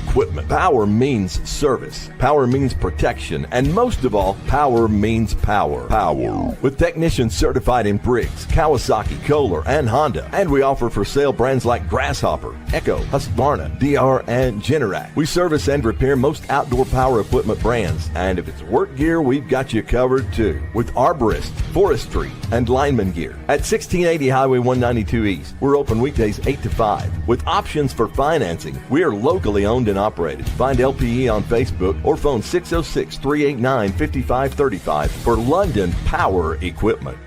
Equipment. Power means service. Power means protection. And most of all, power means power. Power. With technicians certified in Briggs, Kawasaki, Kohler, and Honda. And we offer for sale brands like Grasshopper, Echo, Husqvarna, DR, and Generac. We service and repair most outdoor power equipment brands. And if it's work gear, we've got you covered too. With arborist, forestry, and lineman gear. At 1680 Highway 192 East, we're open weekdays 8 to 5. With options for financing, we are locally owned and operated. Find LPE on Facebook or phone 606-389-5535 for London Power Equipment.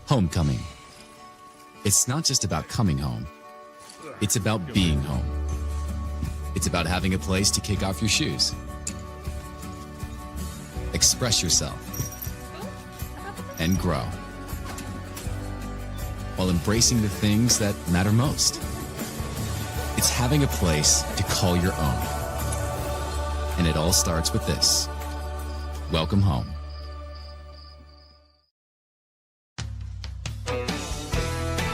Homecoming. It's not just about coming home. It's about being home. It's about having a place to kick off your shoes, express yourself, and grow, while embracing the things that matter most. It's having a place to call your own. And it all starts with this. Welcome home.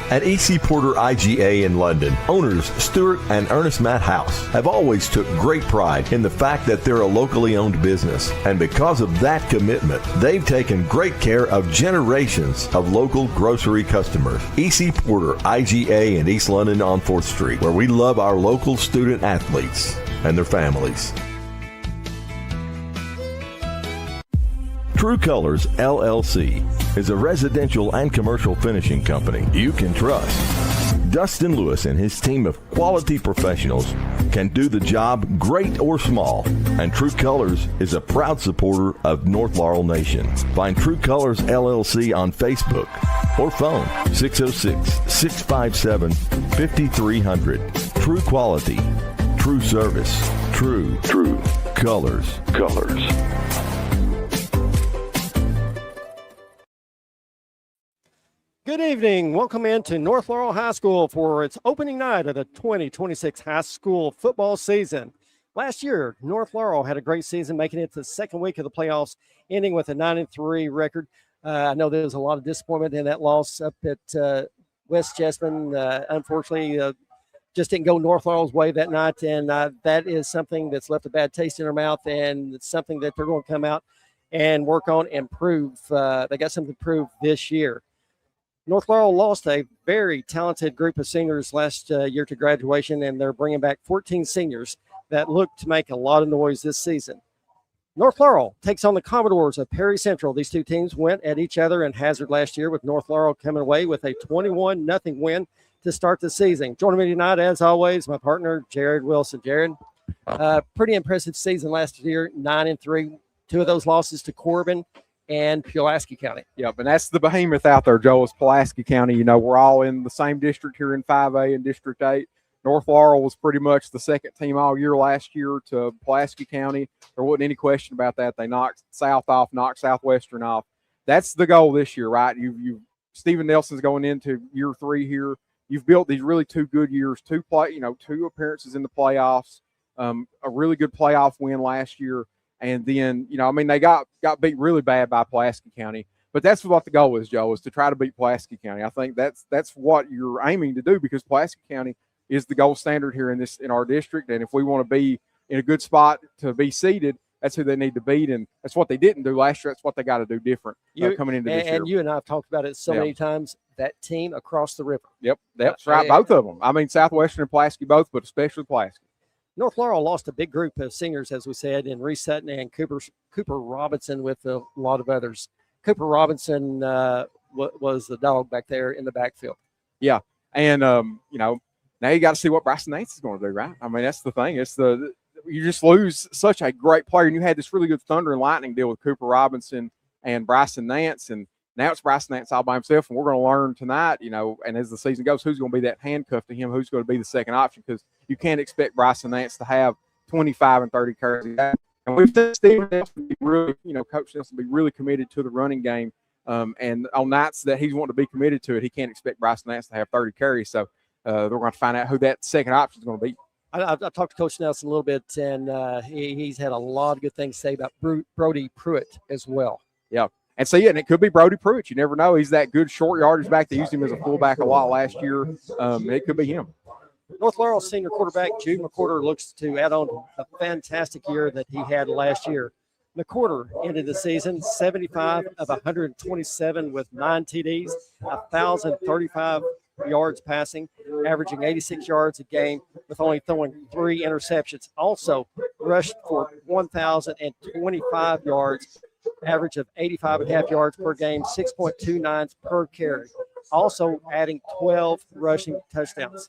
At E.C. Porter IGA in London, owners Stuart and Ernest Matt House have always took great pride in the fact that they're a locally owned business. And because of that commitment, they've taken great care of generations of local grocery customers. E.C. Porter IGA in East London on 4th Street, where we love our local student athletes and their families. True Colors LLC is a residential and commercial finishing company you can trust. Dustin Lewis and his team of quality professionals can do the job great or small, and True Colors is a proud supporter of North Laurel Nation. Find True Colors LLC on Facebook or phone 606-657-5300. True quality, true service, true colors. Good evening. Welcome into North Laurel High School for its opening night of the 2026 high school football season. Last year, North Laurel had a great season, making it to the second week of the playoffs, ending with a 9-3 record. I know there was a lot of disappointment in that loss up at West Jessamine. Unfortunately, just didn't go North Laurel's way that night, and that is something that's left a bad taste in their mouth, and it's something that they're going to come out and work on and prove. They got something to prove this year. North Laurel lost a very talented group of seniors last year to graduation, and they're bringing back 14 seniors that look to make a lot of noise this season. North Laurel takes on the Commodores of Perry Central. These two teams went at each other in Hazard last year, with North Laurel coming away with a 21-0 win to start the season. Joining me tonight, as always, my partner, Jared Wilson. Jared, pretty impressive season last year, 9-3. Two of those losses to Corbin and Pulaski County. Yep, and that's the behemoth out there, Joe, is Pulaski County. You know, we're all in the same district here in 5A and District 8. North Laurel was pretty much the second team all year last year to Pulaski County. There wasn't any question about that. They knocked South off, knocked Southwestern off. That's the goal this year, right? Stephen Nelson's going into year 3 here. You've built these really 2 good years, 2 appearances in the playoffs, a really good playoff win last year. And then, they got beat really bad by Pulaski County. But that's what the goal is, Joe, is to try to beat Pulaski County. I think that's what you're aiming to do, because Pulaski County is the gold standard here in our district. And if we want to be in a good spot to be seeded, that's who they need to beat. And that's what they didn't do last year. That's what they got to do different coming into this year. And you and I have talked about it so many times, that team across the river. Yep, that's right, both of them. I mean, Southwestern and Pulaski both, but especially Pulaski. North Laurel lost a big group of seniors, as we said, in Reese Sutton and Cooper Robinson, with a lot of others. Cooper Robinson was the dog back there in the backfield. Yeah, and now you got to see what Bryson Nance is going to do, right? I mean, that's the thing. You just lose such a great player, and you had this really good thunder and lightning deal with Cooper Robinson and Bryson Nance, and now it's Bryson Nance all by himself, and we're going to learn tonight, and as the season goes, who's going to be that handcuff to him, who's going to be the second option, because you can't expect Bryson Nance to have 25 and 30 carries. And we've seen Stephen Nelson be really, Coach Nelson be really committed to the running game, and on nights that he's wanting to be committed to it, he can't expect Bryson Nance to have 30 carries. So they're going to find out who that second option is going to be. I talked to Coach Nelson a little bit, and he's had a lot of good things to say about Brody Pruitt as well. Yeah. And it could be Brody Pruitt. You never know. He's that good short yardage back. They used him as a fullback a lot last year. It could be him. North Laurel senior quarterback Jude McCorder looks to add on a fantastic year that he had last year. McCorder ended the season 75 of 127 with 9 TDs, 1,035 yards passing, averaging 86 yards a game with only throwing 3 interceptions. Also rushed for 1,025 yards, average of 85.5 yards per game, 6.29 per carry. Also adding 12 rushing touchdowns.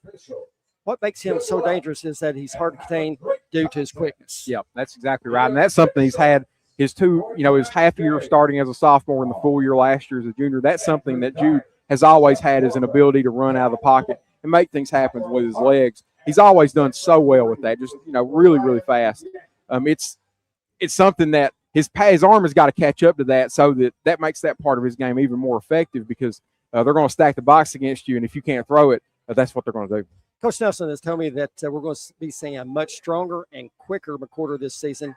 What makes him so dangerous is that he's hard to contain due to his quickness. Yep, that's exactly right. And that's something he's had his his half year starting as a sophomore and the full year last year as a junior. That's something that Jude has always had, is an ability to run out of the pocket and make things happen with his legs. He's always done so well with that, just, really, really fast. It's something that his arm has got to catch up to that, so that makes that part of his game even more effective, because they're going to stack the box against you, and if you can't throw it, that's what they're going to do. Coach Nelson has told me that we're going to be seeing a much stronger and quicker McCorder this season.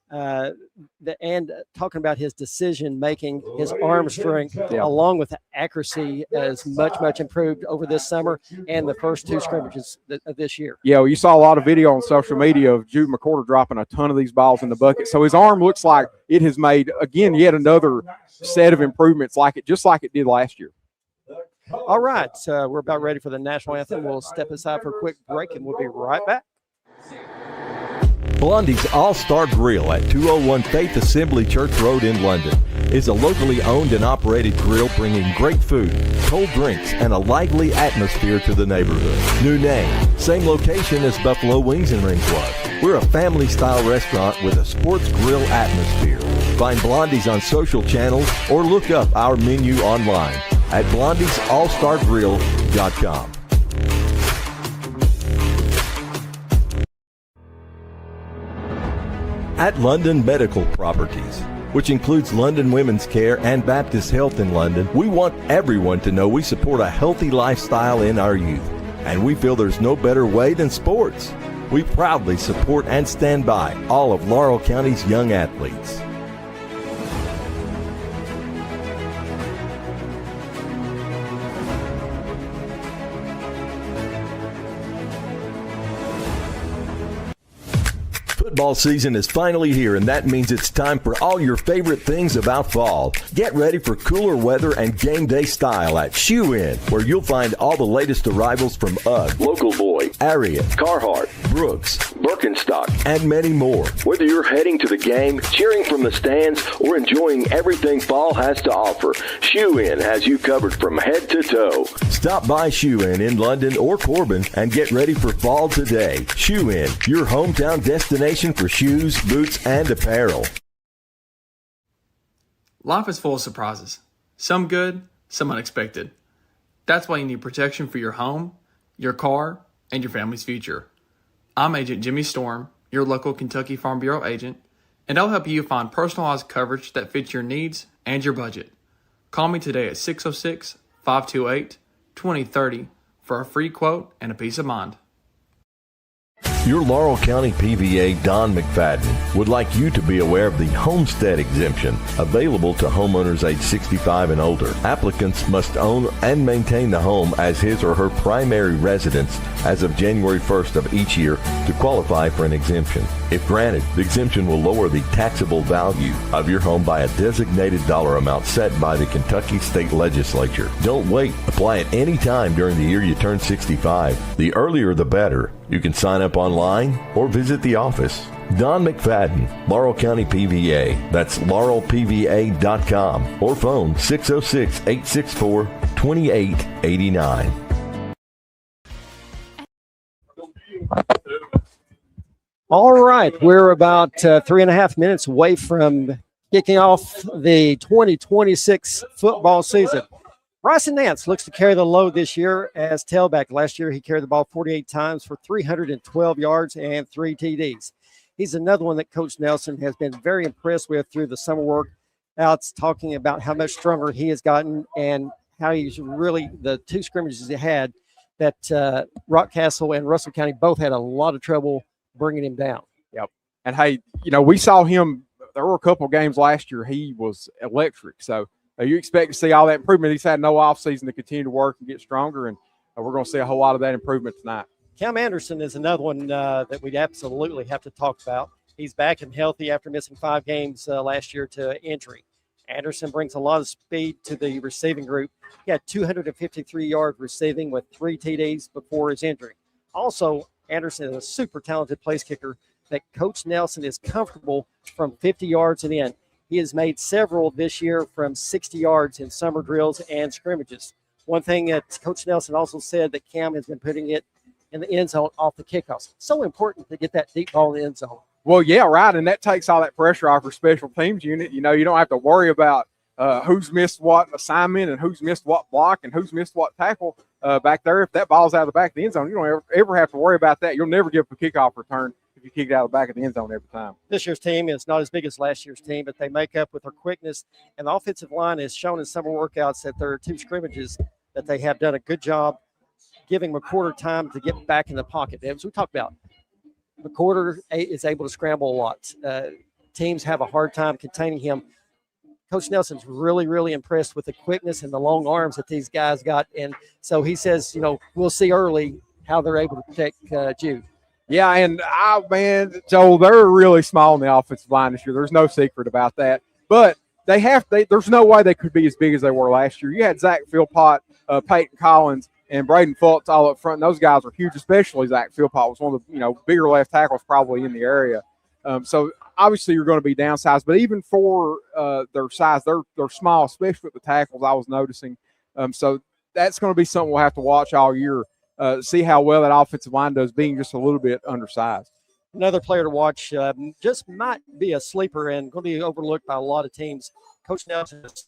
And talking about his decision making, his arm strength, along with the accuracy, is much improved over this summer and the first 2 scrimmages of this year. Yeah, well, you saw a lot of video on social media of Jude McCorder dropping a ton of these balls in the bucket. So his arm looks like it has made, again, yet another set of improvements, just like it did last year. All right, we're about ready for the national anthem. We'll step aside for a quick break, and we'll be right back. Blondie's All-Star Grill at 201 Faith Assembly Church Road in London is a locally owned and operated grill bringing great food, cold drinks, and a lively atmosphere to the neighborhood. New name, same location as Buffalo Wings and Ring Club. We're a family-style restaurant with a sports grill atmosphere. Find Blondie's on social channels or look up our menu online at blondiesallstargrill.com. At London Medical Properties, which includes London Women's Care and Baptist Health in London, we want everyone to know we support a healthy lifestyle in our youth, and we feel there's no better way than sports. We proudly support and stand by all of Laurel County's young athletes. Football season is finally here, and that means it's time for all your favorite things about fall. Get ready for cooler weather and game day style at Shoe Inn, where you'll find all the latest arrivals from UGG, Local Boy, Ariat, Carhartt, Brooks, Birkenstock, and many more. Whether you're heading to the game, cheering from the stands, or enjoying everything fall has to offer, Shoe Inn has you covered from head to toe. Stop by Shoe Inn in London or Corbin and get ready for fall today. Shoe Inn, your hometown destination for shoes, boots, and apparel. Life is full of surprises. Some good, some unexpected. That's why you need protection for your home, your car, and your family's future. I'm Agent Jimmy Storm, your local Kentucky Farm Bureau agent, and I'll help you find personalized coverage that fits your needs and your budget. Call me today at 606-528-2030 for a free quote and a peace of mind. Your Laurel County PVA, Don McFadden, would like you to be aware of the homestead exemption available to homeowners age 65 and older. Applicants must own and maintain the home as his or her primary residence as of January 1st of each year to qualify for an exemption. If granted, the exemption will lower the taxable value of your home by a designated dollar amount set by the Kentucky State Legislature. Don't wait. Apply at any time during the year you turn 65. The earlier the better. You can sign up online or visit the office. Don McFadden, Laurel County PVA. That's laurelpva.com or phone 606-864-2889. All right, we're about 3.5 minutes away from kicking off the 2026 football season. Bryson Nance looks to carry the load this year as tailback. Last year, he carried the ball 48 times for 312 yards and 3 TDs. He's another one that Coach Nelson has been very impressed with through the summer workouts, talking about how much stronger he has gotten and how he's really, the 2 scrimmages he had, that Rockcastle and Russell County both had a lot of trouble bringing him down. Yep. And, hey, we saw him, there were a couple of games last year, he was electric. So, you expect to see all that improvement. He's had no offseason to continue to work and get stronger, and we're going to see a whole lot of that improvement tonight. Cam Anderson is another one that we'd absolutely have to talk about. He's back and healthy after missing 5 games last year to injury. Anderson brings a lot of speed to the receiving group. He had 253 yards receiving with 3 TDs before his injury. Also, Anderson is a super talented place kicker that Coach Nelson is comfortable from 50 yards and in. He has made several this year from 60 yards in summer drills and scrimmages. One thing that Coach Nelson also said that Cam has been putting it in the end zone off the kickoffs. So important to get that deep ball in the end zone. Well, yeah, right, and that takes all that pressure off your special teams unit. You know, you don't have to worry about who's missed what assignment and who's missed what block and who's missed what tackle back there. If that ball's out of the back of the end zone, you don't ever have to worry about that. You'll never give up a kickoff return if you kick it out of the back of the end zone every time. This year's team is not as big as last year's team, but they make up with their quickness, and the offensive line has shown in summer workouts that there are 2 scrimmages that they have done a good job giving McCorder time to get back in the pocket. As we talked about, McCorder is able to scramble a lot. Teams have a hard time containing him. Coach Nelson's really, really impressed with the quickness and the long arms that these guys got. And so he says, you know, we'll see early how they're able to protect Jude. Yeah, and, man, Joel, they're really small in the offensive line this year. There's no secret about that. But there's no way they could be as big as they were last year. You had Zach Philpott, Peyton Collins, and Braden Fultz all up front. And those guys are huge, especially Zach Philpott was one of the bigger left tackles probably in the area. So obviously you're going to be downsized, but even for their size, they're small, especially with the tackles I was noticing. So that's going to be something we'll have to watch all year, see how well that offensive line does, being just a little bit undersized. Another player to watch just might be a sleeper and going to be overlooked by a lot of teams. Coach Nelson is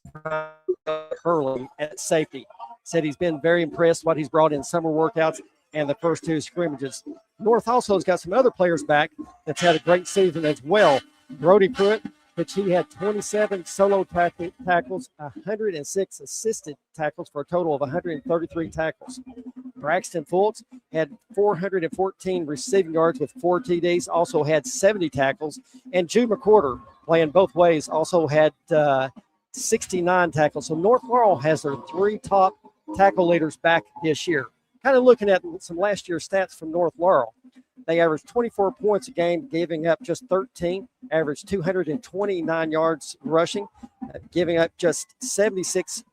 Hurley at safety. Said he's been very impressed what he's brought in summer workouts and the first 2 scrimmages. North also has got some other players back that's had a great season as well. Brody Pruitt, which he had 27 solo tackles, 106 assisted tackles for a total of 133 tackles. Braxton Fultz had 414 receiving yards with 4 TDs, also had 70 tackles. And Jude McCorder, playing both ways, also had 69 tackles. So North Laurel has their 3 top tackle leaders back this year. Kind of looking at some last year's stats from North Laurel. They averaged 24 points a game, giving up just 13, averaged 229 yards rushing, giving up just 76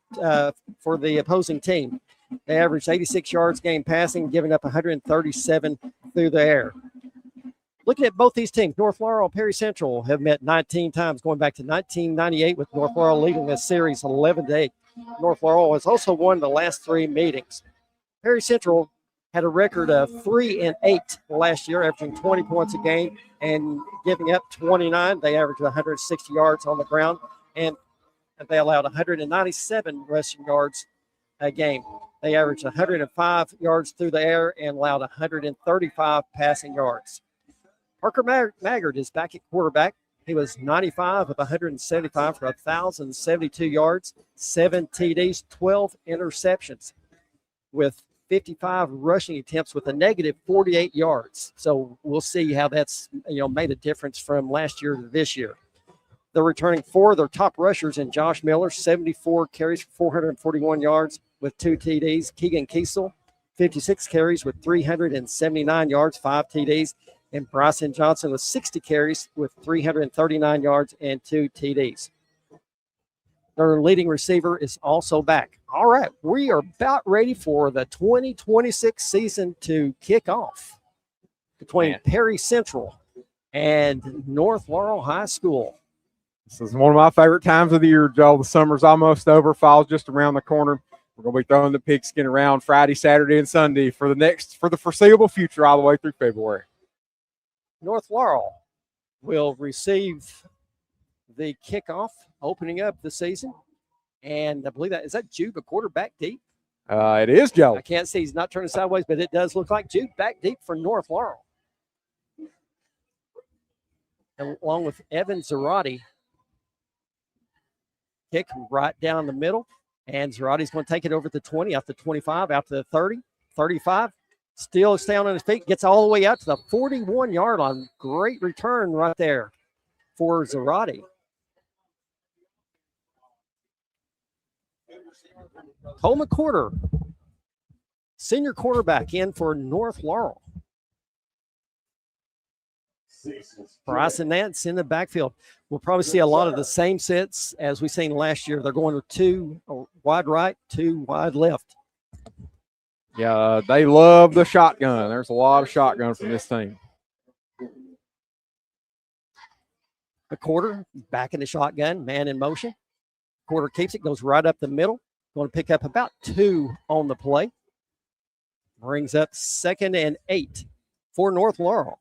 for the opposing team. They averaged 86 yards game passing, giving up 137 through the air. Looking at both these teams, North Laurel and Perry Central have met 19 times, going back to 1998 with North Laurel leading this series 11-8. North Laurel has also won the last 3 meetings. Perry Central had a record of 3-8 last year, averaging 20 points a game and giving up 29. They averaged 160 yards on the ground, and they allowed 197 rushing yards a game. They averaged 105 yards through the air and allowed 135 passing yards. Parker Maggard is back at quarterback. He was 95 of 175 for 1,072 yards, 7 TDs, 12 interceptions, with 55 rushing attempts with a negative 48 yards. So we'll see how that's made a difference from last year to this year. They're returning 4 of their top rushers in Josh Miller, 74 carries for 441 yards with 2 TDs. Keegan Kiesel, 56 carries with 379 yards, 5 TDs. And Bryson Johnson with 60 carries with 339 yards and 2 TDs. Their leading receiver is also back. All right, we are about ready for the 2026 season to kick off between Perry Central and North Laurel High School. This is one of my favorite times of the year, Joel. The summer's almost over. Fall's just around the corner. We're going to be throwing the pigskin around Friday, Saturday, and Sunday for the foreseeable future all the way through February. North Laurel will receive the kickoff opening up the season. And I believe is that Jude McCorder back deep? It is, Joe. I can't see. He's not turning sideways, but it does look like Jude back deep for North Laurel. And along with Evan Zarate. Kick right down the middle. And Zarate's going to take it over to the 20, out to 25, out to the 30, 35. Still staying on his feet. Gets all the way out to the 41-yard line. Great return right there for Zarate. Cole McCorder senior quarterback in for North Laurel. Bryson Nance in the backfield. We'll probably see a lot of the same sets as we've seen last year. They're going to 2 wide right, 2 wide left. Yeah, they love the shotgun. There's a lot of shotgun from this team. The quarter back in the shotgun, man in motion. Quarter keeps it, goes right up the middle. Going to pick up about 2 on the play. Brings up 2nd and 8 for North Laurel.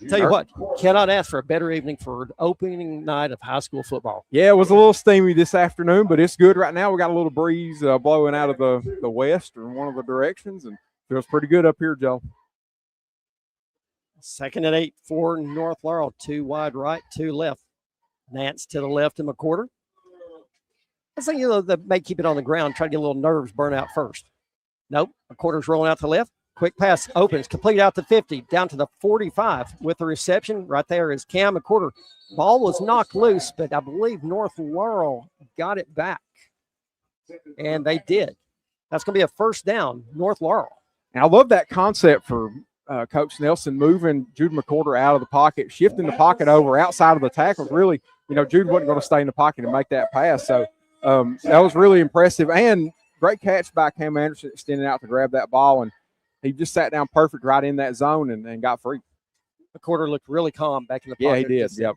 Tell you what, cannot ask for a better evening for an opening night of high school football. Yeah, it was a little steamy this afternoon, but it's good right now. We got a little breeze blowing out of the west or one of the directions, and feels pretty good up here, Joe. 2nd and 8 for North Laurel. 2 wide right, 2 left. Nance to the left in McQuarter. I think, they may keep it on the ground, try to get a little nerves burn out first. Nope, McQuarter's rolling out to the left. Quick pass opens, complete out to 50, down to the 45 with the reception. Right there is Cam McQuarter. Ball was knocked loose, but I believe North Laurel got it back. And they did. That's going to be a first down, North Laurel. And I love that concept for Coach Nelson moving Jude McQuarter out of the pocket, shifting the pocket over outside of the tackles. Really, Jude wasn't going to stay in the pocket and make that pass. So that was really impressive. And great catch by Cam Anderson extending out to grab that ball. And he just sat down perfect right in that zone and got free. McQuarter looked really calm back in the pocket. Yeah, he did. Yep.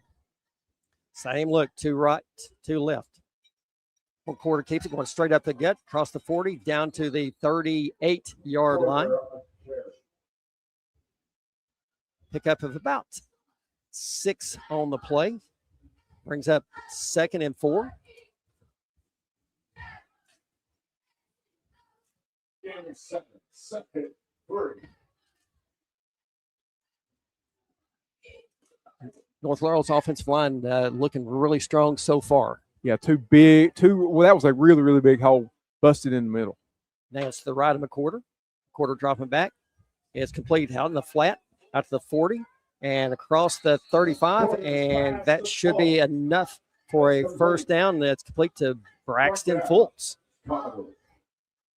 Same look, 2 right, 2 left. McQuarter keeps it going straight up the gut, across the 40, down to the 38-yard line. Pickup of about 6 on the play. Brings up 2nd and 4. North Laurel's offensive line looking really strong so far. Yeah, well, that was a really, really big hole busted in the middle. Nance to the right of McQuarter. McQuarter dropping back. It's complete out in the flat, out to the 40, and across the 35, and that should be enough for a first down. That's complete to Braxton Fultz.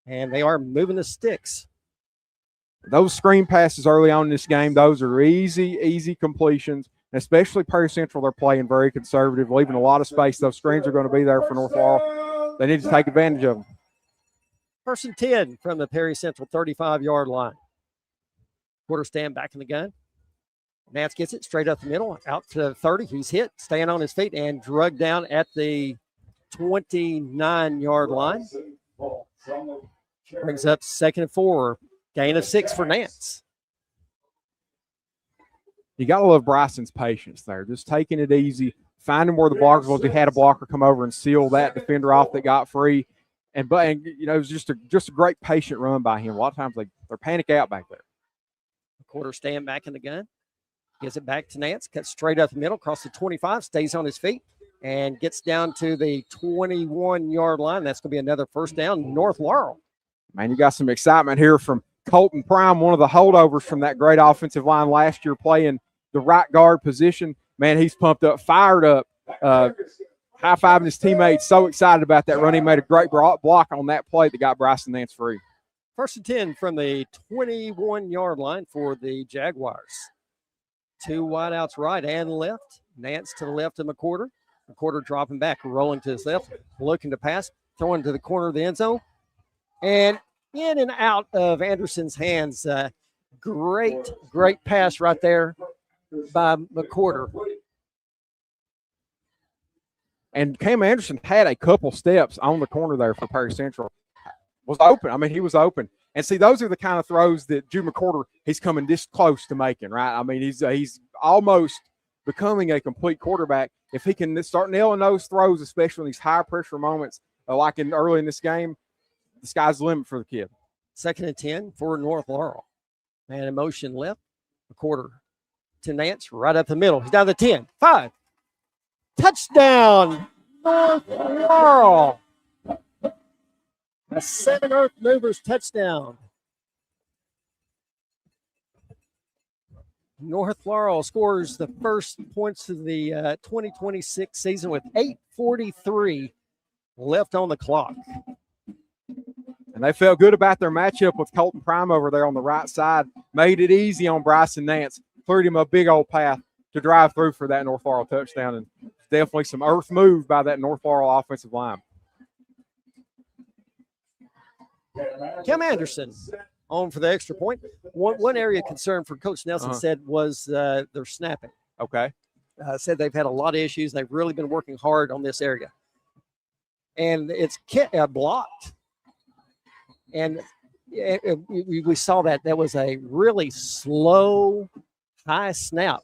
And they are moving the sticks. Those screen passes early on in this game, those are easy completions. Especially Perry Central, they're playing very conservative, leaving a lot of space. Those screens are going to be there for North Laurel. They need to take advantage of them. 1st and 10 from the Perry Central 35-yard line. Quarter stand back in the gun. Nance gets it straight up the middle, out to the 30. He's hit, staying on his feet, and drugged down at the 29-yard line. Brings up 2nd and 4. Gain of 6 for Nance. You got to love Bryson's patience there, just taking it easy, finding where the blockers was. He had a blocker come over and seal that defender off that got free. And it was just a great patient run by him. A lot of times they're panic out back there. Quarter stand back in the gun. Gives it back to Nance. Cuts straight up the middle, across the 25, stays on his feet, and gets down to the 21-yard line. That's going to be another first down, North Laurel. Man, you got some excitement here from Colton Prime, one of the holdovers from that great offensive line last year, playing the right guard position. Man, he's pumped up, fired up, high-fiving his teammates. So excited about that run. He made a great block on that play that got Bryson Nance free. 1st and 10 from the 21-yard line for the Jaguars. 2 wideouts right and left. Nance to the left of McQuarter. McQuarter dropping back, rolling to his left, looking to pass, throwing to the corner of the end zone. And in and out of Anderson's hands. Great pass right there by McQuarter. And Cam Anderson had a couple steps on the corner there for Perry Central. Was open. I mean, he was open. And see, those are the kind of throws that Jude McQuarter, he's coming this close to making, right? I mean, he's almost becoming a complete quarterback. If he can start nailing those throws, especially in these high-pressure moments, like early in this game, the sky's the limit for the kid. 2nd and 10 for North Laurel. Man in motion left. McQuarter to Nance, right up the middle. He's down to 10. 5. Touchdown, North Laurel. A 7 Earth Movers touchdown. North Laurel scores the first points of the 2026 season with 8:43 left on the clock. And And they felt good about their matchup with Colton Prime over there on the right side. Made it easy on Bryson Nance. Cleared him a big old path to drive through for that North Laurel touchdown. And definitely some earth move by that North Laurel offensive line. Cam Anderson on for the extra point. One area of concern for Coach Nelson said was their snapping. Okay. Said they've had a lot of issues. They've really been working hard on this area. And it's blocked. And we saw that. That was a really slow, high snap.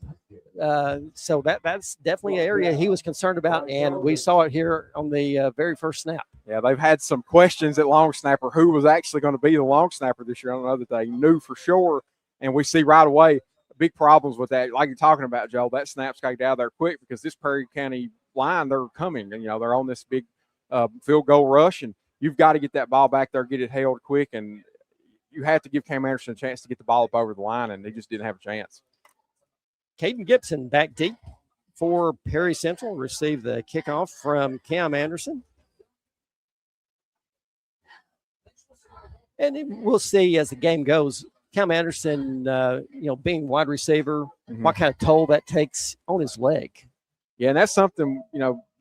So that's definitely an area he was concerned about, and we saw it here on the very first snap. Yeah, they've had some questions at long snapper who was actually going to be the long snapper this year. I don't know that they knew for sure, and we see right away big problems with that. Like you're talking about, Joe, that snap's got to get out of there quick because this Perry County line, they're coming, and they're on this big field goal rush, and you've got to get that ball back there, get it held quick, and you have to give Cam Anderson a chance to get the ball up over the line, and he just didn't have a chance. Caden Gibson back deep for Perry Central, received the kickoff from Cam Anderson. And we'll see as the game goes, Cam Anderson, being wide receiver, what kind of toll that takes on his leg. Yeah, and that's something,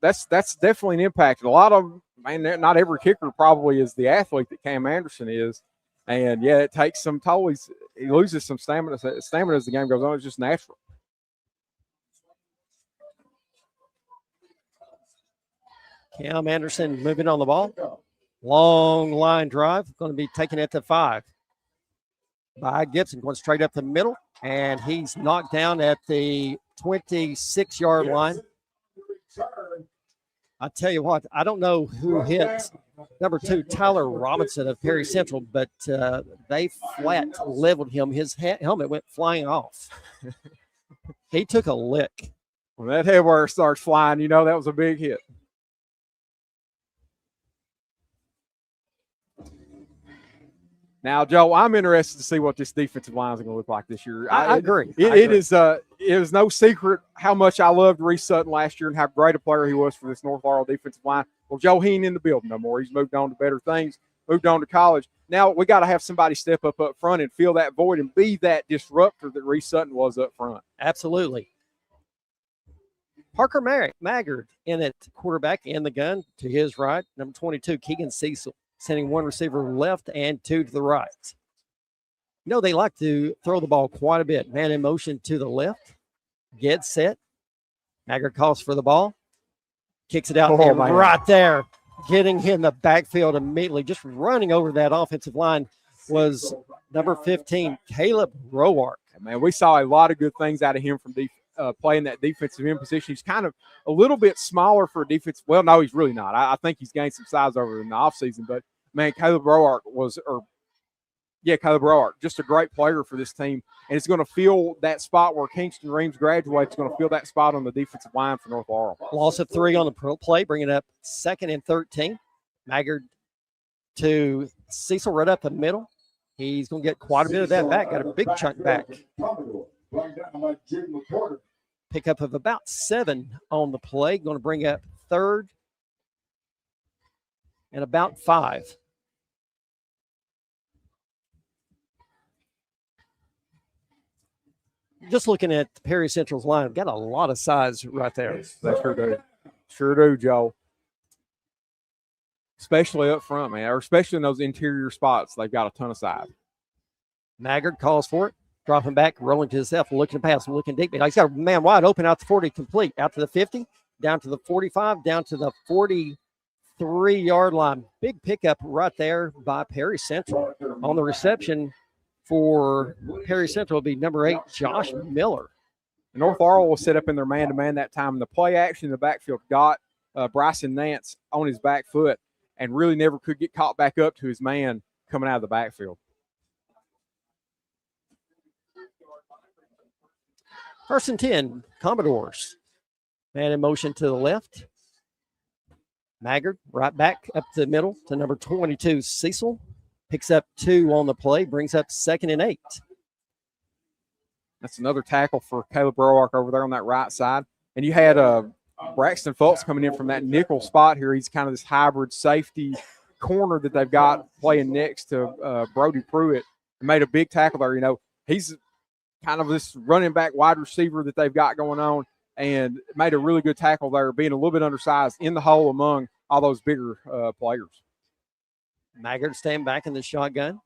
that's definitely an impact. A lot of, not every kicker probably is the athlete that Cam Anderson is. And, yeah, it takes some toll. He loses some stamina as the game goes on. It's just natural. Cam Anderson moving on the ball. Long line drive. Going to be taking it to 5 by Gibson. Going straight up the middle. And he's knocked down at the 26-yard line. I tell you what, I don't know who hit number 2, Tyler Robinson of Perry Central, but they flat leveled him. His helmet went flying off. He took a lick. When that headwear starts flying, that was a big hit. Now, Joe, I'm interested to see what this defensive line is going to look like this year. I agree. It is no secret how much I loved Reese Sutton last year and how great a player he was for this North Laurel defensive line. Well, Joe, he ain't in the building no more. He's moved on to better things, moved on to college. Now we got to have somebody step up front and fill that void and be that disruptor that Reese Sutton was up front. Absolutely. Parker Maggard in at quarterback in the gun to his right. Number 22, Keegan Cecil, sending one receiver left and 2 to the right. They like to throw the ball quite a bit. Man in motion to the left. Get set. Maggard calls for the ball. Kicks it out right there. Getting in the backfield immediately. Just running over that offensive line was number 15, Caleb Roark. Man, we saw a lot of good things out of him from playing that defensive end position. He's kind of a little bit smaller for a defense. Well, no, he's really not. I think he's gained some size over in the offseason. But, man, Caleb Roark just a great player for this team. And it's going to fill that spot where Kingston Reams graduates. It's going to fill that spot on the defensive line for North Laurel. Loss of 3 on the play, bringing up 2nd and 13. Maggard to Cecil right up the middle. He's going to get quite a bit of that back. Got a big chunk back. Pickup of about 7 on the play. Going to bring up 3rd and about 5. Just looking at Perry Central's line, got a lot of size right there. They sure do. Sure do, Joe. Especially up front, man, or especially in those interior spots. They've got a ton of size. Maggard calls for it. Dropping back, rolling to himself, looking to pass, looking deep. He's got a man wide open out to 40, complete. Out to the 50, down to the 45, down to the 43-yard line. Big pickup right there by Perry Central. On the reception for Perry Central will be number 8, Josh Miller. North Laurel will set up in their man-to-man that time. And the play action in the backfield got Bryson Nance on his back foot and really never could get caught back up to his man coming out of the backfield. First and 10, Commodores. Man in motion to the left. Maggard right back up to the middle to number 22, Cecil. Picks up 2 on the play, brings up 2nd and 8. That's another tackle for Caleb Roark over there on that right side. And you had Braxton Fultz coming in from that nickel spot here. He's kind of this hybrid safety corner that they've got playing next to Brody Pruitt and made a big tackle there. You know, he's kind of this running back wide receiver that they've got going on, and made a really good tackle there, being a little bit undersized in the hole among all those bigger players. Maggard staying back in the shotgun,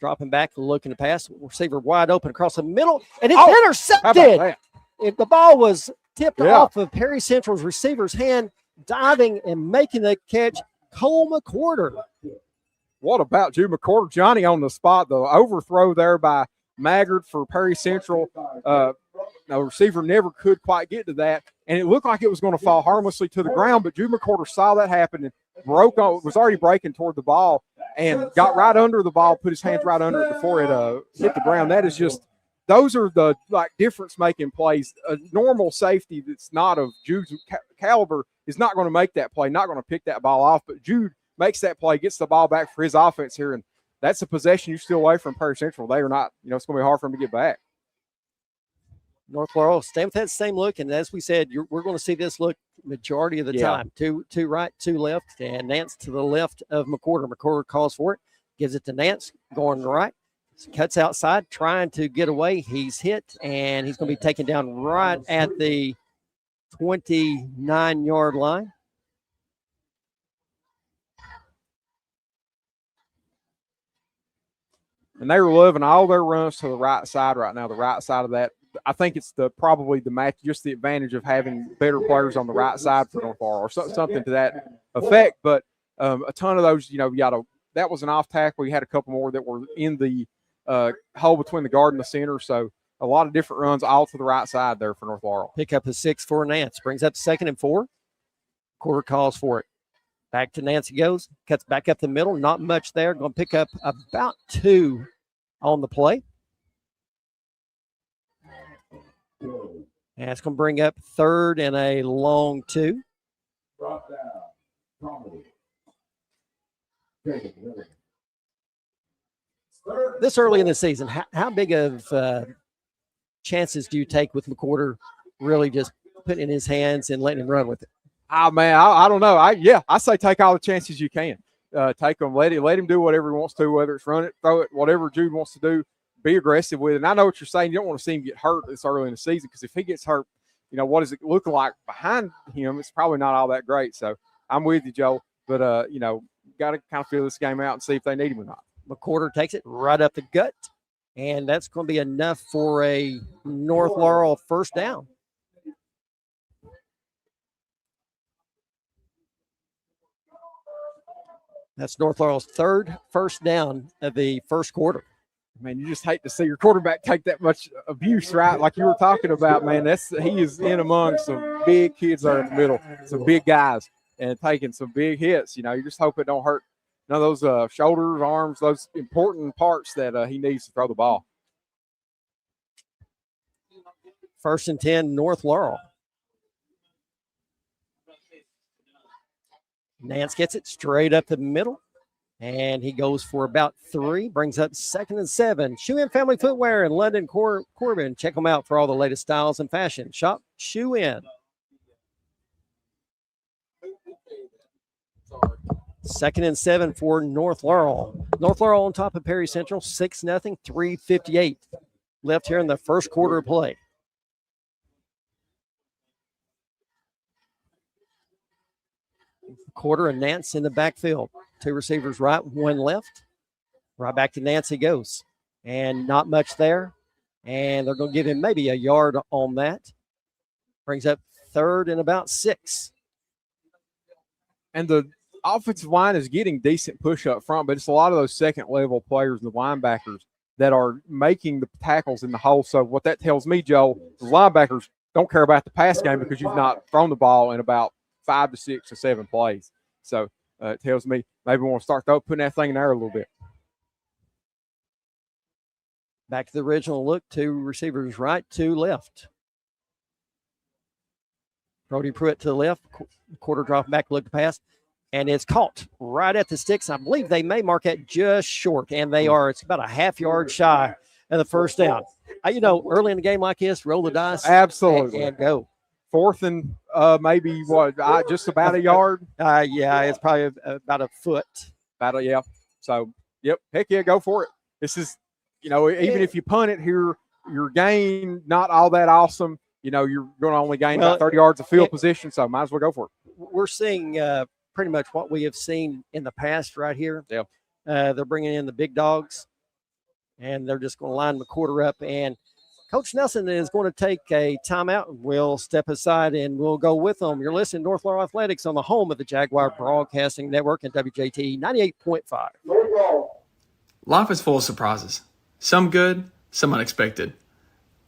dropping back, looking to pass. Receiver wide open across the middle, and it's intercepted. If the ball was tipped off of Perry Central's receiver's hand, diving and making the catch, Cole McCorder. What about Jude McCorder? Johnny on the spot, though. Overthrow there by Maggard for Perry Central. The receiver never could quite get to that, and it looked like it was going to fall harmlessly to the ground, but Jude McCorder saw that happen and was already breaking toward the ball and got right under the ball, put his hands right under it before it hit the ground. That is just – those are the difference-making plays. A normal safety that's not of Jude's caliber is not going to make that play, not going to pick that ball off, but Jude makes that play, gets the ball back for his offense here, and that's a possession you steal away from Perry Central. They are not, it's going to be hard for them to get back. North Laurel stay with that same look, and as we said, we're going to see this look majority of the time. Two right, two left, and Nance to the left of McCorder. McCorder calls for it, gives it to Nance, going right, cuts outside, trying to get away. He's hit, and he's going to be taken down right at the 29-yard line. And they were loving all their runs to the right side right now, the right side of that. I think it's probably the match, just the advantage of having better players on the right side for North Laurel or something to that effect. But a ton of those, that was an off tackle. You had a couple more that were in the hole between the guard and the center. So a lot of different runs all to the right side there for North Laurel. Pick up a 6 for Nance. Brings up 2nd and 4. Quarter calls for it. Back to Nance he goes. Cuts back up the middle. Not much there. Going to pick up about 2 on the play. And it's going to bring up 3rd and a long 2. This early in the season, how big of chances do you take with McCorder really just putting it in his hands and letting him run with it? Oh, man, I don't know. I say take all the chances you can. Take them, let him do whatever he wants to, whether it's run it, throw it, whatever Jude wants to do. Be aggressive with it. And I know what you're saying. You don't want to see him get hurt this early in the season, because if he gets hurt, what does it look like behind him? It's probably not all that great. So I'm with you, Joe. But, got to kind of feel this game out and see if they need him or not. McCorder takes it right up the gut, and that's going to be enough for a North Laurel first down. That's North Laurel's 3rd first down of the first quarter. Man, you just hate to see your quarterback take that much abuse, right? Like you were talking about, man. He is in among some big kids there in the middle, some big guys, and taking some big hits. You just hope it don't hurt none of those shoulders, arms, those important parts that he needs to throw the ball. 1st and 10, North Laurel. Nance gets it straight up the middle. And he goes for about 3, brings up 2nd and 7. Shoe In Family Footwear in London, Corbin. Check them out for all the latest styles and fashion. Shop Shoe In. 2nd and 7 for North Laurel. North Laurel on top of Perry Central, 6-0, 3:58 left here in the first quarter of play. Quarter and Nance in the backfield. 2 receivers right, 1 left. Right back to Nance he goes. And not much there. And they're going to give him maybe a yard on that. Brings up 3rd and about 6. And the offensive line is getting decent push up front, but it's a lot of those second-level players and the linebackers that are making the tackles in the hole. So what that tells me, Joe, the linebackers don't care about the pass game because you've not thrown the ball in about 5 to 6 or 7 plays. So it tells me maybe we want to start putting that thing in there a little bit. Back to the original look. 2 receivers right, 2 left. Brody Pruitt to the left. Quarter drop back, look to pass. And it's caught right at the sticks. I believe they may mark it just short, and they are. It's about a half yard shy of the first down. Early in the game like this, roll the dice. Absolutely. And go. 4th and maybe just about a yard. Yeah, it's probably about a foot. Yeah. So, yep. Heck yeah, go for it. This is, even if you punt it here, your gain not all that awesome. You're going to only gain about 30 yards of field position, so might as well go for it. We're seeing pretty much what we have seen in the past right here. Yeah. They're bringing in the big dogs, and they're just going to line the quarter up. And Coach Nelson is going to take a timeout. We'll step aside and we'll go with them. You're listening to North Laurel Athletics on the home of the Jaguar Broadcasting Network and WJT 98.5. Life is full of surprises. Some good, some unexpected.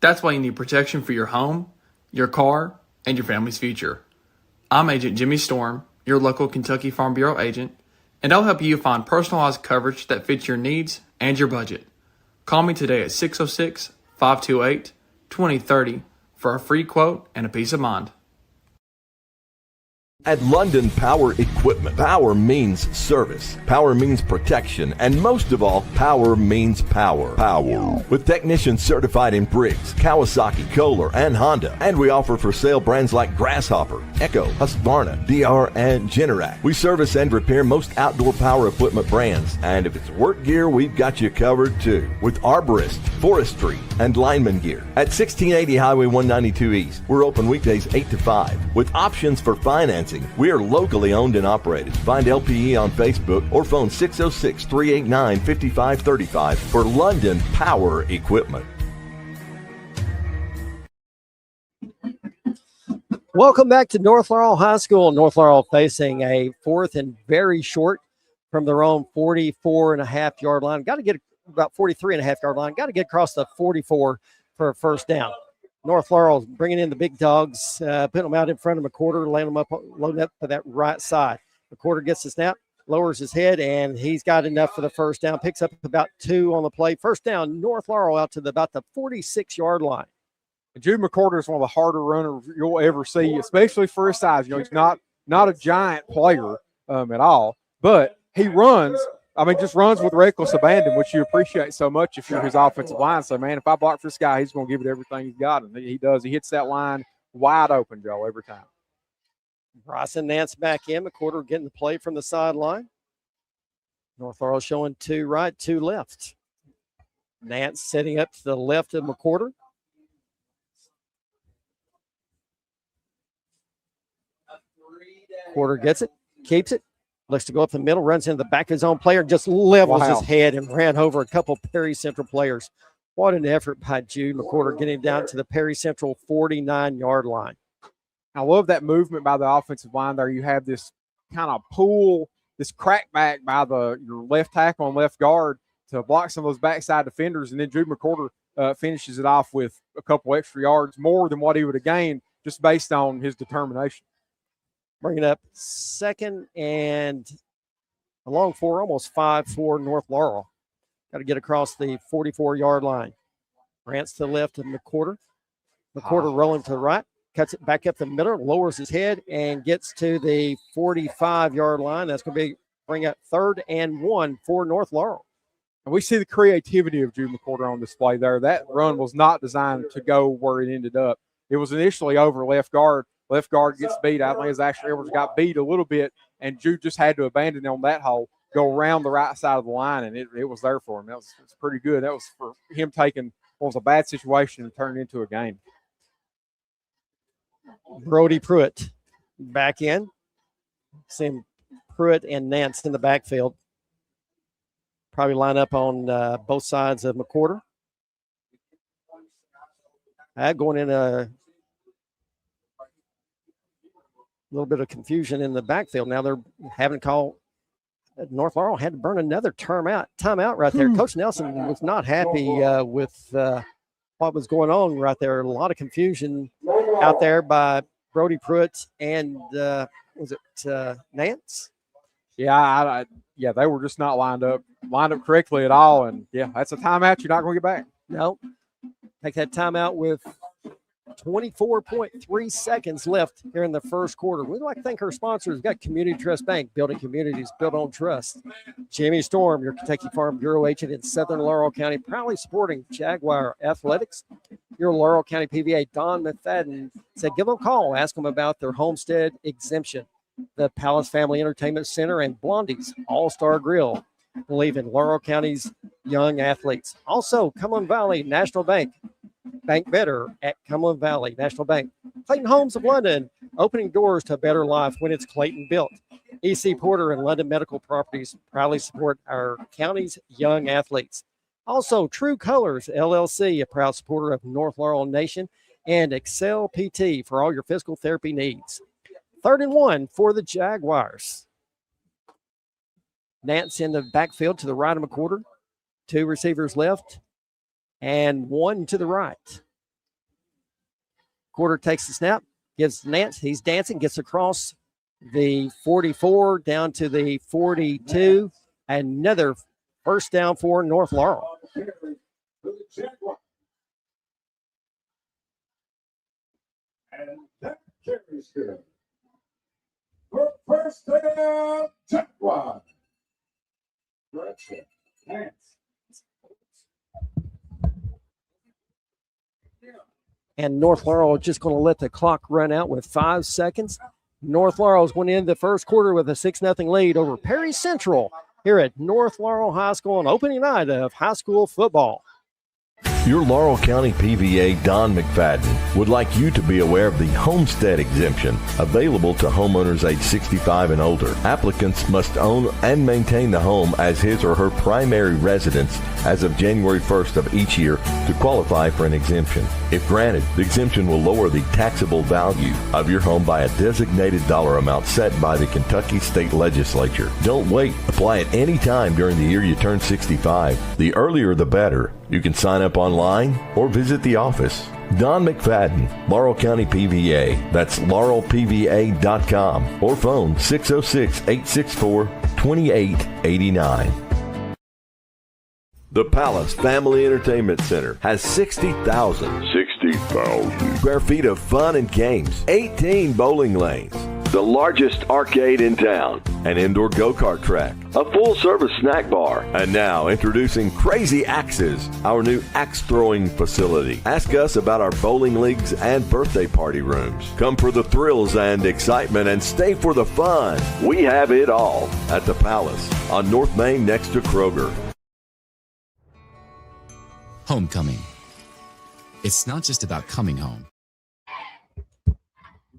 That's why you need protection for your home, your car, and your family's future. I'm Agent Jimmy Storm, your local Kentucky Farm Bureau agent, and I'll help you find personalized coverage that fits your needs and your budget. Call me today at 606-528-2030 for a free quote and a peace of mind. At London Power Equipment, power means service, power means protection, and most of all, power means power. Power. With technicians certified in Briggs, Kawasaki, Kohler, and Honda. And we offer for sale brands like Grasshopper, Echo, Husqvarna, DR, and Generac. We service and repair most outdoor power equipment brands. And if it's work gear, we've got you covered too. With arborist, forestry, and lineman gear. At 1680 Highway 192 East, we're open weekdays 8 to 5 with options for financing. We are locally owned and operated. Find LPE on Facebook or phone 606-389-5535 for London Power Equipment. Welcome back to North Laurel High School. North Laurel facing a 4th and very short from their own 44.5-yard line. Got to get about 43.5-yard line. Got to get across the 44 for a first down. North Laurel's bringing in the big dogs, putting them out in front of McQuarter, loading up to that right side. McQuarter gets the snap, lowers his head, and he's got enough for the first down. Picks up about 2 on the play. First down, North Laurel out to about the 46-yard line. Jude McQuarter is one of the harder runners you'll ever see, especially for his size. He's not a giant player at all, but he runs. Just runs with reckless abandon, which you appreciate so much if you're his offensive line. So, man, if I block for this guy, he's going to give it everything he's got. And he does. He hits that line wide open, Joe, every time. Bryson Nance back in. McQuarter getting the play from the sideline. North Laurel showing 2 right, 2 left. Nance setting up to the left of McQuarter. McQuarter gets it, keeps it. Looks to go up the middle, runs into the back of his own player, just levels his head and ran over a couple Perry Central players. What an effort by Jude McQuarter getting down to the Perry Central 49-yard line. I love that movement by the offensive line there. You have this kind of pull, this crack back by your left tackle and left guard to block some of those backside defenders, and then Jude McQuarter finishes it off with a couple extra yards, more than what he would have gained just based on his determination. Bringing up 2nd and a long 4, almost 5 for North Laurel. Got to get across the 44-yard line. Grants to the left of McQuarter. McQuarter rolling to the right, cuts it back up the middle, lowers his head, and gets to the 45-yard line. That's going to bring up 3rd and 1 for North Laurel. And we see the creativity of Jude McQuarter on display there. That run was not designed to go where it ended up. It was initially over left guard. Left guard gets beat. I think his Ashley Edwards got beat a little bit, and Jude just had to abandon on that hole, go around the right side of the line, and it was there for him. That was pretty good. That was for him taking what was a bad situation and turning it into a game. Brody Pruitt back in. Same Pruitt and Nance in the backfield. Probably line up on both sides of McQuarter. Going in a little bit of confusion in the backfield. Now they're having to call. North Laurel had to burn another timeout right there. Coach Nelson was not happy with what was going on right there. A lot of confusion out there by Brody Pruitt and was it Nance? Yeah, they were just not lined up correctly at all. And yeah, that's a timeout you're not going to get back. No, take that timeout with 24.3 seconds left here in the first quarter. We'd like to thank our sponsors. We've got Community Trust Bank, building communities built on trust. Jimmy Storm, your Kentucky Farm Bureau agent in Southern Laurel County, proudly supporting Jaguar Athletics. your Laurel County PVA, Don McFadden, said give them a call, ask them about their homestead exemption. The Palace Family Entertainment Center and Blondie's All-Star Grill believe in Laurel County's young athletes. Also, Cumberland Valley National Bank. Bank better at Cumberland Valley National Bank. Clayton Homes of London, opening doors to a better life when it's Clayton built. E.C. Porter and London Medical Properties proudly support our county's young athletes. Also, True Colors LLC, a proud supporter of North Laurel Nation, and Excel PT for all your physical therapy needs. 3rd and 1 for the Jaguars. Nance in the backfield to the right of McWhorter. 2 receivers left and 1 to the right. Quarter takes the snap, gives Nance. He's dancing, gets across the 44 down to the 42. Another first down for North Laurel. And that carries good. For first down, Jaguar. Gotcha. Thanks. And North Laurel just going to let the clock run out with 5 seconds. North Laurel's went in the first quarter with a 6-0 lead over Perry Central here at North Laurel High School on opening night of high school football. Your Laurel County PVA, Don McFadden, would like you to be aware of the homestead exemption available to homeowners age 65 and older. Applicants must own and maintain the home as his or her primary residence as of January 1st of each year to qualify for an exemption. If granted, the exemption will lower the taxable value of your home by a designated dollar amount set by the Kentucky State Legislature. Don't wait. Apply at any time during the year you turn 65. The earlier the better. You can sign up online or visit the office. Don McFadden, Laurel County PVA. That's laurelpva.com or phone 606-864-2889. The Palace Family Entertainment Center has 60,000 square feet of fun and games, 18 bowling lanes, the largest arcade in town, an indoor go-kart track, a full-service snack bar, and now introducing Crazy Axes, our new axe-throwing facility. Ask us about our bowling leagues and birthday party rooms. Come for the thrills and excitement and stay for the fun. We have it all at the Palace on North Main next to Kroger. Homecoming. It's not just about coming home.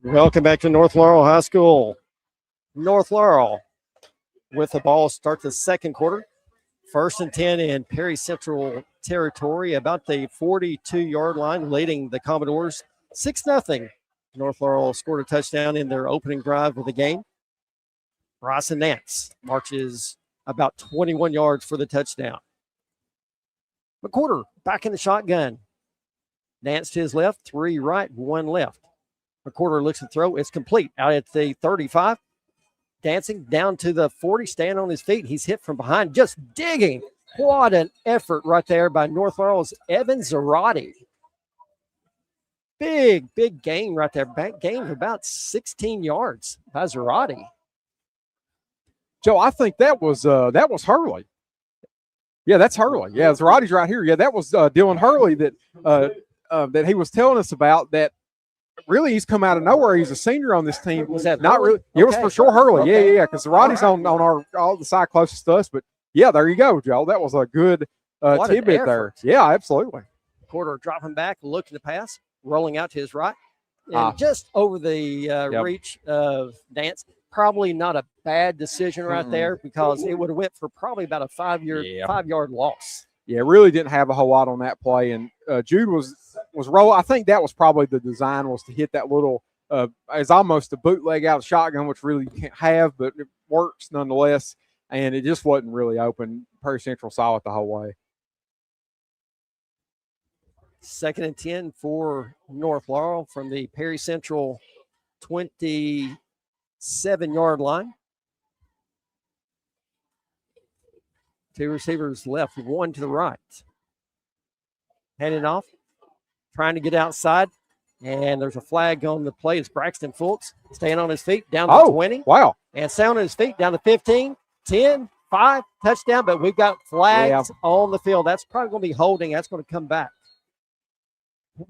Welcome back to North Laurel High School. North Laurel with the ball start the second quarter. 1st and 10 in Perry Central territory, about the 42-yard line, leading the Commodores 6-0. North Laurel scored a touchdown in their opening drive of the game. Bryson Nance marches about 21 yards for the touchdown. McWhorter back in the shotgun. Nance to his left, 3 right, 1 left. McWhorter looks to throw. It's complete out at the 35. Dancing down to the 40, staying on his feet. He's hit from behind, just digging. What an effort right there by North Laurel's Evan Zarate. Big gain right there. Back gain of about 16 yards by Zarate. Joe, I think that was Hurley. Yeah, that's Hurley. Yeah, Zarate's right here. Yeah, that was Dylan Hurley that he was telling us about. That really he's come out of nowhere. He's a senior on this team. Was that not Hurley? really? It was for sure Hurley. Okay. Yeah. Because Zarate's on our all the side closest to us. But yeah, there you go, Joe. That was a good tidbit there. Yeah, absolutely. Quarter dropping back, looking to pass, rolling out to his right, and just over the reach of Nance. Probably not a bad decision right there, because it would have went for probably about a 5-yard loss. Yeah, really didn't have a whole lot on that play, and Jude was rolling. I think that was probably the design, was to hit that little it's almost a bootleg out of shotgun, which really you can't have, but it works nonetheless. And it just wasn't really open. Perry Central saw it the whole way. 2nd and 10 for North Laurel from the Perry Central 27-yard line. 2 receivers left, 1 to the right. Handing off, trying to get outside, and there's a flag on the play. It's Braxton Fultz staying on his feet down to 20. Wow. And staying on his feet down to 15, 10, 5, touchdown, but we've got flags on the field. That's probably going to be holding. That's going to come back.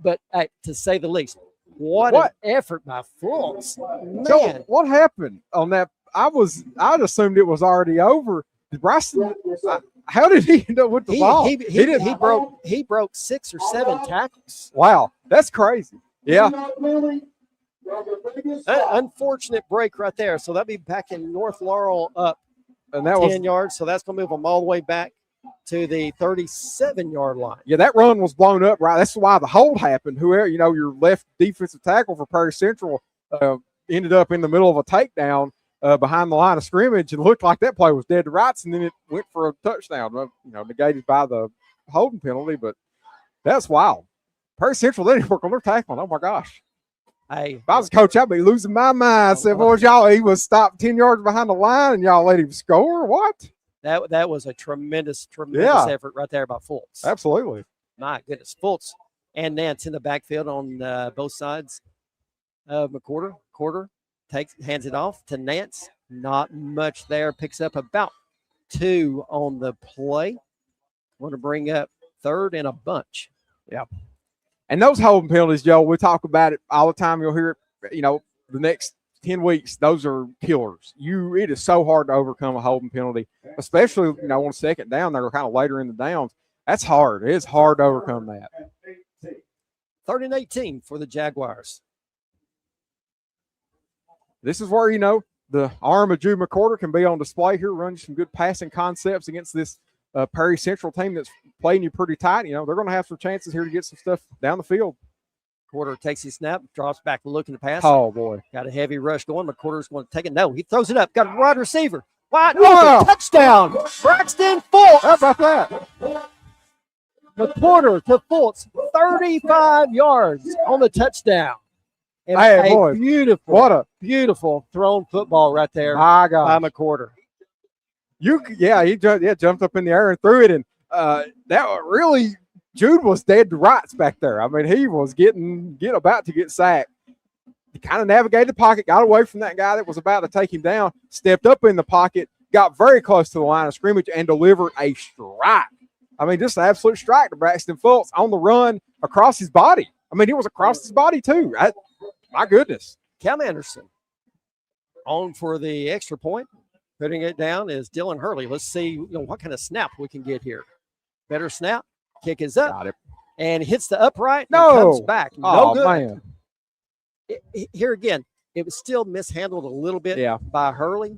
but to say the least, what an effort by Fultz. Man. So what happened on that? I'd assumed it was already over. Did Bryson? How did he end up with the ball? He broke 6 or 7 tackles. Wow, that's crazy. Yeah. Unfortunate break right there. So that'll be back in North Laurel up and that 10 yards. So that's going to move them all the way back to the 37-yard line. Yeah, that run was blown up, right? That's why the hold happened. Whoever, your left defensive tackle for Perry Central ended up in the middle of a takedown behind the line of scrimmage. It looked like that play was dead to rights, and then it went for a touchdown, negated by the holding penalty. But that's wild. Perry Central, they didn't work on their tackling. Oh, my gosh. Hey, if I was a coach, I'd be losing my mind. I said, boys, he was stopped 10 yards behind the line, and y'all let him score? What? That was a tremendous effort right there by Fultz. Absolutely. My goodness. Fultz and Nance in the backfield on both sides of McCorder. Quarter hands it off to Nance. Not much there. Picks up about 2 on the play. Want to bring up 3rd and a bunch. Yeah. And those holding penalties, Joe, we talk about it all the time. You'll hear it, the next 10 weeks, those are killers. It is so hard to overcome a holding penalty, especially, on 2nd down. They're kind of later in the downs. That's hard. It is hard to overcome that. 3rd and 18 for the Jaguars. This is where, the arm of Jude McCorder can be on display here, running some good passing concepts against this Perry Central team that's playing you pretty tight. They're going to have some chances here to get some stuff down the field. Quarter takes his snap, drops back looking to pass. Oh, boy. Got a heavy rush going. McCorder's going to take it. No, he throws it up. Got a wide receiver. Wide open. Touchdown. Braxton Fultz. How about that? McCorder to Fultz. 35 yards on the touchdown. And boy. Beautiful thrown football right there by McCorder. He jumped up in the air and threw it. And that really – Jude was dead to rights back there. I mean, he was about to get sacked. He kind of navigated the pocket, got away from that guy that was about to take him down, stepped up in the pocket, got very close to the line of scrimmage, and delivered a strike. I mean, just an absolute strike to Braxton Fultz on the run across his body. I mean, he was across his body too. My goodness. Cam Anderson on for the extra point. Putting it down is Dylan Hurley. Let's see what kind of snap we can get here. Better snap. Kick is up and hits the upright. And comes back. No good. Man. Here again, it was still mishandled a little bit by Hurley.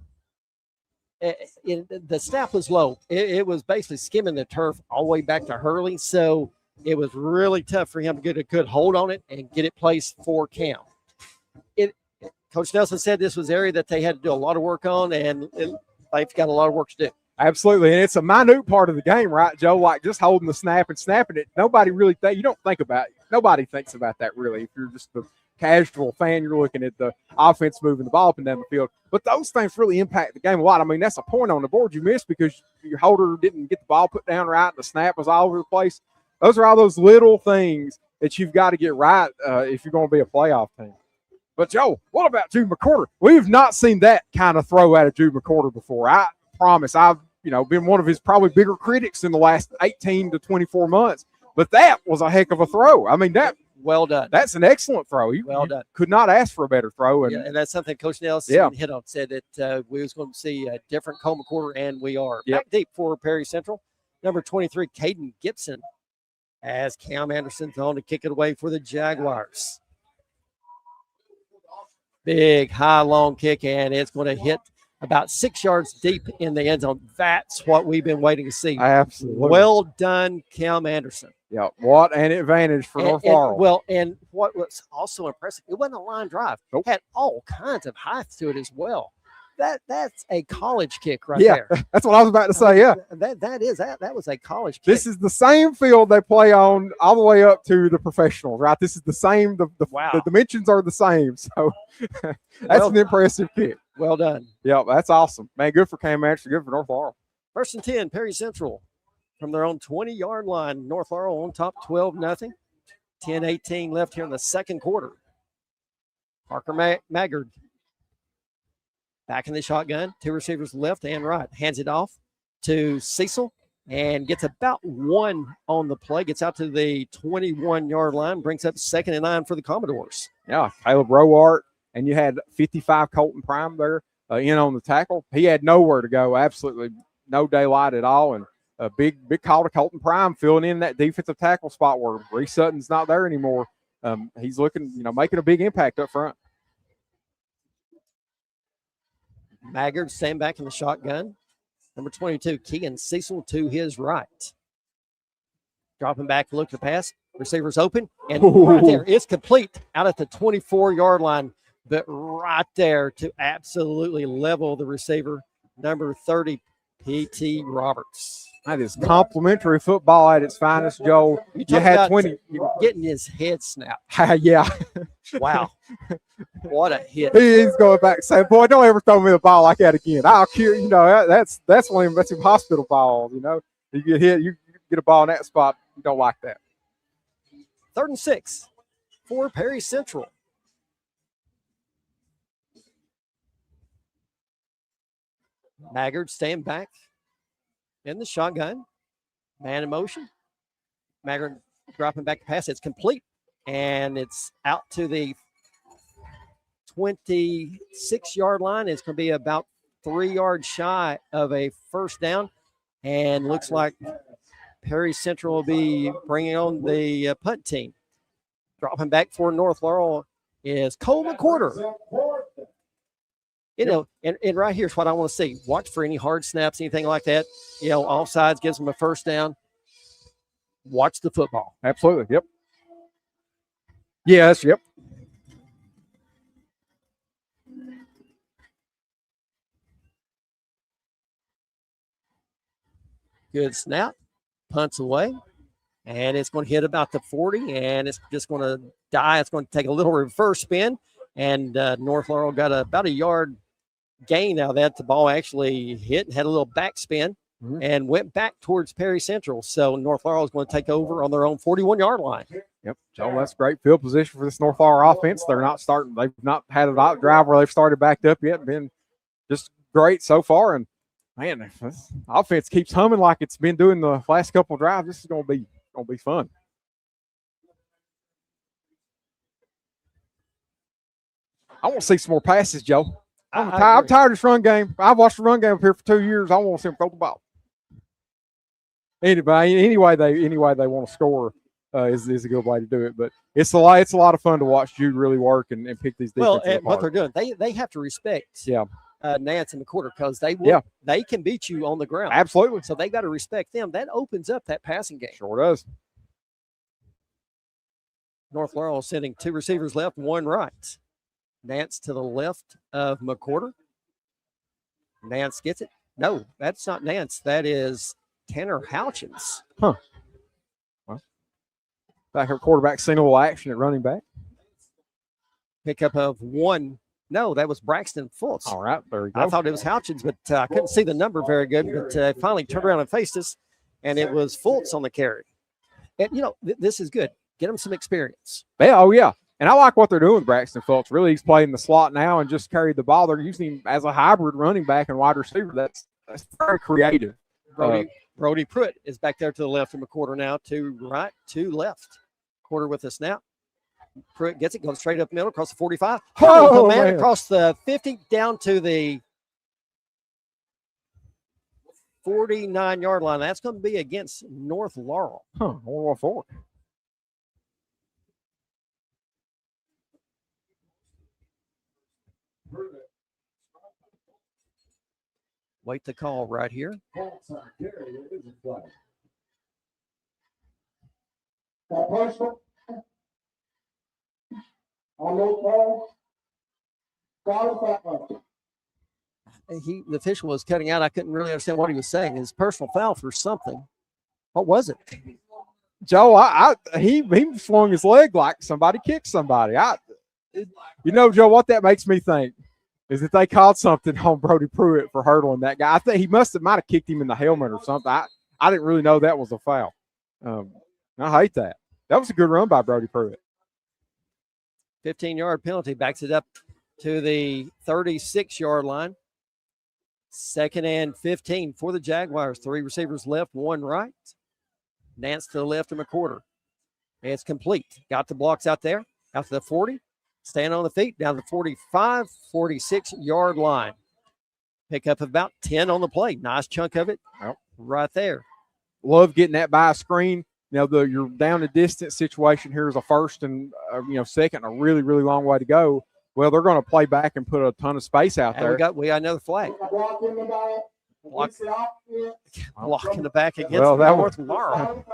The snap was low. It was basically skimming the turf all the way back to Hurley. So it was really tough for him to get a good hold on it and get it placed for Cam. Coach Nelson said this was an area that they had to do a lot of work on, and they've got a lot of work to do. Absolutely, and it's a minute part of the game, right, Joe? Like just holding the snap and snapping it. Nobody really you don't think about it. Nobody thinks about that really. If you're just the casual fan, you're looking at the offense moving the ball up and down the field. But those things really impact the game a lot. I mean, that's a point on the board you missed because your holder didn't get the ball put down right. The snap was all over the place. Those are all those little things that you've got to get right if you're going to be a playoff team. But, Joe, what about Jude McCorder? We've not seen that kind of throw out of Jude McCorder before. I promise I've been one of his probably bigger critics in the last 18 to 24 months. But that was a heck of a throw. I mean, well done. That's an excellent throw. Well done. Could not ask for a better throw. And that's something Coach Nelson hit on. Said that we was going to see a different Cole McCorder, and we are. Back deep for Perry Central. Number 23, Caden Gibson, as Cam Anderson's on to kick it away for the Jaguars. Big, high, long kick, and it's going to hit about 6 yards deep in the end zone. That's what we've been waiting to see. Absolutely. Well done, Cam Anderson. Yeah, what an advantage for North Laurel. And what was also impressive, it wasn't a line drive. It had all kinds of height to it as well. That's a college kick right there. Yeah, that's what I was about to say, That was a college kick. This is the same field they play on all the way up to the professionals, right? This is the same. The dimensions are the same. So that's an impressive kick. Well done. Yeah, that's awesome. Man, good for Cam Anderson, good for North Laurel. 1st and 10, Perry Central from their own 20-yard line. North Laurel on top 12-0. 10-18 left here in the second quarter. Parker Maggard back in the shotgun. 2 receivers left and right. Hands it off to Cecil. and gets about 1 on the play, gets out to the 21-yard line, brings up 2nd and 9 for the Commodores. Yeah, Caleb Rowart, and you had 55 Colton Prime there in on the tackle. He had nowhere to go, absolutely no daylight at all, and a big call to Colton Prime filling in that defensive tackle spot where Reese Sutton's not there anymore. He's looking, making a big impact up front. Maggard staying back in the shotgun. Number 22, Keegan Cecil to his right. Dropping back, look to the pass. Receivers open, and right there, it's complete out at the 24-yard line, but right there to absolutely level the receiver, number 30, P.T. Roberts. That is complimentary football at its finest, Joel. You had 20. Getting his head snapped. Yeah. Wow. What a hit. He's going back saying, boy, don't ever throw me the ball like that again. I'll cure, that's some hospital balls, You get hit, you get a ball in that spot, you don't like that. 3rd and 6 for Perry Central. Maggard staying back in the shotgun. Man in motion. Maggard dropping back to pass. It's complete. And it's out to the 26-yard line. It's going to be about 3 yards shy of a first down. And looks like Perry Central will be bringing on the punt team. Dropping back for North Laurel is Cole McQuarter. And right here's what I want to see. Watch for any hard snaps, anything like that. Offsides gives them a first down. Watch the football. Absolutely. Yep. Yes. Yep. Good snap. Punts away. And it's going to hit about the 40, and it's just going to die. It's going to take a little reverse spin, and North Laurel got about a yard gain out of that. The ball actually hit and had a little backspin and went back towards Perry Central. So North Laurel is going to take over on their own 41-yard line. Yep, Joe, that's great field position for this North Laurel offense. They've not had a drive where they've started backed up yet. Been just great so far, and man, if this offense keeps humming like it's been doing the last couple of drives, this is going to be fun. I want to see some more passes, Joe. I'm tired of this run game. I've watched the run game up here for 2 years. I want to see them throw the ball. Any way they want to score is a good way to do it. But it's a lot of fun to watch Jude really work and pick these defenses apart. What they're doing, they have to respect Nance in the quarter because they can beat you on the ground. Absolutely. So they got to respect them. That opens up that passing game. Sure does. North Laurel sending 2 receivers left, 1 right. Nance to the left of McQuarter. Nance gets it. No, that's not Nance. That is Tanner Houchins. Huh. Well, back here, quarterback single action at running back. Pickup of 1. No, that was Braxton Fultz. All right, there we go. I thought it was Houchins, but I couldn't see the number very good. But finally turned around and faced us, and it was Fultz on the carry. And, this is good. Get him some experience. Yeah. And I like what they're doing with Braxton Fultz. Really, he's playing the slot now and just carried the ball. They're using him as a hybrid running back and wide receiver. That's very creative. Brody Pruitt is back there to the left of McQuarter now, to right, to left. Quarter with a snap. Pruitt gets it, goes straight up middle, across the 45. Man, across the 50, down to the 49-yard line. That's going to be against North Laurel. All forward. Wait the call right here. The official was cutting out. I couldn't really understand what he was saying. His personal foul for something. What was it? Joe, he swung his leg like somebody kicked somebody. Joe, what that makes me think is that they called something on Brody Pruitt for hurdling that guy. I think he might have kicked him in the helmet or something. I didn't really know that was a foul. I hate that. That was a good run by Brody Pruitt. 15-yard penalty, backs it up to the 36-yard line. 2nd and 15 for the Jaguars. 3 receivers left, 1 right. Nance to the left of McCorder. It's complete. Got the blocks out there, out to the 40. Stand on the feet, down to the 45, 46-yard line. Pick up about 10 on the play. Nice chunk of it right there. Love getting that by a screen. You know, your down the distance situation here is a first and, second, a really, really long way to go. Well, they're going to play back and put a ton of space out And there. we got another flag. Block in the back against North Laurel.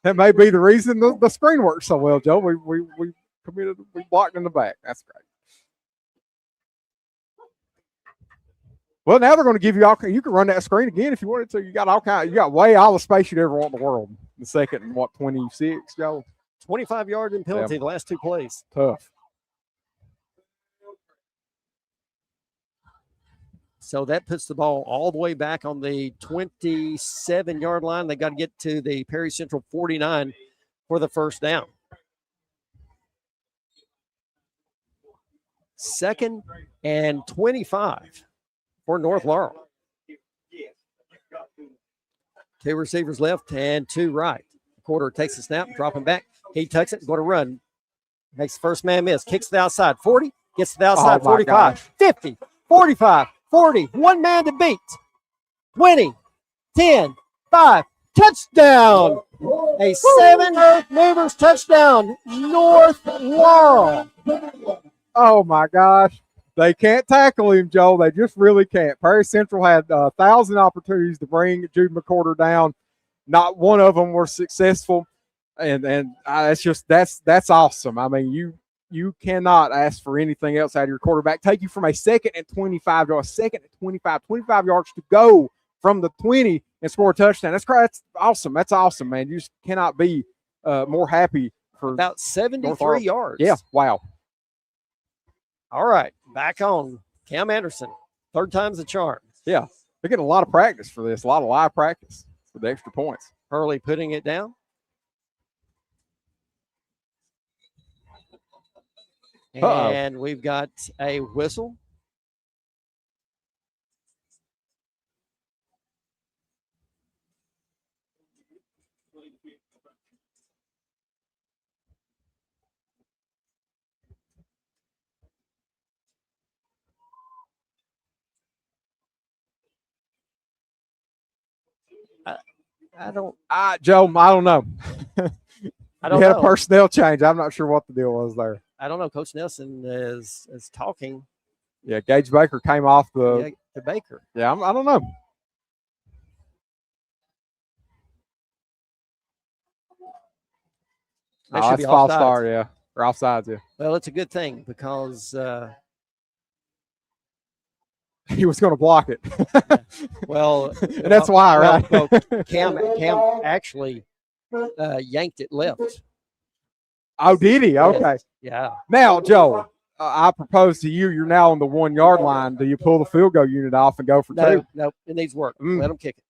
That may be the reason the screen works so well, Joe. We blocked in the back. That's great. Well, now they're going to give you all. You can run that screen again if you wanted to. You got all the space you'd ever want in the world. The second and 26, Joe. 25 yard in penalty the last 2 plays. Tough. So that puts the ball all the way back on the 27-yard line. They got to get to the Perry Central 49 for the first down. 2nd and 25 for North Laurel. 2 receivers left and 2 right. Quarter takes the snap, dropping back. He tucks it, going to run. Makes the first man miss. Kicks to the outside. 40, gets to the outside. 45, gosh. 50, 45, 40. 1 man to beat. 20, 10, 5. Touchdown. A 7 Earth Movers touchdown. North Laurel. Oh, my gosh. They can't tackle him, Joe. They just really can't. Perry Central had 1,000 opportunities to bring Jude McCorder down. Not one of them were successful. And that's awesome. I mean, you cannot ask for anything else out of your quarterback. Take you from a 2nd and 25 to a 2nd and 25 yards to go from the 20 and score a touchdown. That's awesome. That's awesome, man. You just cannot be more happy for about 73 yards. Yeah, wow. All right, back on Cam Anderson. 3rd time's the charm. Yeah, they're getting a lot of practice for this, a lot of live practice for the extra points. Hurley putting it down. And we've got a whistle. Joe, I don't know. I don't You had know. a personnel change. I'm not sure what the deal was there. I don't know. Coach Nelson is talking. Yeah, Gage Baker came off the Baker. Yeah, I don't know. That should be false offsides. start, yeah. Or offsides, yeah. Well, it's a good thing because he was going to block it. well, and that's why, right? Well, Cam actually yanked it left. Oh, did he? Okay. Yeah. Now, Joe, I propose to you, you're now on the 1 yard line. Do you pull the field goal unit off and go for 2? No, it needs work. Let them kick it.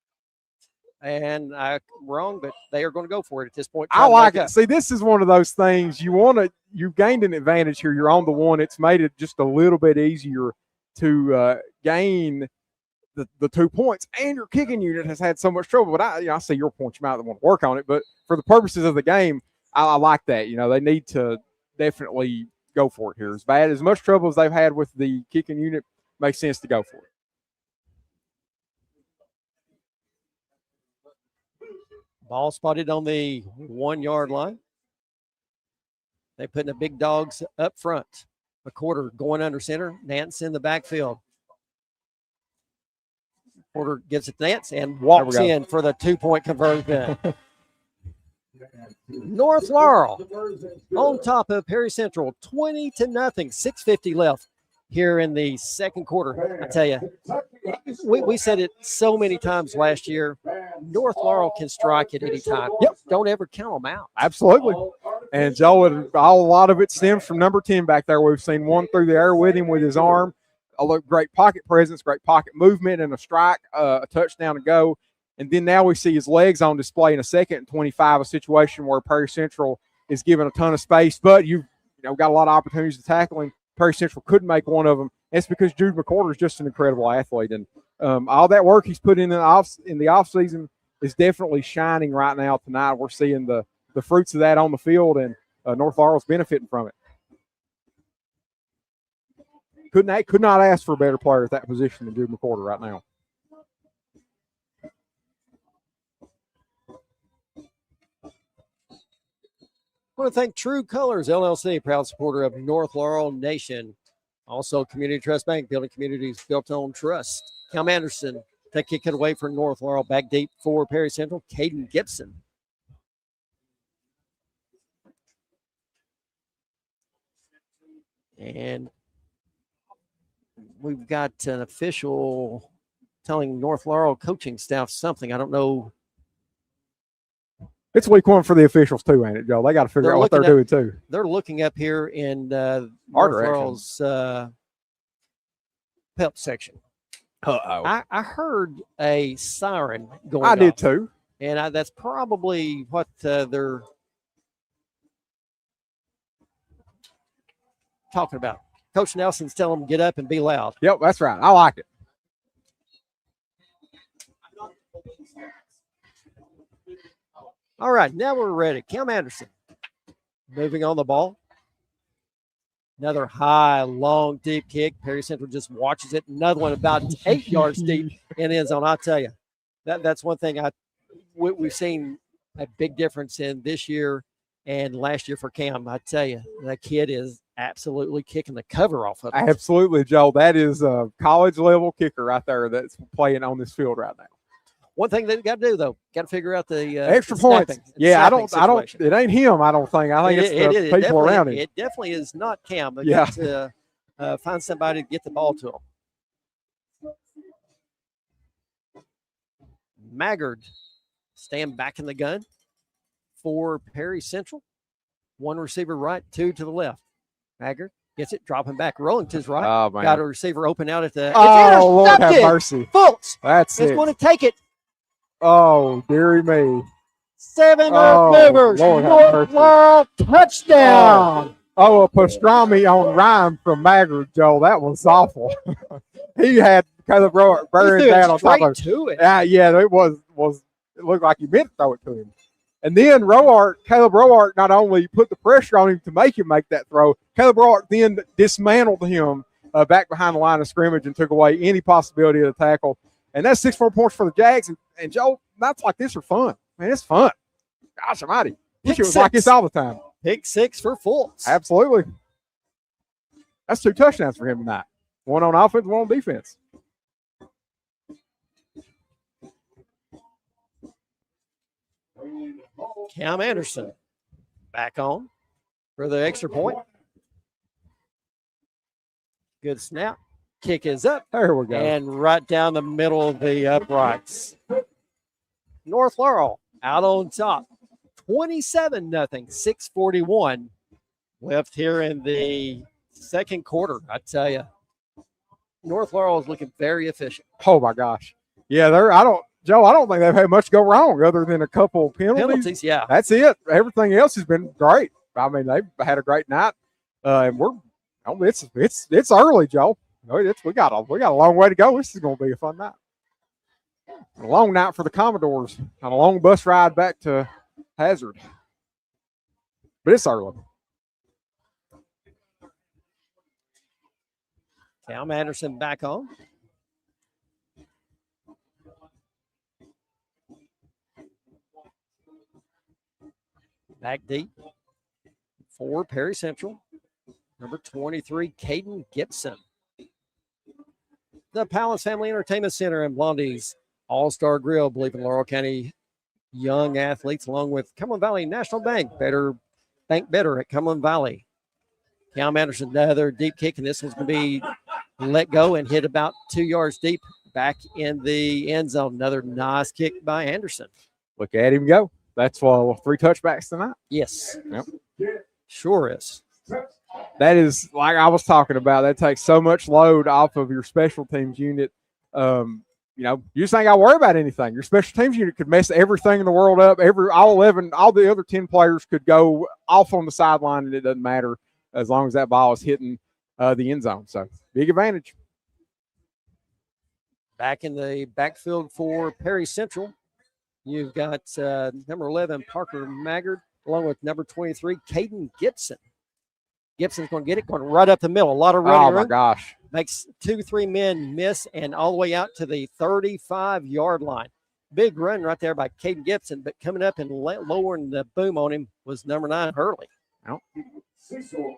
And I'm wrong, but they are going to go for it at this point. I like it. See, this is one of those things you've gained an advantage here. You're on the 1. It's made it just a little bit easier to gain the 2 points, and your kicking unit has had so much trouble. But I see your point. You might want to work on it, but for the purposes of the game, I like that. They need to definitely go for it here. As much trouble as they've had with the kicking unit, makes sense to go for it. Ball spotted on the 1 yard line. They're putting the big dogs up front. McCorder going under center. Nance in the backfield. Porter gives it to Nance and walks in for the 2-point conversion. North Laurel on top of Perry Central, 20-0. 6:50 left here in the second quarter. I tell you, we said it so many times last year. North Laurel can strike at any time. Yep. Don't ever count them out. Absolutely. And Joe, a lot of it stems from number 10 back there. We've seen one through the air with him with his arm. A great pocket presence, great pocket movement, and a strike, a touchdown to go. And then now we see his legs on display in a 2nd and 25, a situation where Perry Central is given a ton of space, but you've got a lot of opportunities to tackle him. Perry Central couldn't make one of them. It's because Jude McCorder is just an incredible athlete, and All that work he's put in the off season is definitely shining right now. Tonight, we're seeing the fruits of that on the field, and North Laurel's benefiting from it. Could not ask for a better player at that position than Drew McCorder right now. I want to thank True Colors LLC, proud supporter of North Laurel Nation. Also, Community Trust Bank, building communities built on trust. Cam Anderson, take kick it away for North Laurel. Back deep for Perry Central, Caden Gibson. And we've got an official telling North Laurel coaching staff something. I don't know. It's week one for the officials too, ain't it, Joe? They got to figure out what they're doing too. They're looking up here in North direction. Laurel's pep section. Uh-oh. I heard a siren going I did off, too. and that's probably what they're talking about. Coach Nelson's telling them get up and be loud. Yep, that's right. I like it. All right, now we're ready. Cam Anderson moving on the ball. Another high, long, deep kick. Perry Central just watches it. Another one about 8 yards deep in the end zone. I'll tell you, that's one thing we've seen a big difference in this year and last year for Cam. I tell you, that kid is absolutely kicking the cover off of it. Absolutely, Joe. That is a college-level kicker right there that's playing on this field right now. One thing they've got to do, though, got to figure out the extra the points. Yeah, I don't. situation. It ain't him. I don't think. I think it's the people around him. It definitely is not Cam. They Yeah. got to find somebody to get the ball to him. Maggard staying back in the gun for Perry Central. One receiver right, two to the left. Maggard gets it, dropping back, rolling to his right. Oh, man. Got a receiver open out at the. Oh, Lord have mercy. Fultz That's is it. going to take it. Oh, dearie me. 7 Oh, Earth Movers. Lord have North mercy. Laurel touchdown. Oh, a pastrami on rhyme from Maggard, Joe. That was awful. He had Caleb Rower buried down on top of to it. Yeah, it was. It looked like he meant to throw it to him. And then Caleb Roark not only put the pressure on him to make him make that throw, Caleb Roark then dismantled him back behind the line of scrimmage and took away any possibility of the tackle. And that's 6 more points for the Jags. And Joe, nights like this are fun. Man, it's fun. Gosh almighty. Wish it was like this all the time. Pick 6 for Fultz. Absolutely. That's 2 touchdowns for him tonight. One on offense, one on defense. Cam Anderson back on for the extra point. Good snap. Kick is up. There we go. And right down the middle of the uprights. North Laurel out on top. 27-0. 6:41 left here in the second quarter. I tell you, North Laurel is looking very efficient. Oh, my gosh. Yeah, Joe, I don't think they've had much go wrong other than a couple penalties. Yeah. That's it. Everything else has been great. I mean, they've had a great night. And it's early, Joe. We got a long way to go. This is going to be a fun night. A long night for the Commodores and a long bus ride back to Hazard. But it's early. Cam Anderson back on. Back deep for Perry Central. Number 23, Caden Gibson. The Palace Family Entertainment Center and Blondie's All-Star Grill, believe in Laurel County young athletes, along with Cumberland Valley National Bank. Bank better at Cumberland Valley. Cam Anderson, another deep kick, and this one's going to be let go and hit about 2 yards deep back in the end zone. Another nice kick by Anderson. Look at him go. That's 3 touchbacks tonight. Yes. Yep. Sure is. That is, like I was talking about, that takes so much load off of your special teams unit. You just ain't got to worry about anything. Your special teams unit could mess everything in the world up. All the other 10 players could go off on the sideline, and it doesn't matter as long as that ball is hitting the end zone. So, big advantage. Back in the backfield for Perry Central, you've got number 11, Parker Maggard, along with number 23, Caden Gibson. Gibson's going to get it, going right up the middle. A lot of running Oh, my room. gosh. Makes 2-3 men miss and all the way out to the 35-yard line. Big run right there by Caden Gibson, but coming up and lowering the boom on him was number 9, Hurley. Cecil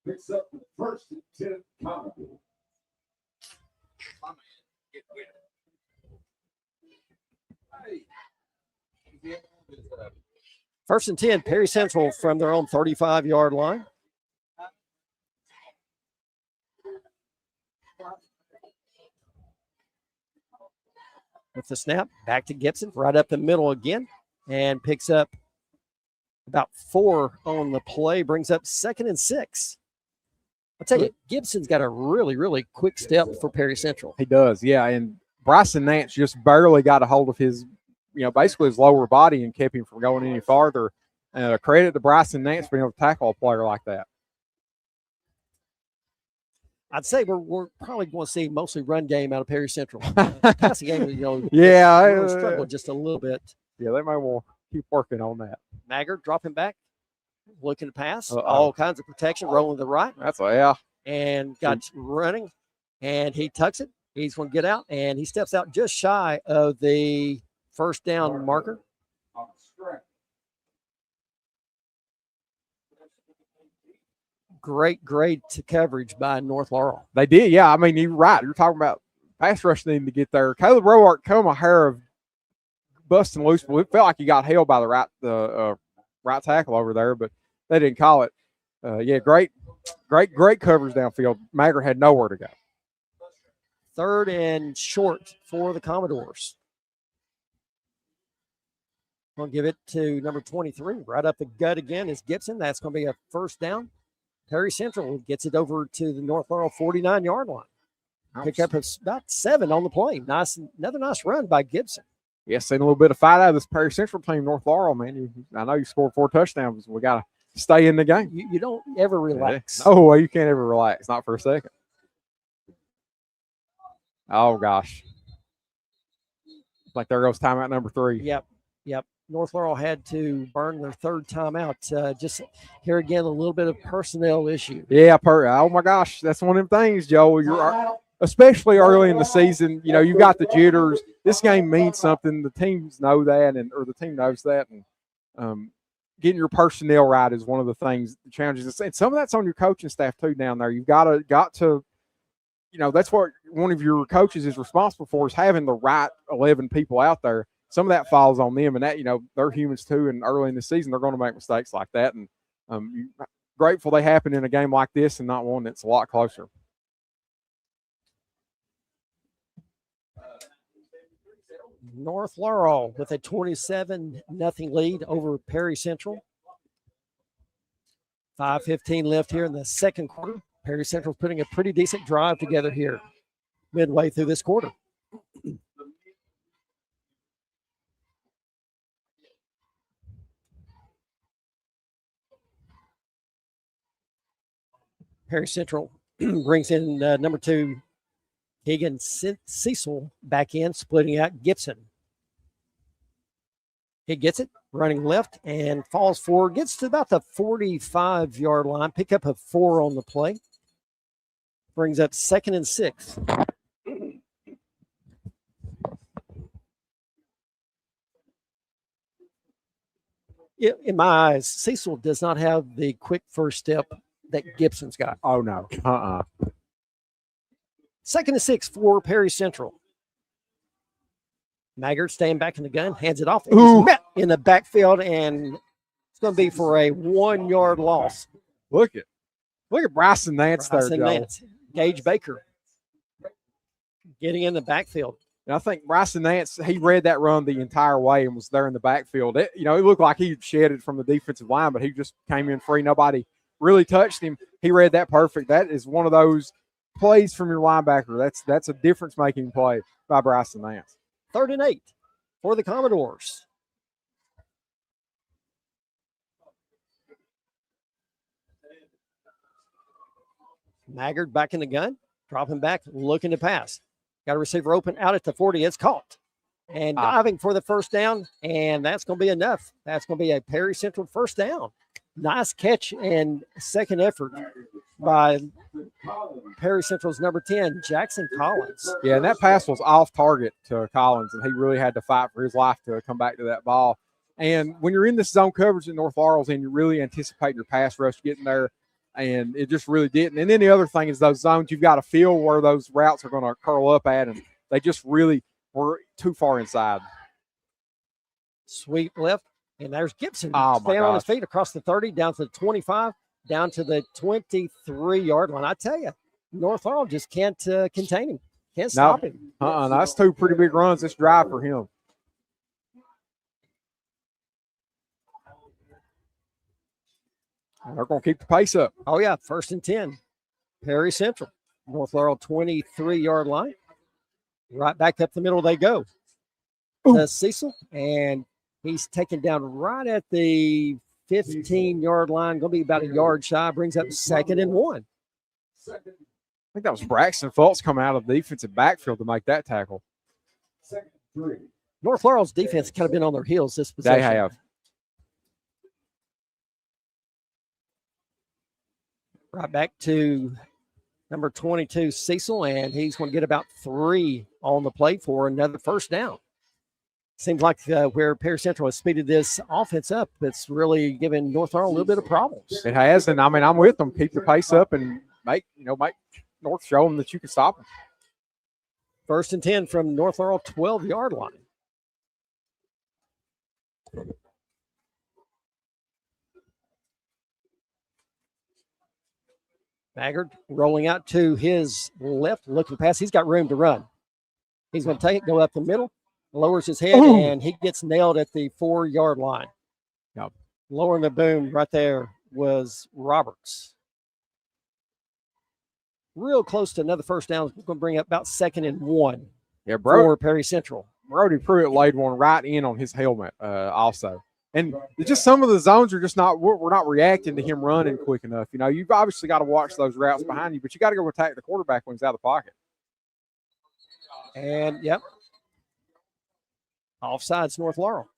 picks up the first and 10 Commodore. First and 10, Perry Central from their own 35-yard line. With the snap, back to Gibson, right up the middle again, and picks up about 4 on the play, brings up 2nd and 6. I'll tell you, Gibson's got a really, really quick step for Perry Central. He does, yeah. And Bryson Nance just barely got a hold of his, basically his lower body and kept him from going any farther. Credit to Bryson Nance being able to tackle a player like that. I'd say we're probably going to see mostly run game out of Perry Central. Passing game, really struggled just a little bit. Yeah, they might want to keep working on that. Maggard dropping back, looking to pass, all kinds of protection, rolling to the right. And got running, and he tucks it. He's going to get out, and he steps out just shy of the first down marker. Great coverage by North Laurel. They did, yeah. I mean, you're right. You're talking about pass rush needing to get there. Caleb Roark come a hair of busting loose, but it felt like he got held by the right tackle over there, but they didn't call it. Great coverage downfield. Maggard had nowhere to go. 3rd and short for the Commodores. We'll give it to number 23. Right up the gut again is Gibson. That's going to be a first down. Perry Central gets it over to the North Laurel 49-yard line. Pick up about 7 on the play. Another nice run by Gibson. Yeah, seeing a little bit of fight out of this Perry Central team, North Laurel, man. I know you scored 4 touchdowns. We got to stay in the game. You don't ever relax. No, you can't ever relax, not for a second. Oh, gosh. Like there goes timeout number 3. Yep. North Laurel had to burn their 3rd timeout. Just here again, a little bit of personnel issue. Yeah, oh my gosh, that's one of them things, Joe. You're especially early in the season. You've got the jitters. This game means something. The teams know that, or the team knows that, and getting your personnel right is one of the things, the challenges. And some of that's on your coaching staff too down there. You've got to. That's what one of your coaches is responsible for, is having the right 11 people out there. Some of that falls on them, and that, they're humans too, and early in the season, they're going to make mistakes like that. And grateful they happen in a game like this and not one that's a lot closer. North Laurel with a 27-0 lead over Perry Central. 5:15 left here in the second quarter. Perry Central's putting a pretty decent drive together here midway through this quarter. Perry Central brings in number 2, Keegan Cecil back in, splitting out Gibson. He gets it, running left, and falls forward, gets to about the 45-yard line, pick up a 4 on the play. Brings up 2nd and 6. In my eyes, Cecil does not have the quick first step that Gibson's got. Oh, no. 2nd and 6 for Perry Central. Maggard staying back in the gun, hands it off. He's met in the backfield, and it's going to be for a 1-yard loss. Look at Bryson Nance there, Joe. Gage Baker getting in the backfield. And I think Bryson Nance, he read that run the entire way and was there in the backfield. It looked like he shedded from the defensive line, but he just came in free. Nobody really touched him. He read that perfect. That is one of those plays from your linebacker. That's a difference-making play by Bryson Nance. 3rd and 8 for the Commodores. Maggard back in the gun, dropping back, looking to pass. Got a receiver open out at the 40. It's caught. And diving for the first down, and that's going to be enough. That's going to be a Perry Central first down. Nice catch and second effort by Perry Central's number 10, Jackson Collins. Yeah, and that pass was off target to Collins, and he really had to fight for his life to come back to that ball. And when you're in this zone coverage at North Laurel's and you're really anticipating your pass rush getting there, and it just really didn't. And then the other thing is those zones, you've got to feel where those routes are going to curl up at, and they just really were too far inside. Sweep left, and there's Gibson staying on his feet across the 30, down to the 25, down to the 23-yard line. I tell you, North Laurel just can't contain him. Can't stop him. That's two pretty big runs this drive for him. And they're going to keep the pace up. Oh, yeah, 1st and 10. Perry Central. North Laurel 23-yard line. Right back up the middle they go. To Cecil, and he's taken down right at the 15-yard line. Going to be about a yard shy. Brings up 2nd and 1. I think that was Braxton Fultz coming out of the defensive backfield to make that tackle. North Laurel's defense has kind of been on their heels this possession. They have. Right back to number 22, Cecil, and he's going to get about 3 on the plate for another first down. Seems like where Perry Central has speeded this offense up, it's really given North Laurel a little bit of problems. It has, and I mean, I'm with them. Keep the pace up and make North show them that you can stop them. 1st and 10 from North Laurel 12-yard line. Maggard rolling out to his left, looking to pass. He's got room to run. He's going to take it, go up the middle, lowers his head, and he gets nailed at the 4-yard line. Yep. Lowering the boom right there was Roberts. Real close to another first down. We're going to bring up about 2nd and 1 for Perry Central. Brody Pruitt laid one right in on his helmet also. And just some of the zones are just not – we're not reacting to him running quick enough. You know, you've obviously got to watch those routes behind you, but you got to go attack the quarterback when he's out of the pocket. And, yep, offsides North Laurel.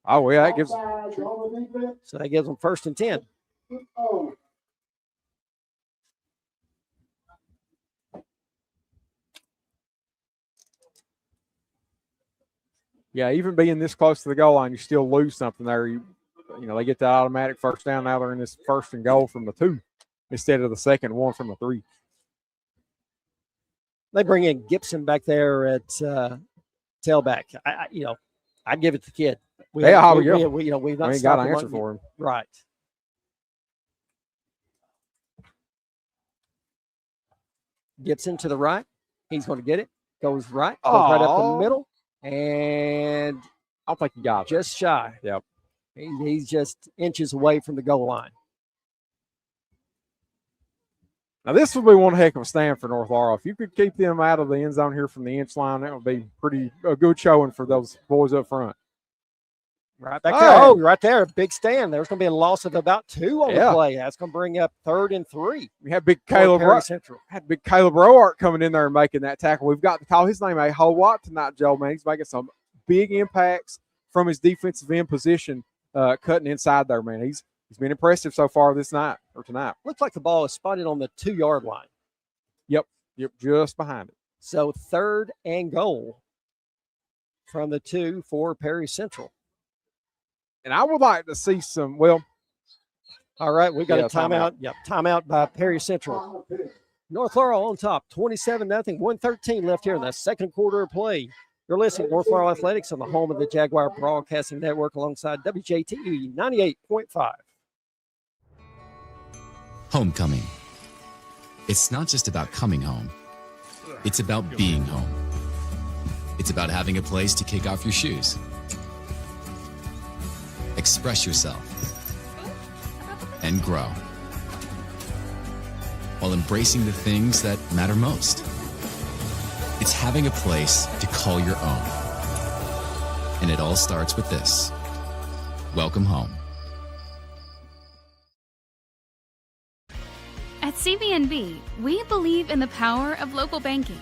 Oh, yeah, that gives – so that gives them 1st and 10. Yeah, even being this close to the goal line, you still lose something there. You know, they get that automatic first down. Now they're in this 1st and goal from the 2 instead of the 2nd and 1 from the 3. They bring in Gibson back there at tailback. I'd give it to the kid. We've not we ain't got an answer for him. Right. Gibson to the right. He's going to get it. Goes right. Goes right up the middle. And I don't think he got it. Just shy. Yep. He's just inches away from the goal line. Now, this would be one heck of a stand for North Laurel. If you could keep them out of the end zone here from the inch line, that would be a good showing for those boys up front. Right back there. Oh, right there. Big stand. There's going to be a loss of about 2 on the play. That's going to bring up 3rd and 3. We had big Caleb Roart coming in there and making that tackle. We've got to call his name a whole lot tonight, Joe, man. He's making some big impacts from his defensive end position, cutting inside there, man. He's been impressive so far tonight. Looks like the ball is spotted on the 2-yard line. Yep, just behind it. So 3rd and goal from the 2 for Perry Central. And I would like to see some, all right, we got a timeout. Yep, timeout by Perry Central. North Laurel on top, 27-0, 1:13 left here in the second quarter of play. You're listening to North Laurel Athletics on the home of the Jaguar Broadcasting Network alongside WJTE 98.5. Homecoming. It's not just about coming home. It's about being home. It's about having a place to kick off your shoes, express yourself, and grow, while embracing the things that matter most. It's having a place to call your own. And it all starts with this. Welcome home. At CVNB, we believe in the power of local banking.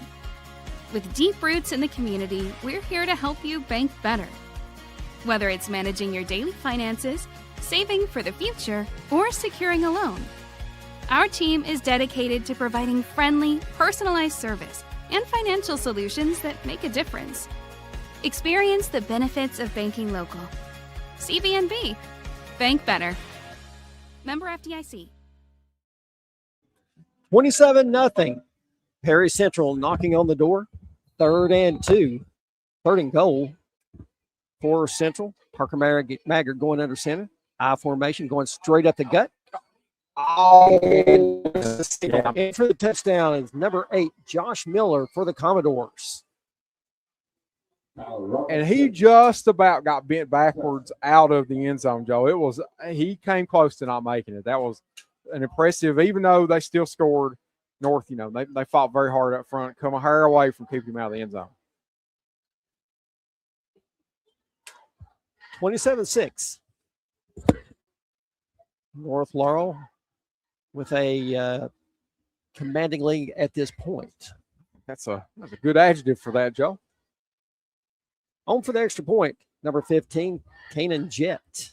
With deep roots in the community, we're here to help you bank better. Whether it's managing your daily finances, saving for the future, or securing a loan, our team is dedicated to providing friendly, personalized service and financial solutions that make a difference. Experience the benefits of banking local. CVNB. Bank better. Member FDIC. 27-0. Perry Central knocking on the door. 3rd and 2. 3rd and goal for Central. Parker Maggard going under center. I formation going straight up the gut. And for the touchdown is number 8, Josh Miller for the Commodores. And he just about got bent backwards out of the end zone, Joe. He came close to not making it. That was an impressive, even though they still scored. North, they fought very hard up front, come a hair away from keeping him out of the end zone. 27-6. North Laurel with a commanding lead at this point. That's a good adjective for that, Joe. On for the extra point, number 15, Kanan Jett.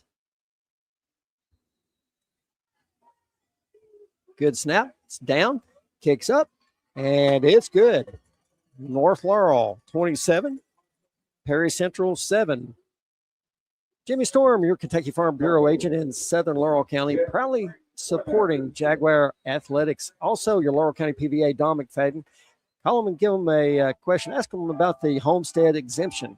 Good snap. It's down, kicks up, and it's good. North Laurel 27, Perry Central 7. Jimmy Storm, your Kentucky Farm Bureau agent in Southern Laurel County, proudly supporting Jaguar Athletics. Also, your Laurel County PVA, Don McFadden. Call them and give them a question. Ask them about the homestead exemption.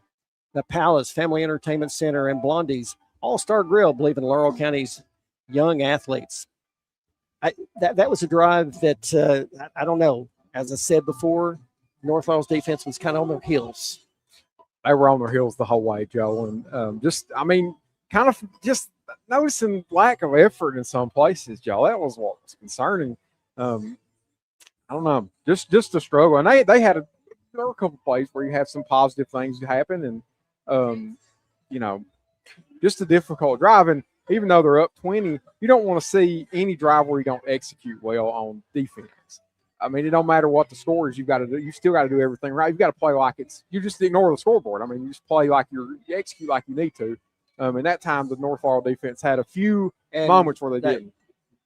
The Palace Family Entertainment Center and Blondie's All-Star Grill, believe in Laurel County's young athletes. That was a drive that, I don't know. As I said before, North Laurel's defense was kind of on their heels. They were on their heels the whole way, Joe. And kind of just noticing lack of effort in some places, Joe. That was what was concerning. I don't know, just a struggle. And there were a couple plays where you have some positive things happen, and just a difficult drive. And even though they're up 20, you don't want to see any drive where you don't execute well on defense. I mean, it don't matter what the score is, you still got to do everything right. You've got to play like you just ignore the scoreboard. I mean, you just play like you execute like you need to. And that time, the North Laurel defense had a few moments where they didn't.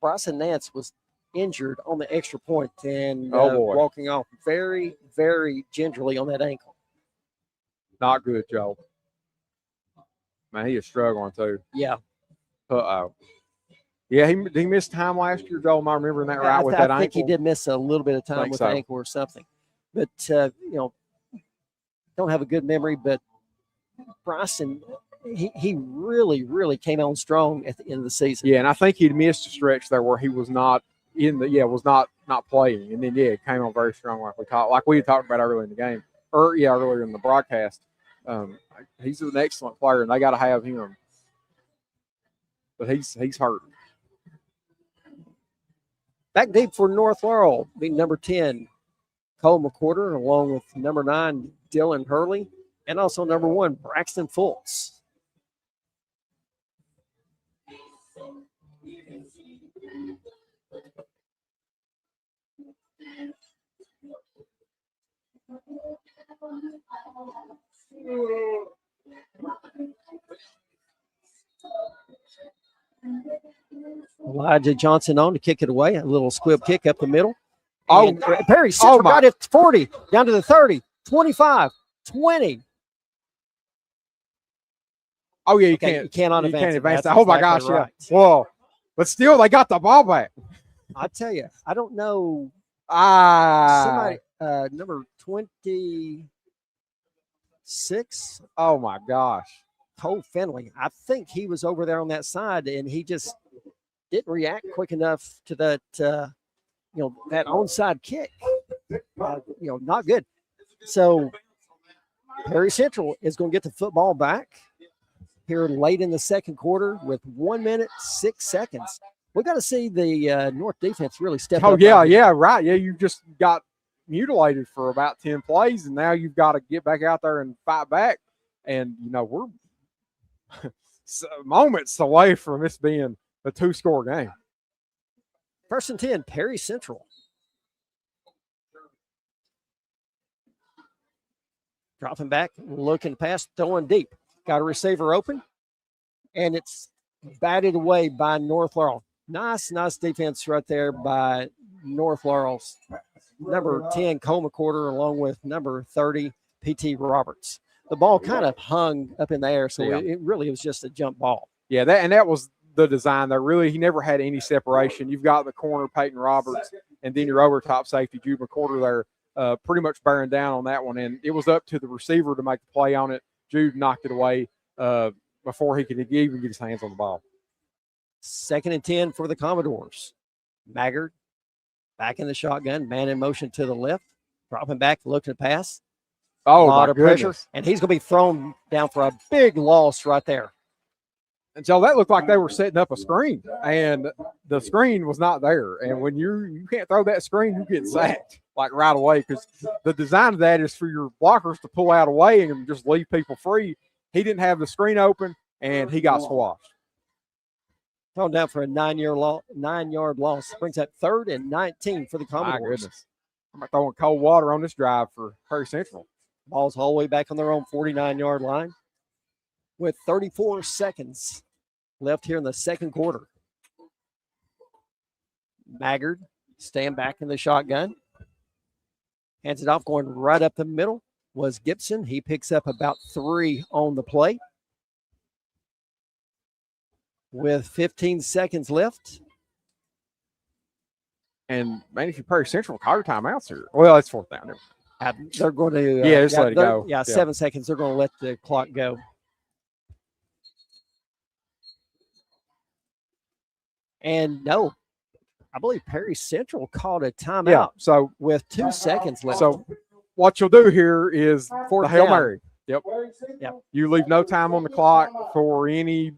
Bryson Nance was injured on the extra point and walking off very, very gingerly on that ankle. Not good, Joe. Man, he is struggling too. Yeah. Uh-oh. Yeah, he missed time last year, Joe. Am I remembering that right with that ankle? I think he did miss a little bit of time with the ankle or something. But, don't have a good memory, but Bryson, he really, really came on strong at the end of the season. Yeah, and I think he'd missed a stretch there where he was not not playing. And then, it came on very strong like we talked about earlier in the game. Earlier in the broadcast. He's an excellent player, and they got to have him. But he's hurt. Back deep for North Laurel, being number 10, Cole McQuarter, along with number 9, Dylan Hurley, and also number 1, Braxton Fultz. Elijah Johnson on to kick it away. A little squib kick up the middle. And Perry Central got it 40, down to the 30, 25, 20. Oh, yeah, you cannot advance. Oh, my gosh, right. Yeah. Whoa. But still, they got the ball back. I tell you, I don't know. Somebody, number 26. Oh, my gosh. Cole Finley. I think he was over there on that side, and he just didn't react quick enough to that, that onside kick. Not good. So Perry Central is going to get the football back here late in the second quarter with 1 minute, 6 seconds. We got to see the North defense really step up. Oh, yeah, right. Yeah, you just got mutilated for about 10 plays, and now you've got to get back out there and fight back. And, we're moments away from this being a 2-score game. First and 10, Perry Central. Dropping back, looking past, throwing deep. Got a receiver open, and it's batted away by North Laurel. Nice defense right there by North Laurel's number 10, Cole McCorder, along with number 30, P.T. Roberts. The ball kind of hung up in the air, so it really was just a jump ball. Yeah, that was the design there. Really, he never had any separation. You've got the corner, Peyton Roberts, and then your over top safety, Jude McCorder there, pretty much bearing down on that one. And it was up to the receiver to make the play on it. Jude knocked it away before he could even get his hands on the ball. Second and 10 for the Commodores. Maggard back in the shotgun, man in motion to the left, dropping back, looking to pass. Oh, a lot of goodness. pressure, and he's going to be thrown down for a big loss right there. And so that looked like they were setting up a screen, and the screen was not there. And when you can't throw that screen, you get sacked like right away, because the design of that is for your blockers to pull out away and just leave people free. He didn't have the screen open, and he got squashed. Thrown down for a 9-yard loss. Brings up 3rd and 19 for the Commodores. My goodness. I'm throwing cold water on this drive for Perry Central. Ball's all the way back on their own 49-yard line with 34 seconds left here in the second quarter. Maggard staying back in the shotgun. Hands it off, going right up the middle was Gibson. He picks up about 3 on the play. With 15 seconds left. And, man, if you Perry Central, call your timeouts here. Well, it's 4th down. They're going to just let it go. Yeah, 7 seconds. They're going to let the clock go. And no, I believe Perry Central called a timeout. Yeah, so with 2 seconds left. So what you'll do here is the Hail Mary. Yep. You leave no time on the clock for any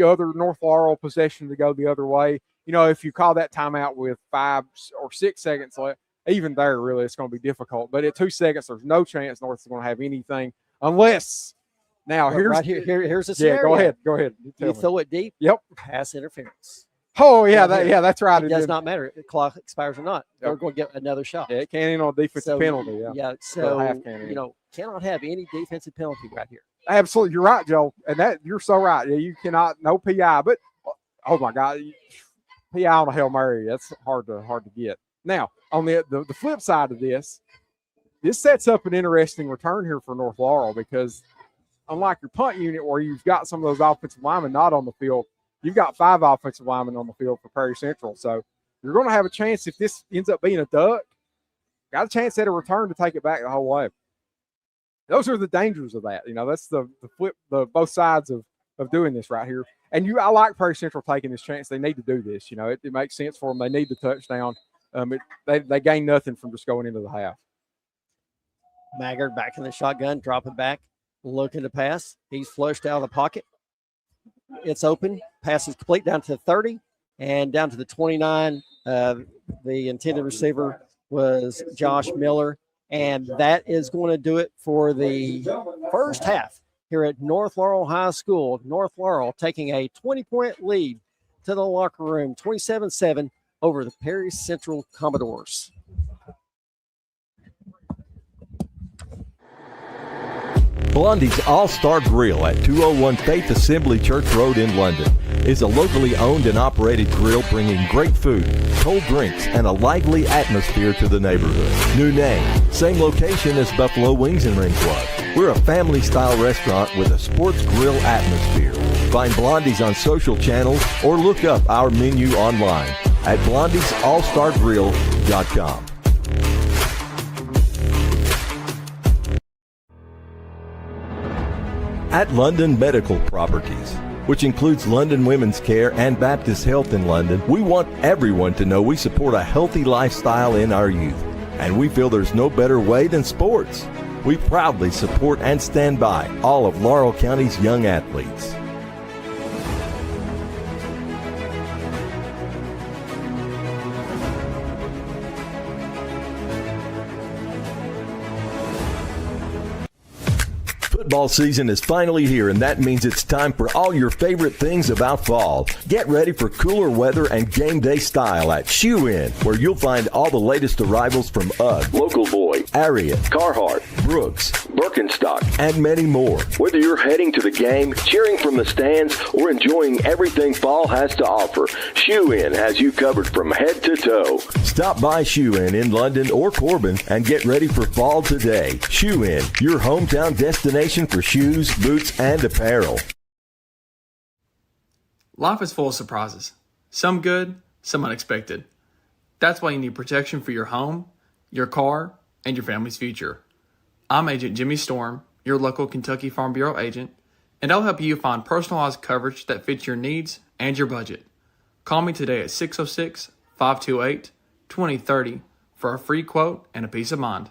other North Laurel possession to go the other way. You know, if you call that timeout with 5 or 6 seconds left, even there, really, it's going to be difficult. But at 2 seconds, there's no chance North is going to have anything unless now here's the scenario. Yeah, go ahead. You throw it deep. Yep. Pass interference. Oh, yeah, that's right. It does not matter if the clock expires or not. They're going to get another shot. Yeah, it can't end on a defensive penalty. Cannot have any defensive penalty right here. Absolutely. You're right, Joe. And you're so right. Yeah, you cannot, no PI. But, oh, my God, PI on a Hail Mary, that's hard to get. Now, on the flip side of this sets up an interesting return here for North Laurel, because unlike your punt unit where you've got some of those offensive linemen not on the field, you've got 5 offensive linemen on the field for Perry Central. So you're going to have a chance, if this ends up being a duck, got a chance at a return to take it back the whole way. Those are the dangers of that. You know, that's the flip, both sides of doing this right here. And I like Perry Central taking this chance. They need to do this. You know, it makes sense for them. They need the touchdown. They gain nothing from just going into the half. Maggard back in the shotgun, dropping back, looking to pass. He's flushed out of the pocket. It's open. Pass is complete down to the 30 and down to the 29. The intended receiver was Josh Miller. And that is going to do it for the first half here at North Laurel High School. North Laurel taking a 20-point lead to the locker room, 27-7 over the Perry Central Commodores. Blondie's All-Star Grill at 201 Faith Assembly Church Road in London is a locally owned and operated grill bringing great food, cold drinks, and a lively atmosphere to the neighborhood. New name, same location as Buffalo Wings and Ring Club. We're a family-style restaurant with a sports grill atmosphere. Find Blondie's on social channels or look up our menu online at blondiesallstargrill.com. At London Medical Properties, which includes London Women's Care and Baptist Health in London, we want everyone to know we support a healthy lifestyle in our youth, and we feel there's no better way than sports. We proudly support and stand by all of Laurel County's young athletes. Football season is finally here, and that means it's time for all your favorite things about fall. Get ready for cooler weather and game day style at Shoe Inn, where you'll find all the latest arrivals from UGG, Local Boy, Ariat, Carhartt, Brooks, Birkenstock, and many more. Whether you're heading to the game, cheering from the stands, or enjoying everything fall has to offer, Shoe Inn has you covered from head to toe. Stop by Shoe Inn in London or Corbin and get ready for fall today. Shoe Inn, your hometown destination for shoes, boots, and apparel. Life is full of surprises. Some good, some unexpected. That's why you need protection for your home, your car, and your family's future. I'm Agent Jimmy Storm, your local Kentucky Farm Bureau agent, and I'll help you find personalized coverage that fits your needs and your budget. Call me today at 606-528-2030 for a free quote and a peace of mind.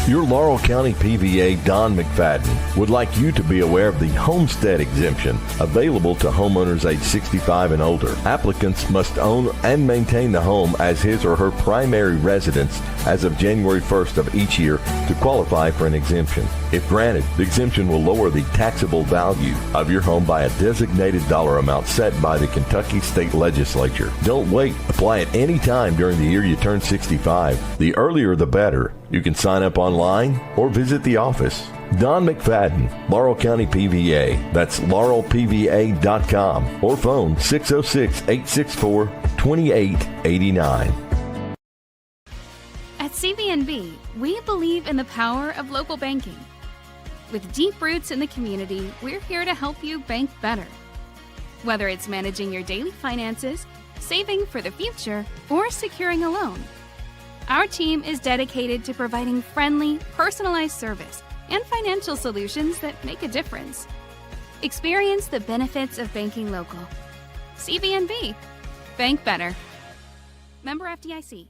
Your Laurel County PVA, Don McFadden, would like you to be aware of the homestead exemption available to homeowners age 65 and older. Applicants must own and maintain the home as his or her primary residence as of January 1st of each year to qualify for an exemption. If granted, the exemption will lower the taxable value of your home by a designated dollar amount set by the Kentucky State Legislature. Don't wait. Apply at any time during the year you turn 65. The earlier the better. You can sign up online or visit the office. Don McFadden, Laurel County PVA. That's laurelpva.com or phone 606-864-2889. At CVNB, we believe in the power of local banking. With deep roots in the community, we're here to help you bank better. Whether it's managing your daily finances, saving for the future, or securing a loan, our team is dedicated to providing friendly, personalized service and financial solutions that make a difference. Experience the benefits of banking local. CVNB. Bank better. Member FDIC.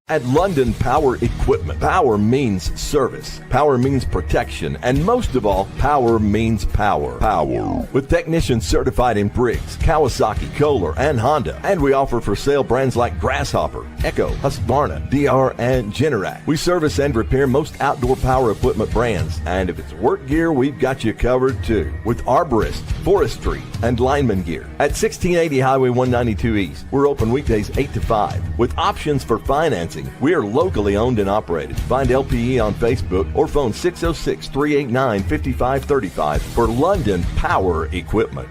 At London Power Equipment, power means service, power means protection, and most of all, power means power. Power. With technicians certified in Briggs, Kawasaki, Kohler, and Honda. And we offer for sale brands like Grasshopper, Echo, Husqvarna, DR, and Generac. We service and repair most outdoor power equipment brands. And if it's work gear, we've got you covered too. With arborist, forestry, and lineman gear. At 1680 Highway 192 East, we're open weekdays 8 to 5 with options for financing. We are locally owned and operated. Find LPE on Facebook or phone 606-389-5535 for London Power Equipment.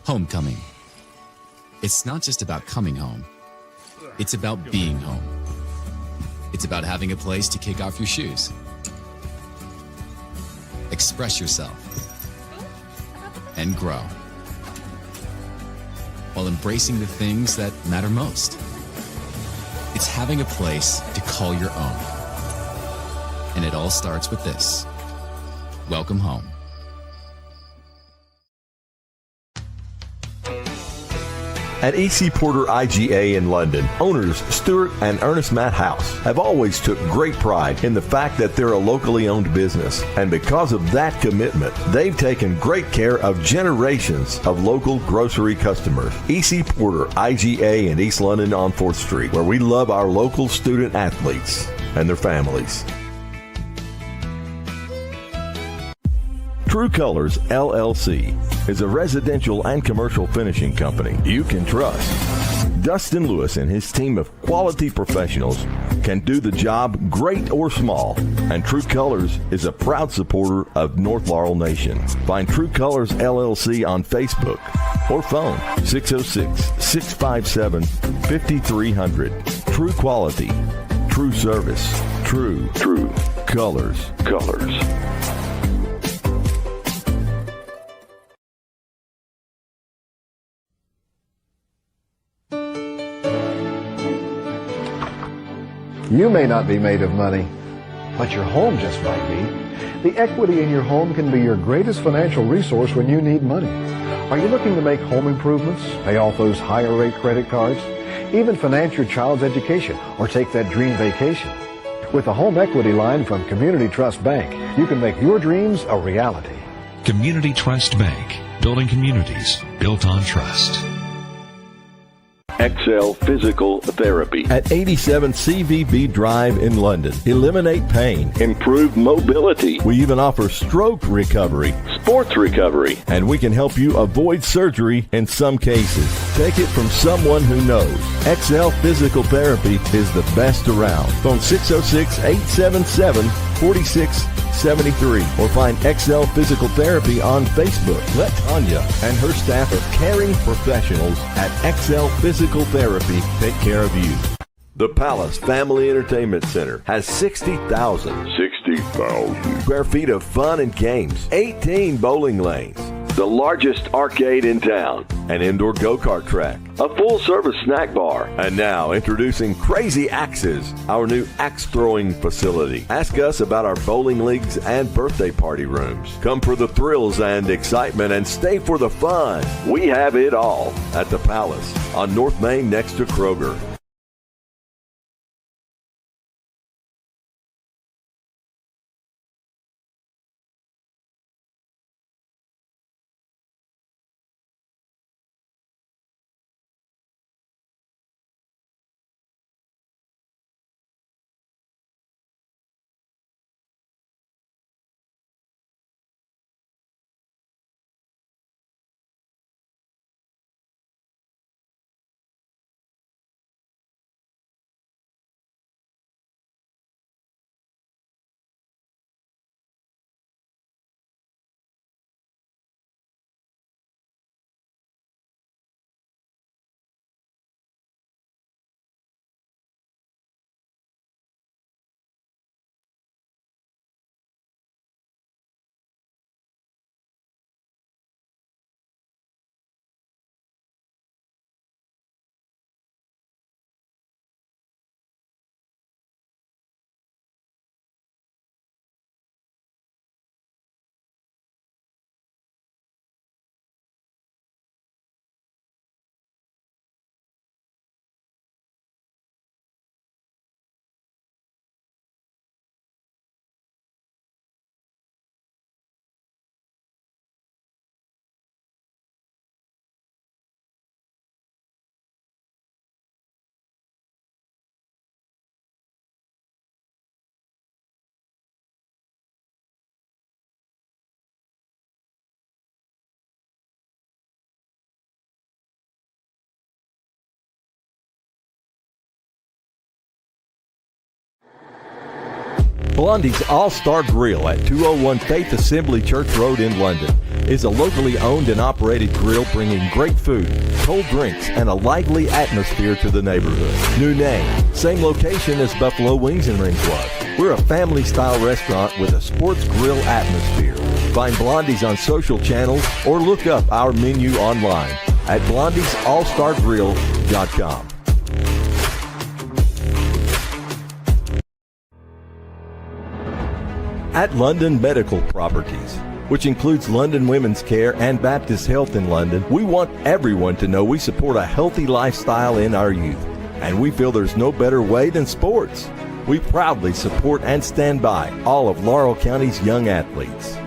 Homecoming. It's not just about coming home. It's about being home. It's about having a place to kick off your shoes, express yourself, and grow, while embracing the things that matter most. It's having a place to call your own. And it all starts with this. Welcome home. At E.C. Porter IGA in London, owners Stuart and Ernest Matt House have always took great pride in the fact that they're a locally owned business. And because of that commitment, they've taken great care of generations of local grocery customers. E.C. Porter IGA in East London on 4th Street, where we love our local student athletes and their families. True Colors LLC is a residential and commercial finishing company you can trust. Dustin Lewis and his team of quality professionals can do the job great or small, and True Colors is a proud supporter of North Laurel Nation. Find True Colors LLC on Facebook or phone 606-657-5300. True quality, true service, true colors. You may not be made of money, but your home just might be. The equity in your home can be your greatest financial resource when you need money. Are you looking to make home improvements, pay off those higher rate credit cards, even finance your child's education or take that dream vacation? With a home equity line from Community Trust Bank, you can make your dreams a reality. Community Trust Bank, building communities built on trust. XL Physical Therapy at 87 CVB Drive in London. Eliminate pain, improve mobility. We even offer stroke recovery, sports recovery, and we can help you avoid surgery in some cases. Take it from someone who knows. XL Physical Therapy is the best around. Phone 606-877-4673 or find XL Physical Therapy on Facebook. Let Tanya and her staff of caring professionals at XL Physical Therapy take care of you. The Palace Family Entertainment Center has 60,000 square feet of fun and games, 18 bowling lanes, the largest arcade in town, an indoor go-kart track, a full-service snack bar, and now introducing Crazy Axes, our new axe-throwing facility. Ask us about our bowling leagues and birthday party rooms. Come for the thrills and excitement and stay for the fun. We have it all at the Palace on North Main next to Kroger. Blondie's All-Star Grill at 201 Faith Assembly Church Road in London is a locally owned and operated grill bringing great food, cold drinks, and a lively atmosphere to the neighborhood. New name, same location as Buffalo Wings and Ring Club. We're a family-style restaurant with a sports grill atmosphere. Find Blondie's on social channels or look up our menu online at blondiesallstargrill.com. At London Medical Properties, which includes London Women's Care and Baptist Health in London, we want everyone to know we support a healthy lifestyle in our youth, and we feel there's no better way than sports. We proudly support and stand by all of Laurel County's young athletes.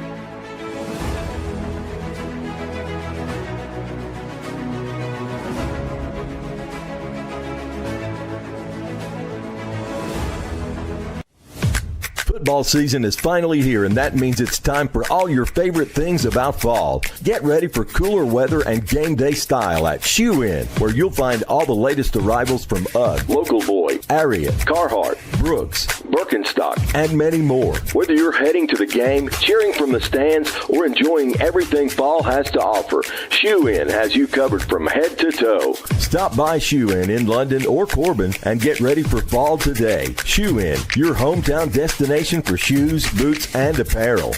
Football season is finally here, and that means it's time for all your favorite things about fall. Get ready for cooler weather and game day style at Shoe Inn, where you'll find all the latest arrivals from UGG, Local Boy, Ariat, Carhartt, Brooks, Birkenstock, and many more. Whether you're heading to the game, cheering from the stands, or enjoying everything fall has to offer, Shoe Inn has you covered from head to toe. Stop by Shoe Inn in London or Corbin and get ready for fall today. Shoe Inn, your hometown destination for shoes, boots, and apparel.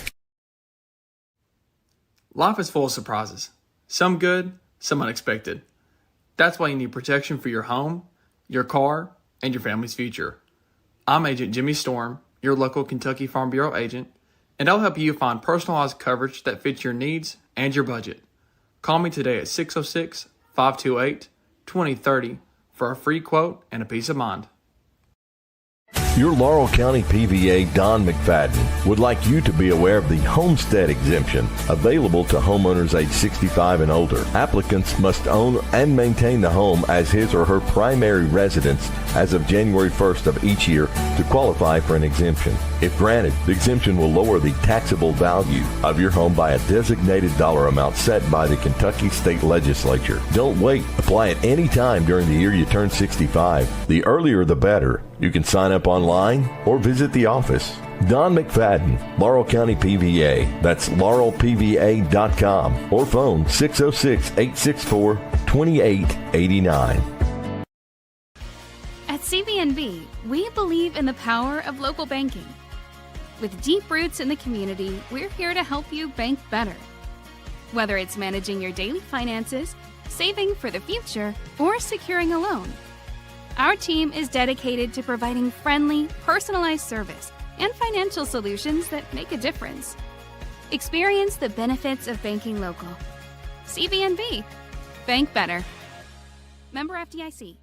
Life is full of surprises. Some good, some unexpected. That's why you need protection for your home, your car, and your family's future. I'm Agent Jimmy Storm, your local Kentucky Farm Bureau agent, and I'll help you find personalized coverage that fits your needs and your budget. Call me today at 606-528-2030 for a free quote and a peace of mind. Your Laurel County PVA, Don McFadden, would like you to be aware of the homestead exemption available to homeowners age 65 and older. Applicants must own and maintain the home as his or her primary residence as of January 1st of each year to qualify for an exemption. If granted, the exemption will lower the taxable value of your home by a designated dollar amount set by the Kentucky State Legislature. Don't wait. Apply at any time during the year you turn 65. The earlier the better. You can sign up online or visit the office. Don McFadden, Laurel County PVA. That's laurelpva.com or phone 606-864-2889. At CBNB, we believe in the power of local banking. With deep roots in the community, we're here to help you bank better. Whether it's managing your daily finances, saving for the future, or securing a loan, our team is dedicated to providing friendly, personalized service and financial solutions that make a difference. Experience the benefits of banking local. CBNB. Bank better. Member FDIC.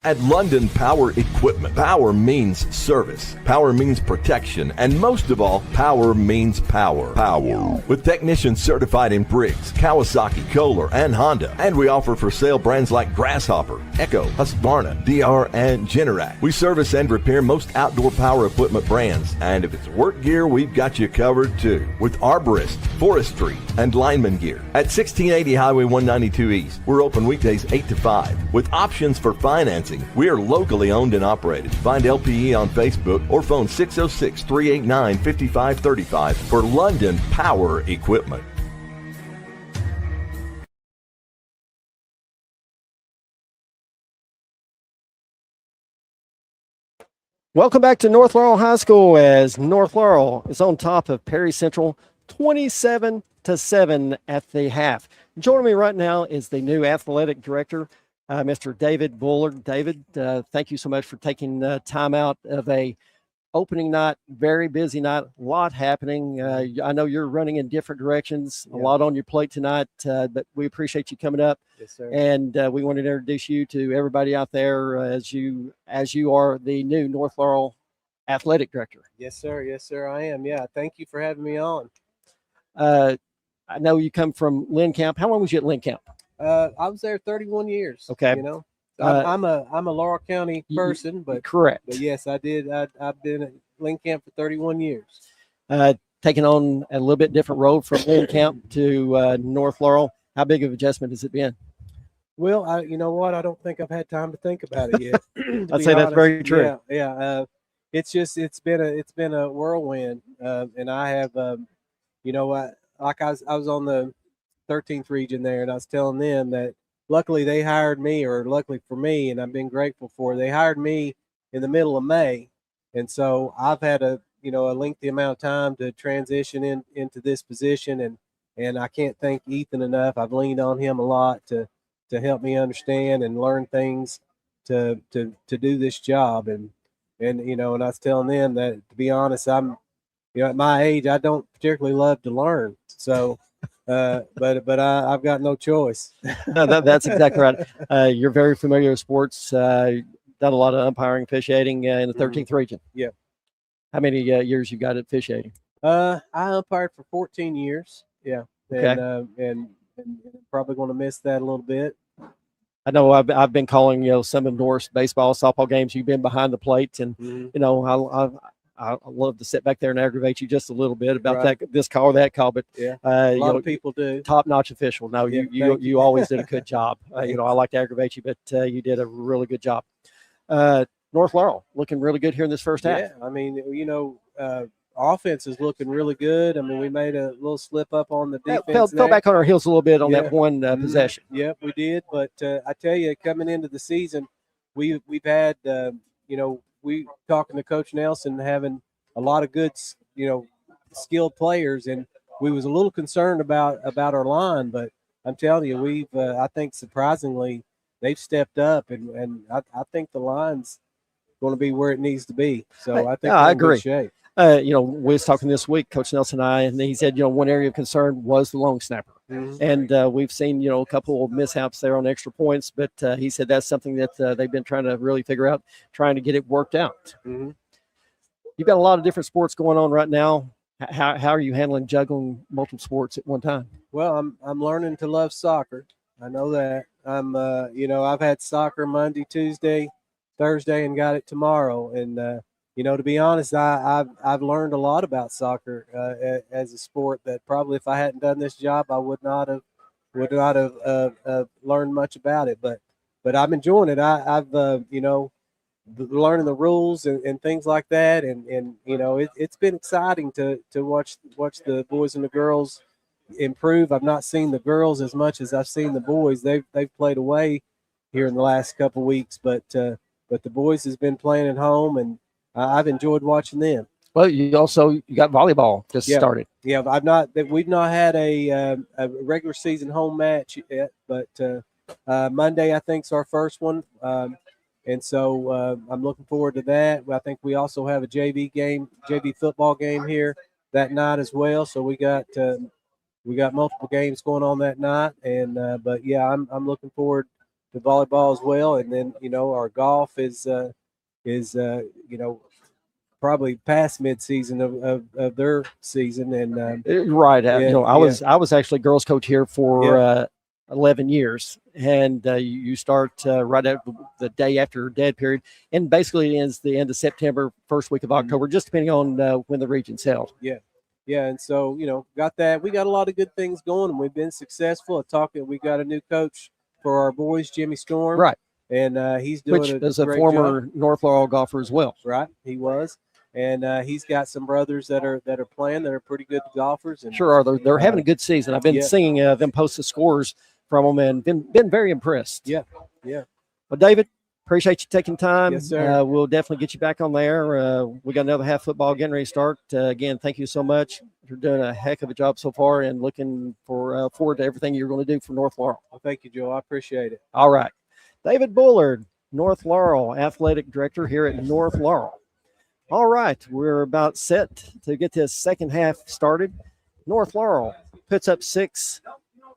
At London Power Equipment, power means service, power means protection, and most of all, power means power. Power. With technicians certified in Briggs, Kawasaki, Kohler, and Honda. And we offer for sale brands like Grasshopper, Echo, Husqvarna, DR, and Generac. We service and repair most outdoor power equipment brands. And if it's work gear, we've got you covered too. With arborist, forestry, and lineman gear. At 1680 Highway 192 East, we're open weekdays 8 to 5 with options for financing. We are locally owned and operated. Find LPE on Facebook or phone 606-389-5535 for London Power Equipment. Welcome back to North Laurel High School as North Laurel is on top of Perry Central 27-7 at the half. Joining me right now is the new athletic director, Mr. David Bullard. David, thank you so much for taking time out of a opening night, very busy night, a lot happening. I know you're running in different directions, a lot on your plate tonight, but we appreciate you coming up. Yes, sir. And we wanted to introduce you to everybody out there as you are the new North Laurel athletic director. Yes, sir. Yes, sir. I am. Yeah. Thank you for having me on. I know you come from Lynn Camp. How long was you at Lynn Camp? I was there 31 years. Okay. You know, I'm a Laurel County person, but correct. But yes, I did. I've been at Lynn Camp for 31 years. Taking on a little bit different road from Lynn Camp to North Laurel. How big of adjustment has it been? Well, you know what? I don't think I've had time to think about it yet. I'd say that's very true. Yeah. It's been a whirlwind, and I have, you know, I was on the 13th region there, and I was telling them that luckily they hired me, or luckily for me, and I've been grateful for, they hired me in the middle of May, and so I've had a lengthy amount of time to transition into this position, and I can't thank Ethan enough. I've leaned on him a lot to help me understand and learn things to do this job, and you know, and I was telling them that, to be honest, I'm, you know, at my age, I don't particularly love to learn, so. But I've got no choice. No, that's exactly right. You're very familiar with sports. Done a lot of umpiring, officiating in the 13th region. Yeah. How many years you got at officiating? I umpired for 14 years. Yeah. Okay. And probably going to miss that a little bit. I know I've been calling, you know, some endorsed baseball, softball games. You've been behind the plate, and you know, I love to sit back there and aggravate you just a little bit about this call or that call, but yeah, a lot of people do. Top-notch official. No, you always did a good job. You know, I like to aggravate you, but you did a really good job. North Laurel looking really good here in this first half. Yeah, I mean, you know, offense is looking really good. I mean, we made a little slip up on the defense. Fell back on our heels a little bit on that one possession. Yep, we did. But I tell you, coming into the season, we've had, you know, we talking to Coach Nelson, having a lot of good, you know, skilled players, and we was a little concerned about our line, but I'm telling you, we've I think surprisingly they've stepped up, and I think the line's going to be where it needs to be. So I think I we're in good agree. shape. You know, we was talking this week, Coach Nelson and I, and he said, you know, one area of concern was the long snapper. And we've seen, you know, a couple of mishaps there on extra points, but he said that's something that they've been trying to really figure out, trying to get it worked out. You've got a lot of different sports going on right now. How are you handling juggling multiple sports at one time? Well, I'm learning to love soccer. I know that. I've had soccer Monday, Tuesday, Thursday, and got it tomorrow. And to be honest, I've learned a lot about soccer as a sport that probably if I hadn't done this job, I would not have learned much about it. But I'm enjoying it. I've learning the rules and things like that, and it's been exciting to watch the boys and the girls improve. I've not seen the girls as much as I've seen the boys. They've played away here in the last couple of weeks, but the boys has been playing at home, and I've enjoyed watching them. Well, you got volleyball just started. Yeah, we've not had a regular season home match yet, but Monday I think is our first one. And so I'm looking forward to that. I think we also have a JV football game here that night as well. So we got multiple games going on that night. And but yeah, I'm looking forward to volleyball as well. And then our golf is probably past mid-season of their season. And right. I was actually girls coach here for 11 years, and you start right at the day after dead period, and basically ends the end of September, first week of October, just depending on when the region's held. Yeah, and so got that. We got a lot of good things going, and we've been successful at talking. We got a new coach for our boys, Jimmy Storm, right? And he's doing which a is a great former job. North Laurel golfer as well, right? He was. And he's got some brothers that are playing that are pretty good golfers. And sure are. They're having a good season. I've been seeing them post the scores from them and been very impressed. Yeah. Well, David, appreciate you taking time. Yes, sir. We'll definitely get you back on there. We got another half football getting ready to start. Again, thank you so much. You're doing a heck of a job so far, and looking forward to everything you're going to do for North Laurel. Well, thank you, Joe. I appreciate it. All right. David Bullard, North Laurel Athletic Director here at North Laurel. All right, we're about set to get this second half started. North Laurel puts up 6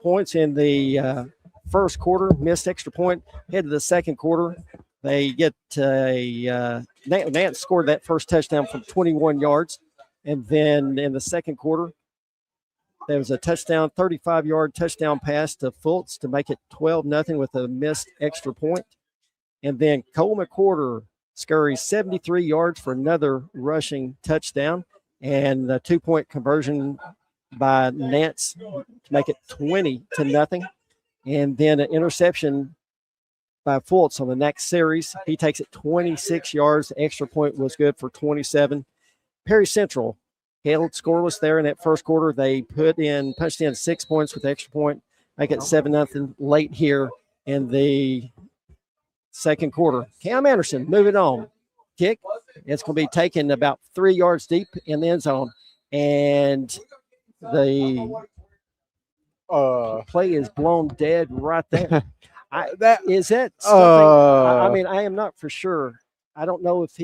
points in the first quarter, missed extra point. Head to the second quarter, they get Nance scored that first touchdown from 21 yards. And then in the second quarter, there was a 35-yard touchdown pass to Fultz to make it 12-0 with a missed extra point. And then Cole McWhorter scurries 73 yards for another rushing touchdown, and the 2-point conversion by Nance to make it 20-0. And then an interception by Fultz on the next series. He takes it 26 yards. The extra point was good for 27. Perry Central held scoreless there in that first quarter. They punched in 6 points with the extra point, make it 7-0 late here in the second quarter. Cam Anderson moving on. Kick. It's going to be taken about 3 yards deep in the end zone. And the play is blown dead right there. Is that something? I am not for sure. I don't know if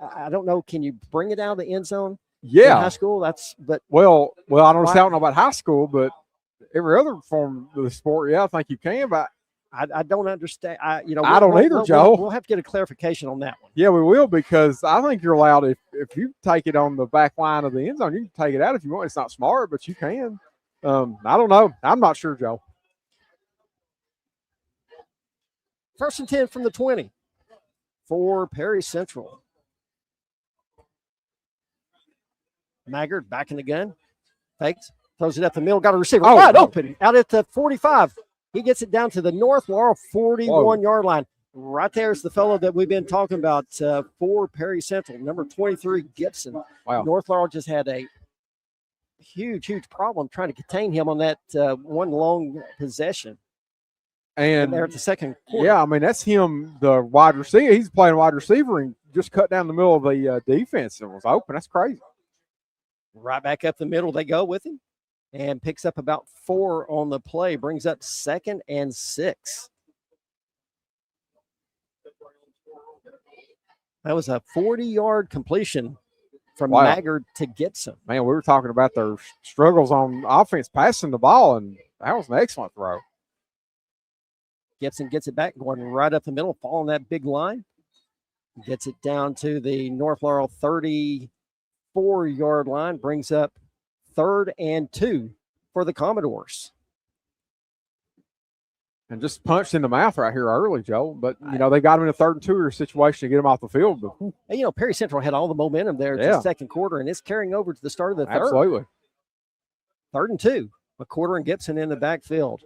I don't know. Can you bring it out of the end zone? Yeah. In high school? Well, I don't know about high school, but every other form of the sport, I think you can. But I don't understand. I don't either, Joe. We'll have to get a clarification on that one. Yeah, we will, because I think you're allowed, if you take it on the back line of the end zone, you can take it out if you want. It's not smart, but you can. I don't know. I'm not sure, Joe. 1st and 10 from the 20 for Perry Central. Maggard back in the gun. Fakes. Throws it up the middle. Got a receiver wide open. Out at the 45. He gets it down to the North Laurel 41-yard line. Right there's the fellow that we've been talking about for Perry Central, number 23, Gibson. Wow. North Laurel just had a huge problem trying to contain him on that one long possession. And there at the second quarter. Yeah, I mean, that's him, the wide receiver. He's playing wide receiver and just cut down the middle of the defense and was open. That's crazy. Right back up the middle they go with him, and picks up about 4 on the play, brings up 2nd and 6. That was a 40-yard completion from Maggard to Gibson. Man, we were talking about their struggles on offense passing the ball, and that was an excellent throw. Gibson gets it back, going right up the middle, following that big line. Gets it down to the North Laurel 34-yard line, brings up 3rd and 2 for the Commodores. And just punched in the mouth right here early, Joe. But, they got him in a 3rd and 2 situation to get him off the field. But, and, Perry Central had all the momentum there to the second quarter, and it's carrying over to the start of the third. Absolutely. 3rd and 2. McQuarter and Gibson in the backfield.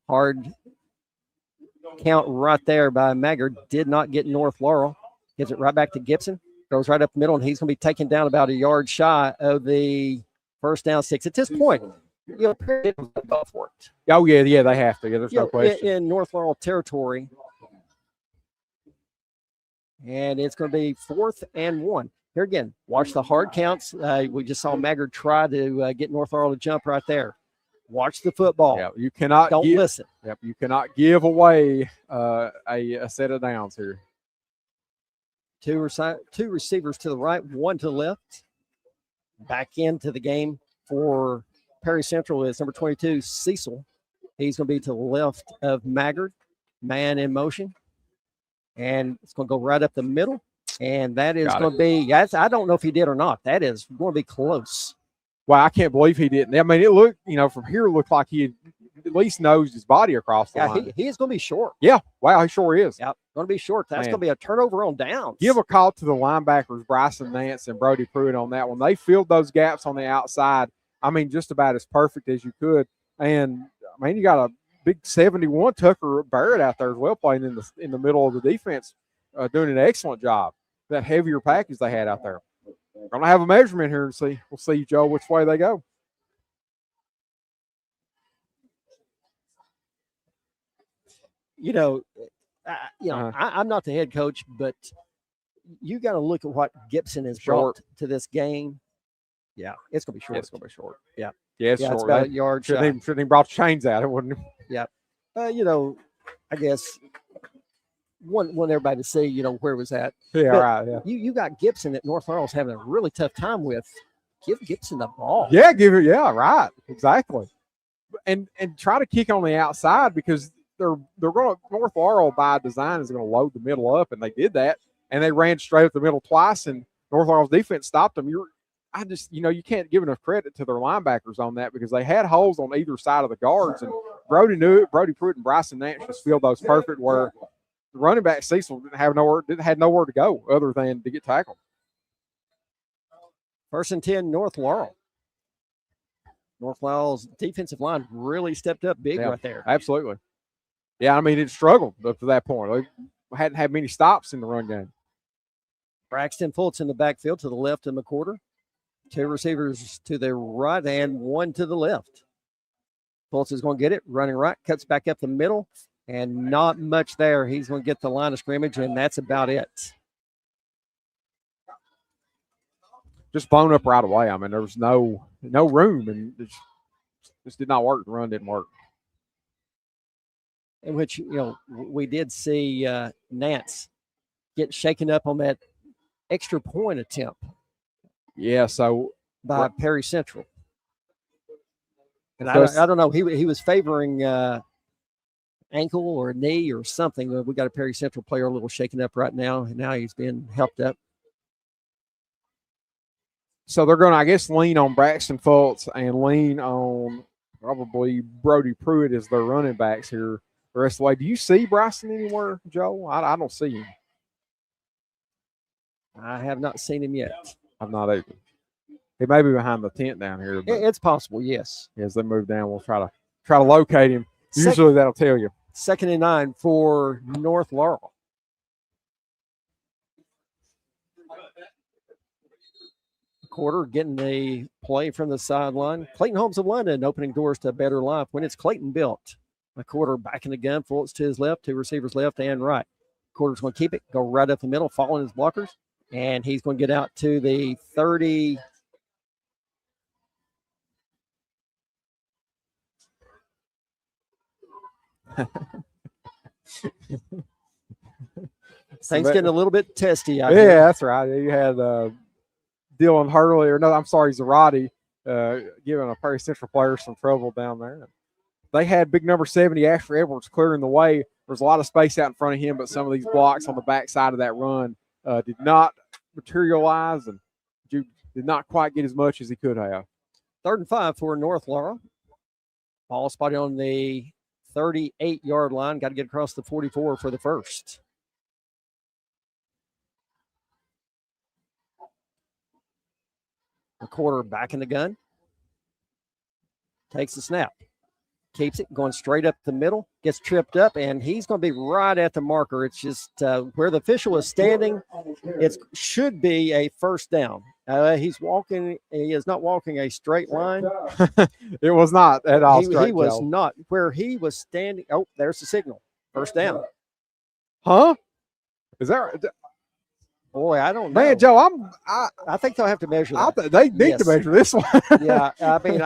Hard count right there by Maggard. Did not get North Laurel. Gives it right back to Gibson. Goes right up the middle, and he's going to be taken down about a yard shy of the first down 6. At this point, Perry didn't go for it. Oh, yeah, they have to. Yeah, there's no question. In North Laurel territory. And it's going to be 4th and 1. Here again, watch the hard counts. We just saw Maggard try to get North Laurel to jump right there. Watch the football. Yeah, you cannot listen. Yep, you cannot give away a set of downs here. Two receivers to the right, one to the left. Back into the game for Perry Central is number 22, Cecil. He's going to be to the left of Maggard. Man in motion. And it's going to go right up the middle. And that is going to be, I don't know if he did or not. That is going to be close. Well, I can't believe he didn't. I mean, it looked, from here, it looked like he had at least nosed his body across the line. He is going to be short. Yeah, wow, he sure is. Yep, going to be short. That's going to be a turnover on downs. Give a call to the linebackers, Bryson Nance and Brody Pruitt on that one. They filled those gaps on the outside, just about as perfect as you could. And, you got a big 71 Tucker Barrett out there as well playing in the middle of the defense, doing an excellent job. That heavier package they had out there. We're going to have a measurement here and see. We'll see, Joe, which way they go. I'm not the head coach, but you got to look at what Gibson has brought to this game. Yeah, it's going to be short. It's going to be short. Yeah. Yeah, it's short. It's about a yard shot. Shouldn't even brought the chains out, it wouldn't. Yeah. I guess want everybody to see, where it was at. Yeah, but right. Yeah. You got Gibson that North Laurel's having a really tough time with. Give Gibson the ball. Yeah, give it. Yeah, right. Exactly. And try to kick on the outside because they're going to North Laurel by design is going to load the middle up, and they did that, and they ran straight up the middle twice, and North Laurel's defense stopped them. You can't give enough credit to their linebackers on that because they had holes on either side of the guards, and Brody knew it. Brody Pruitt and Bryson Nance just filled those perfect where the running back Cecil had nowhere to go other than to get tackled. 1st and 10, North Laurel. North Laurel's defensive line really stepped up big right there. Absolutely. Yeah, it struggled up to that point. They hadn't had many stops in the run game. Braxton Fultz in the backfield to the left of McQuarter. 2 receivers to the right and 1 to the left. Fultz is going to get it, running right, cuts back up the middle, and not much there. He's going to get the line of scrimmage, and that's about it. Just blown up right away. There was no room, and it just did not work. The run didn't work. In which, we did see Nance get shaken up on that extra point attempt. Yeah, so by Perry Central. And I don't know. He was favoring ankle or knee or something. We got a Perry Central player a little shaken up right now, and now he's being helped up. So they're going to, I guess, lean on Braxton Fultz and lean on probably Brody Pruitt as their running backs here the rest of the way. Do you see Bryson anywhere, Joe? I don't see him. I have not seen him yet. I've not either. He may be behind the tent down here. It's possible, yes. As they move down, we'll try to locate him. Usually that'll tell you. 2nd and 9 for North Laurel. Quarter getting the play from the sideline. Clayton Homes of London opening doors to a better life when it's Clayton built. A quarter back in the gun, Fultz to his left, 2 receivers left and right. Quarter's going to keep it, go right up the middle, following his blockers, and he's going to get out to the 30. Things getting a little bit testy out here. Yeah, that's right. You had Dylan Hurley, Zarate, giving a Perry Central player some trouble down there. They had big number 70, Asher Edwards, clearing the way was a lot of space out in front of him, but some of these blocks on the backside of that run did not materialize, and Jude did not quite get as much as he could have. 3rd and 5 for North Laurel. Ball spotted on the 38-yard line. Got to get across the 44 for the first. The quarter back in the gun. Takes the snap. Keeps it going straight up the middle. Gets tripped up, and he's going to be right at the marker. It's just where the official is standing. It should be a first down. He's walking. He is not walking a straight line. It was not at all straight. He was not. Where he was standing. Oh, there's the signal. First down. Huh? Is that? Boy, I don't know. Man, Joe, I think they'll have to measure that. They need to measure this one. Yeah, I mean,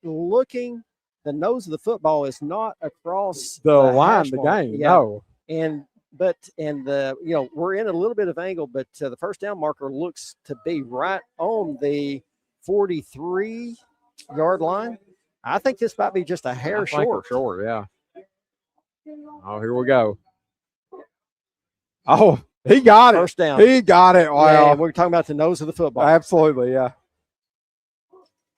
looking, the nose of the football is not across the line, the game. Yeah. No. We're in a little bit of angle, but the first down marker looks to be right on the 43-yard line. I think this might be just a hair short. Short, yeah. Oh, here we go. Oh, he got it. First down. He got it. Wow. Yeah, we're talking about the nose of the football. Absolutely, yeah.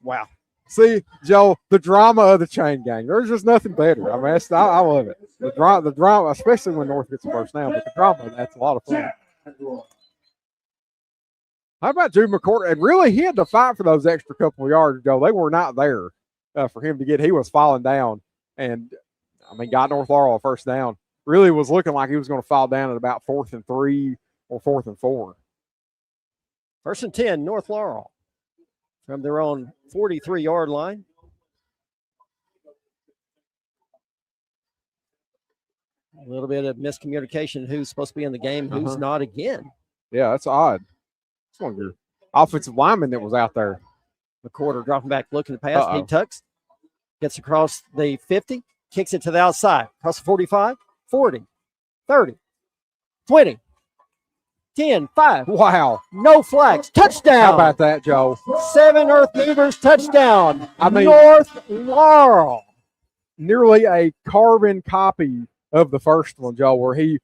Wow. See, Joe, the drama of the chain gang. There's just nothing better. I mean, I love it. The drama, especially when North gets the first down, but the drama, that's a lot of fun. How about Jude McCourt? And really, he had to fight for those extra couple of yards, Joe. They were not there for him to get. He was falling down and, got North Laurel a first down. Really was looking like he was going to fall down at about 4th and 3 or 4th and 4. 1st and 10, North Laurel from their own 43-yard line. A little bit of miscommunication. Who's supposed to be in the game, who's not again. Yeah, that's odd. It's one of your offensive linemen that was out there. The quarter dropping back, looking to pass. He tucks, gets across the 50, kicks it to the outside, across the 45, 40, 30, 20, 10, 5. Wow. No flags. Touchdown. How about that, Joe? 7 Earth Movers touchdown. North Laurel. Nearly a carbon copy of the first one, Joe, where he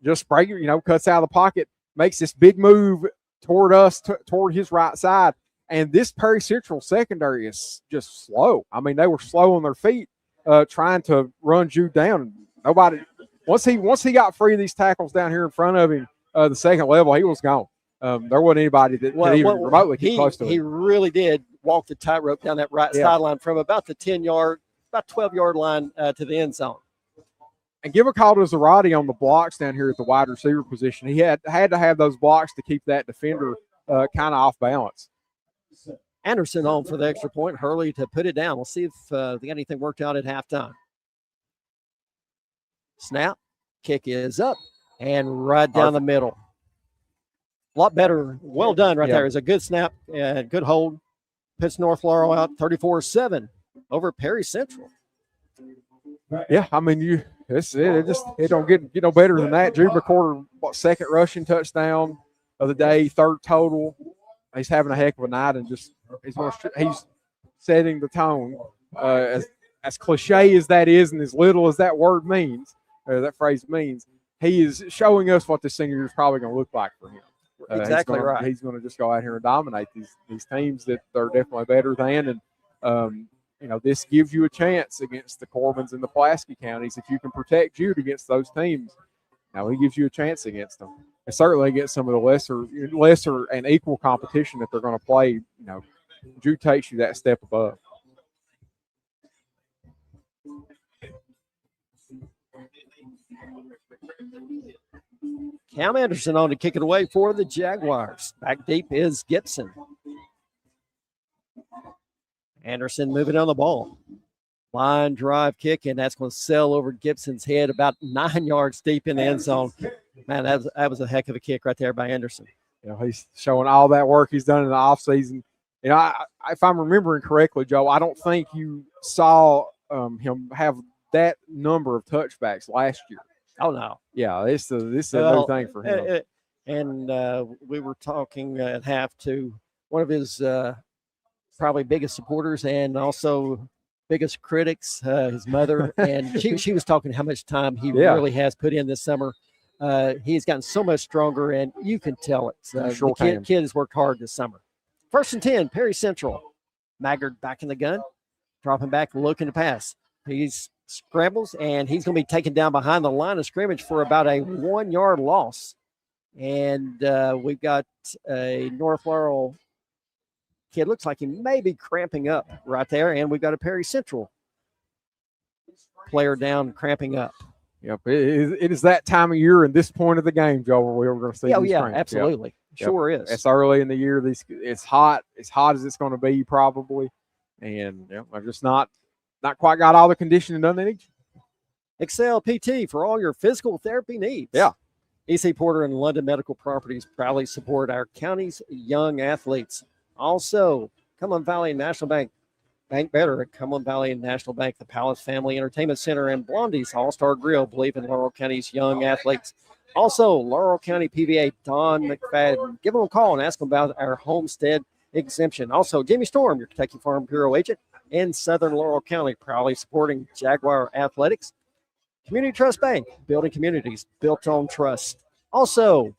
just cuts out of the pocket, makes this big move toward us, toward his right side. And this Perry Central secondary is just slow. They were slow on their feet trying to run Jude down. Nobody, once he got free of these tackles down here in front of him, the second level, he was gone. There wasn't anybody that could even remotely get close to him. He really did walk the tightrope down that right sideline from about the 12-yard line to the end zone. And give a call to Zarate on the blocks down here at the wide receiver position. He had to have those blocks to keep that defender kind of off balance. Anderson on for the extra point. Hurley to put it down. We'll see if they got anything worked out at halftime. Snap. Kick is up and right down the middle. A lot better. Well done right there. It's a good snap and good hold. Puts North Laurel out 34-7 over Perry Central. Yeah, it don't get no better than that. Jude McCorder, second rushing touchdown of the day, 3rd total. He's having a heck of a night, and he's setting the tone. As cliche as that is, and as little as that word means, or that phrase means, he is showing us what this senior year is probably going to look like for him. Exactly right. He's going to just go out here and dominate these teams that they're definitely better than, and this gives you a chance against the Corbins and the Pulaski counties if you can protect Jude against those teams. Now he gives you a chance against them, and certainly against some of the lesser and equal competition that they're going to play. Jude takes you that step above. Cam Anderson on to kick it away for the Jaguars. Back deep is Gibson. Anderson moving on the ball. Line drive kick, and that's going to sail over Gibson's head about 9 yards deep in the end zone. Man, that was a heck of a kick right there by Anderson. He's showing all that work he's done in the offseason. If I'm remembering correctly, Joe, I don't think you saw him have that number of touchbacks last year. Oh, no. Yeah, this is a new thing for him. And we were talking at half to one of his probably biggest supporters and also biggest critics, his mother, and she was talking how much time he really has put in this summer. He's gotten so much stronger, and you can tell it. The kid has worked hard this summer. 1st and 10, Perry Central. Maggard back in the gun, dropping back, looking to pass. He scrambles, and he's going to be taken down behind the line of scrimmage for about a 1-yard loss. And we've got a North Laurel kid. Looks like he may be cramping up right there. And we've got a Perry Central player down cramping up. Yep, it is that time of year and this point of the game, Joe, where we're going to see these cramps. Absolutely. Yep. Sure is. It's early in the year. It's hot as it's going to be probably. And I've just not quite got all the conditioning done they need. Excel PT for all your physical therapy needs. Yeah. EC Porter and London Medical Properties proudly support our county's young athletes. Also, Cumberland Valley National Bank. Bank better at Cumberland Valley National Bank, the Palace Family Entertainment Center, and Blondie's All-Star Grill believe in Laurel County's young athletes. Also, Laurel County PVA Don McFadden. Give them a call and ask them about our homestead exemption. Also, Jimmy Storm, your Kentucky Farm Bureau agent in Southern Laurel County, proudly supporting Jaguar Athletics. Community Trust Bank, building communities built on trust. Also,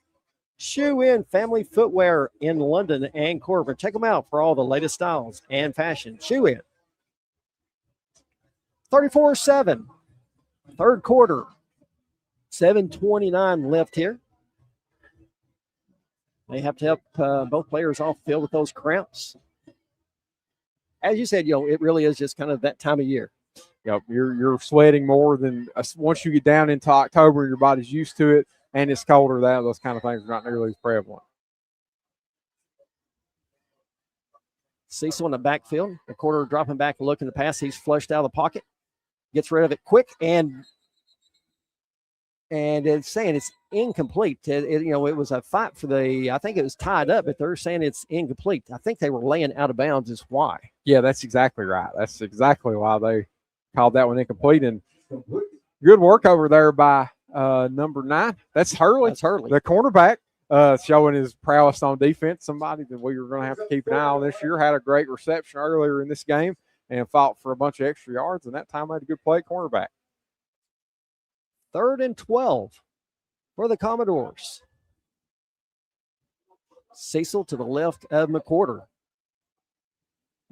Shoe In Family Footwear in London and Corbin. Check them out for all the latest styles and fashion. Shoe In. 34-7. Third quarter. 7:29 left here. They have to help both players off field with those cramps. As you said, it really is just kind of that time of year. Yep, you're sweating more than once you get down into October, your body's used to it, and it's colder. Those kind of things are not nearly as prevalent. Cecil in the backfield, the quarter dropping back, looking to pass. He's flushed out of the pocket, gets rid of it quick, and it's saying it's incomplete. It was a fight for I think it was tied up, but they're saying it's incomplete. I think they were laying out of bounds is why. Yeah, that's exactly right. That's exactly why they called that one incomplete. And good work over there by number 9. That's Hurley. The cornerback, showing his prowess on defense. Somebody that we were going to have to keep an eye on this year. Had a great reception earlier in this game and fought for a bunch of extra yards, and that time had a good play at cornerback. 3rd and 12 for the Commodores. Cecil to the left of McWhorter.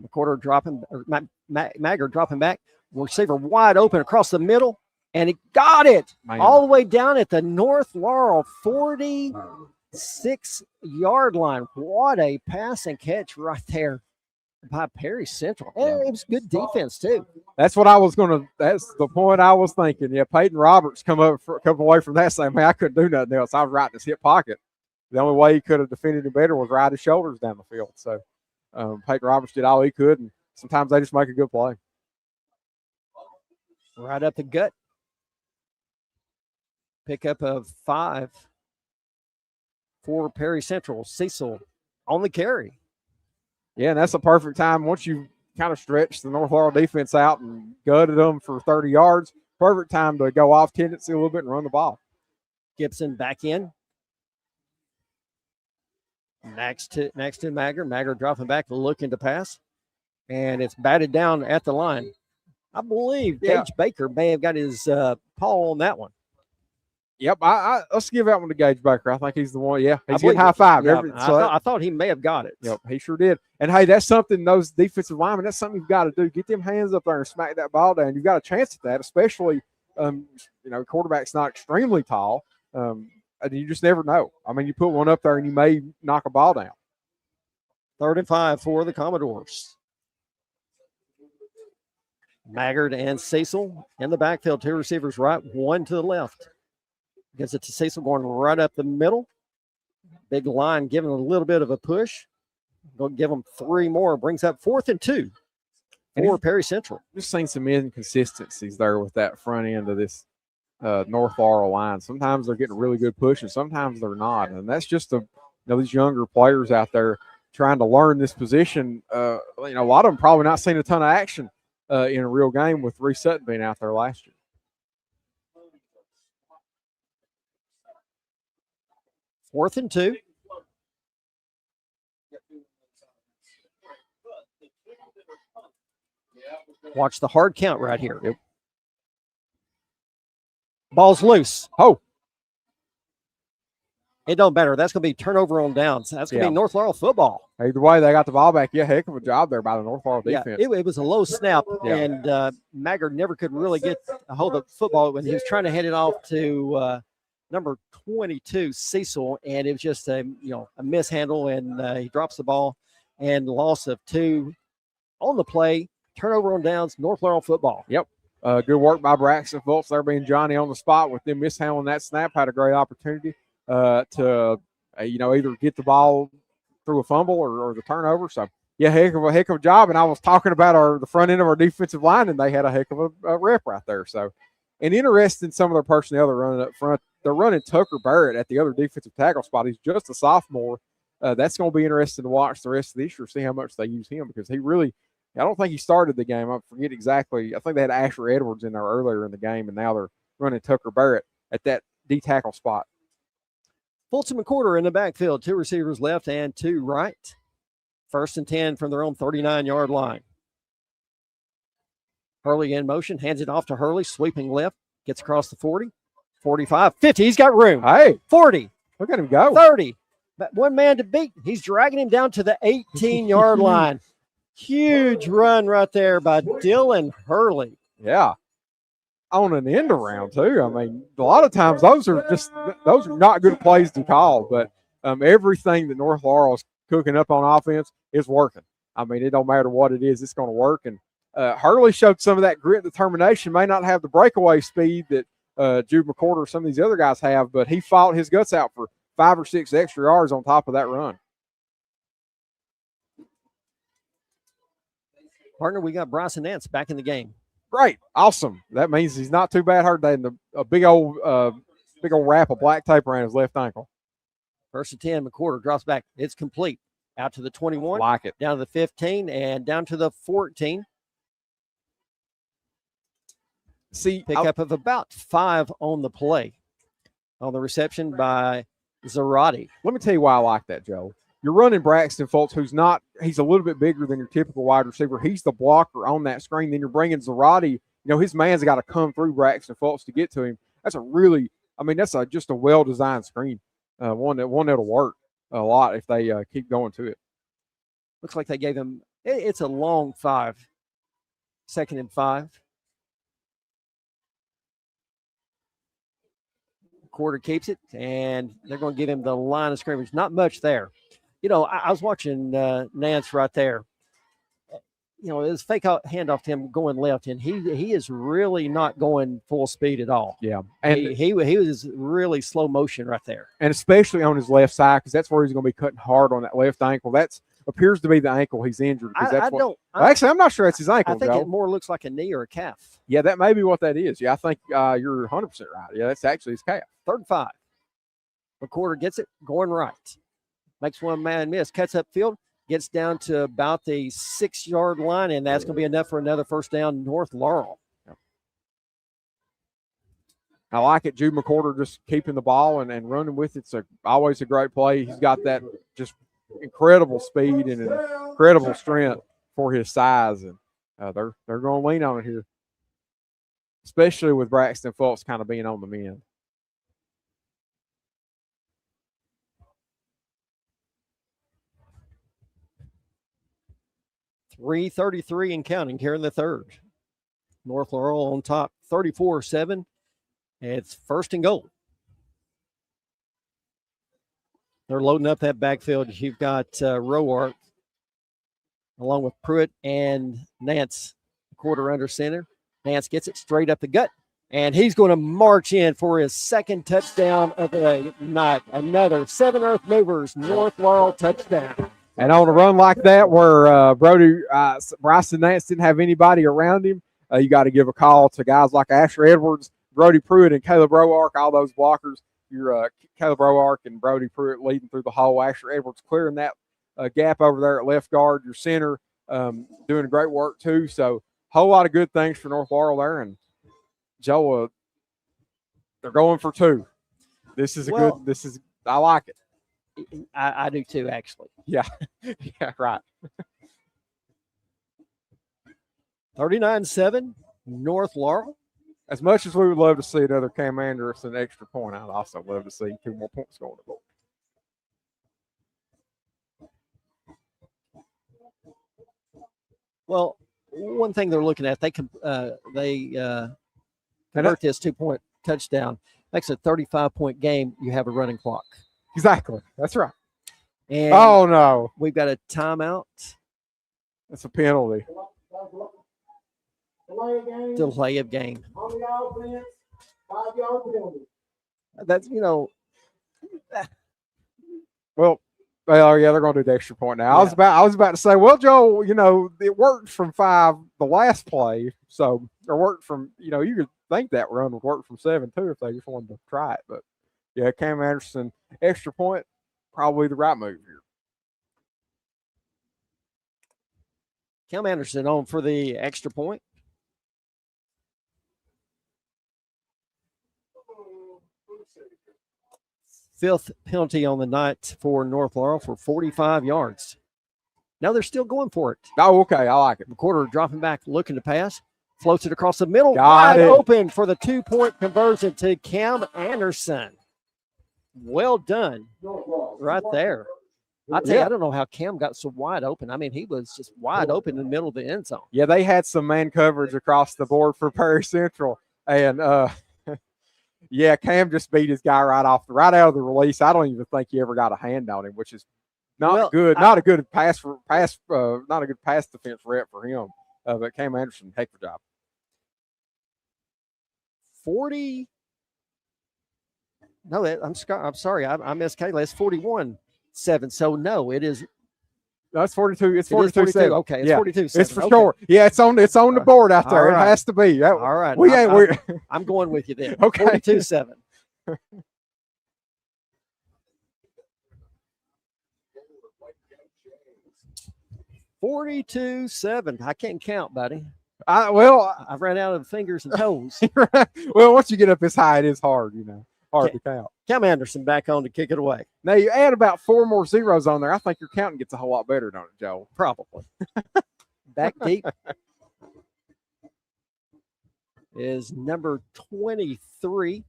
McWhorter dropping, or Maggard dropping back. Receiver wide open across the middle, and he got it all the way down at the North Laurel 46-yard line. What a pass and catch right there by Perry Central. And it was good defense, too. That's the point I was thinking. Yeah, Peyton Roberts come away from that saying, man, I couldn't do nothing else. I was right in his hip pocket. The only way he could have defended it better was ride his shoulders down the field. So Peyton Roberts did all he could, and sometimes they just make a good play. Right up the gut. Pickup of 5 for Perry Central. Cecil on the carry. Yeah, and that's a perfect time. Once you kind of stretch the North Laurel defense out and gutted them for 30 yards, perfect time to go off tendency a little bit and run the ball. Gibson back in. Next to Maggard. Maggard dropping back, looking to pass. And it's batted down at the line. I believe Gage Baker may have got his paw on that one. Yep, let's give that one to Gage Baker. I think he's the one. Yeah, he's getting high five. Yeah, I thought he may have got it. Yep, he sure did. And, hey, that's something those defensive linemen, that's something you've got to do. Get them hands up there and smack that ball down. You've got a chance at that, especially, quarterback's not extremely tall. You just never know. I mean, you put one up there and you may knock a ball down. 3rd and 5 for the Commodores. Maggard and Cecil in the backfield. 2 receivers right, 1 to the left. Gives it to Cecil going right up the middle. Big line giving a little bit of a push. Go give them 3 more. Brings up 4th and 2 for Perry Central. Just seen some inconsistencies there with that front end of this North Laurel line. Sometimes they're getting a really good push and sometimes they're not. And that's just these younger players out there trying to learn this position. A lot of them probably not seen a ton of action in a real game with Reese Sutton being out there last year. 4th and 2. Watch the hard count right here. Yep. Ball's loose. Oh, It don't matter. That's going to be turnover on downs. That's going to be North Laurel football. either way, they got the ball back. Yeah, heck of a job there by the North Laurel defense. Yeah, it was a low snap, and Maggard never could really get a hold of the football when he was trying to hand it off to number 22, Cecil, and it was just a mishandle, and he drops the ball, and loss of 2 on the play. Turnover on downs, North Laurel football. Yep. Good work by Braxton Fultz there, being Johnny on the spot with them mishandling that snap. Had a great opportunity to either get the ball through a fumble or the turnover. So yeah, heck of a job. And I was talking about the front end of our defensive line, and they had a heck of a rep right there. So, and interesting, some of their personnel they're running up front. They're running Tucker Barrett at the other defensive tackle spot. He's just a sophomore. That's going to be interesting to watch the rest of this year, see how much they use him, because he really, I don't think he started the game. I forget exactly. I think they had Asher Edwards in there earlier in the game, and now they're running Tucker Barrett at that D tackle spot. Fulton McCorder in the backfield, 2 receivers left and 2 right. 1st and 10 from their own 39-yard line. Hurley in motion, hands it off to Hurley, sweeping left, gets across the 40, 45, 50. He's got room. Hey, 40. Look at him go. 30. But one man to beat. He's dragging him down to the 18-yard line. Huge run right there by Dylan Hurley. Yeah. On an end around too. I mean, a lot of times those are not good plays to call, but everything that North Laurel is cooking up on offense is working. I mean, it don't matter what it is, it's going to work. And Hurley showed some of that grit and determination. May not have the breakaway speed that Jude McCorder or some of these other guys have, but he fought his guts out for 5 or 6 extra yards on top of that run. Partner, we got Bryson Nance back in the game. Great. Awesome. That means he's not too bad hurt. And a big old wrap of black tape around his left ankle. 1st and 10, McCorder drops back. It's complete. Out to the 21. Like it. Down to the 15 and down to the 14. Pickup of about 5 on the play. On the reception by Zarate. Let me tell you why I like that, Joe. You're running Braxton Fultz, he's a little bit bigger than your typical wide receiver. He's the blocker on that screen. Then you're bringing Zarate. His man's got to come through Braxton Fultz to get to him. That's just a well-designed screen. One that'll work a lot if they keep going to it. Looks like they gave him, it's a long 5. 2nd and 5. Quarter keeps it, and they're going to give him the line of scrimmage. Not much there. I was watching Nance right there. It was fake handoff to him going left, and he is really not going full speed at all. Yeah, and he was really slow motion right there, and especially on his left side, because that's where he's going to be cutting hard on that left ankle. That appears to be the ankle he's injured. Actually, I'm not sure it's his ankle. I think it more looks like a knee or a calf. Yeah, that may be what that is. Yeah, I think you're 100% right. Yeah, that's actually his calf. 3rd and 5. McCorder gets it, going right. Makes one man miss, cuts upfield, gets down to about the 6-yard line, and that's going to be enough for another 1st down, North Laurel. Yep. I like it. Jude McCorder just keeping the ball and running with it. It's always a great play. He's got that just incredible speed and an incredible strength for his size, and they're going to lean on it here, especially with Braxton Fultz kind of being on the mend. .333 and counting here in the 3rd. North Laurel on top, 34-7. It's 1st and goal. They're loading up that backfield. You've got Roark along with Pruitt and Nance, quarter under center. Nance gets it straight up the gut, and he's going to march in for his 2nd touchdown of the night. Another 7 Earth Movers North Laurel touchdown. And on a run like that where Bryson Nance didn't have anybody around him, you got to give a call to guys like Asher Edwards, Brody Pruitt, and Caleb Roark, all those blockers. Your Caleb Roark and Brody Pruitt leading through the hole. Asher Edwards clearing that gap over there at left guard. Your center doing great work too. So whole lot of good things for North Laurel there. And Joe, they're going for 2. This is I like it. I do too, actually. Yeah. Yeah, right. 39-7, North Laurel. As much as we would love to see another Cam Anderson extra point, I'd also love to see 2 more points going to board. Well, one thing they're looking at, they convert this 2-point touchdown. Makes a 35-point game. You have a running clock. Exactly. That's right. And oh, no. We've got a timeout. That's a penalty. Delay of game. On the offense, 5-yard penalty. That's, Well, yeah, they're going to do the extra point now. Yeah. I was about to say, well, Joe, it worked from 5 the last play, so it worked from, you could think that run would work from 7 too if they just wanted to try it. But yeah, Cam Anderson extra point, probably the right move here. Cam Anderson on for the extra point. Fifth penalty on the night for North Laurel for 45 yards. Now they're still going for it. Oh, okay. I like it. McWhorter dropping back, looking to pass. Floats it across the middle. Got it. Open for the 2-point conversion to Cam Anderson. Well done right there. I tell you, I don't know how Cam got so wide open. I mean, he was just wide open in the middle of the end zone. Yeah, they had some man coverage across the board for Perry Central. And, yeah, Cam just beat his guy right out of the release. I don't even think he ever got a hand on him, which is not good. Not a good pass defense rep for him. But Cam Anderson, heck of a job. 40. No, I'm sorry. I missed Kayla. It's 41-7. So no, it is. No, it's 42. It's 42-7. Okay, it's 42-7. It's for sure. Yeah, it's on the board out there. Right. It has to be. All right. I'm going with you then. Okay. 42-7. I can't count, buddy. I've ran out of fingers and toes. Well, once you get up this high, it is hard, hard to count. Cam Anderson back on to kick it away. Now, you add about 4 more zeros on there. I think your counting gets a whole lot better, don't it, Joe? Probably. Back deep is number 23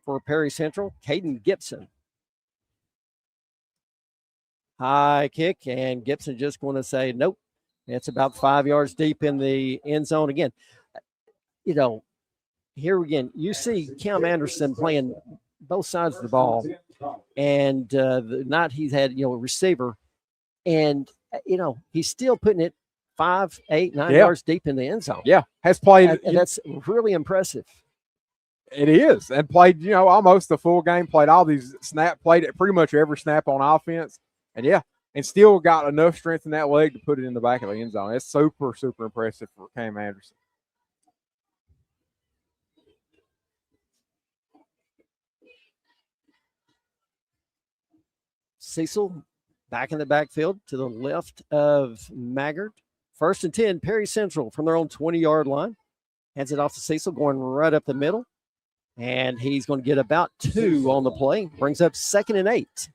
for Perry Central, Caden Gibson. High kick, and Gibson just going to say, nope. It's about 5 yards deep in the end zone. Again, here again, you see Cam Anderson playing both sides of the ball. And the night he's had, a receiver. And, he's still putting it 5, 8, 9 yards deep in the end zone. Yeah, has played. And that's really impressive. It is. And played, almost the full game, played all these played it pretty much every snap on offense. And still got enough strength in that leg to put it in the back of the end zone. It's super, super impressive for Cam Anderson. Cecil back in the backfield to the left of Maggard. 1st and 10, Perry Central from their own 20-yard line. Hands it off to Cecil, going right up the middle. And he's going to get about 2 on the play. Brings up 2nd and 8.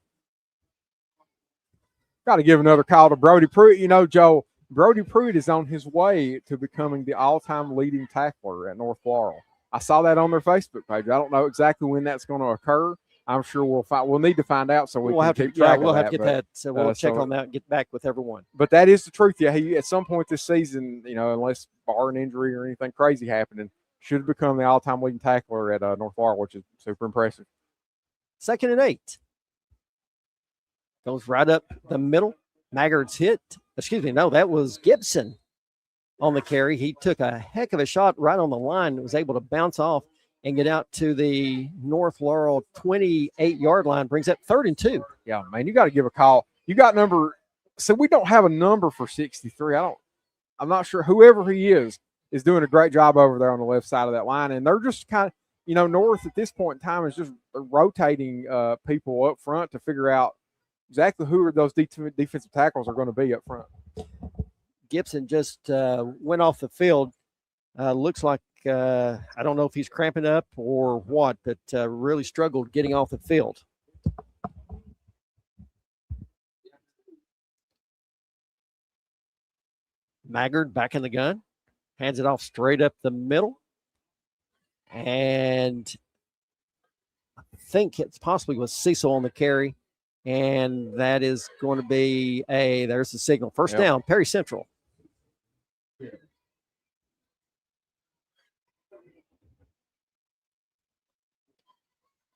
Got to give another call to Brody Pruitt. Joe, Brody Pruitt is on his way to becoming the all-time leading tackler at North Laurel. I saw that on their Facebook page. I don't know exactly when that's going to occur. I'm sure we'll need to find out so we'll have keep to track we'll of have that. to get that. So we'll check on that and get back with everyone. But that is the truth. Yeah, he at some point this season, unless barring injury or anything crazy happening, should become the all-time leading tackler at North Laurel, which is super impressive. 2nd and 8. Goes right up the middle. Maggard's hit. Excuse me. No, that was Gibson on the carry. He took a heck of a shot right on the line and was able to bounce off and get out to the North Laurel 28-yard line. Brings up 3rd and 2. Yeah, man, you got to give a call. You got number. So we don't have a number for 63. I'm not sure. Whoever he is doing a great job over there on the left side of that line. And they're just kind of, North at this point in time is just rotating people up front to figure out exactly who are those defensive tackles are going to be up front. Gibson just went off the field. Looks like, I don't know if he's cramping up or what, but really struggled getting off the field. Maggard back in the gun. Hands it off straight up the middle. And I think it's possibly was Cecil on the carry. And that is going to be there's the signal. First down, Perry Central.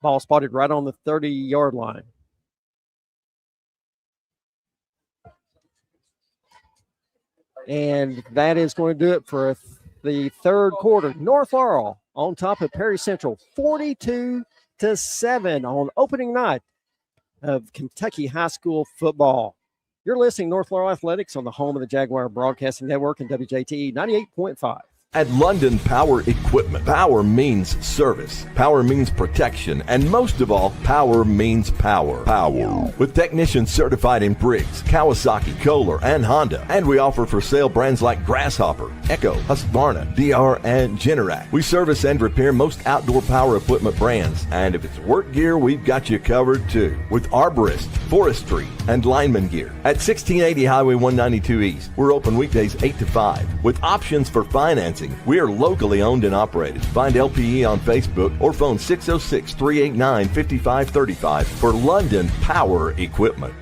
Ball spotted right on the 30-yard line. And that is going to do it for the third quarter. North Laurel on top of Perry Central, 42-7 on opening night of Kentucky high school football. You're listening to North Laurel Athletics on the home of the Jaguar Broadcasting Network and WJTE 98.5. At London Power Equipment, power means service, power means protection, and most of all, power means power. Power. With technicians certified in Briggs, Kawasaki, Kohler, and Honda. And we offer for sale brands like Grasshopper, Echo, Husqvarna, DR, and Generac. We service and repair most outdoor power equipment brands. And if it's work gear, we've got you covered too. With arborist, forestry, and lineman gear. At 1680 Highway 192 East, we're open weekdays 8 to 5 with options for financing. We are locally owned and operated. Find LPE on Facebook or phone 606-389-5535 for London Power Equipment.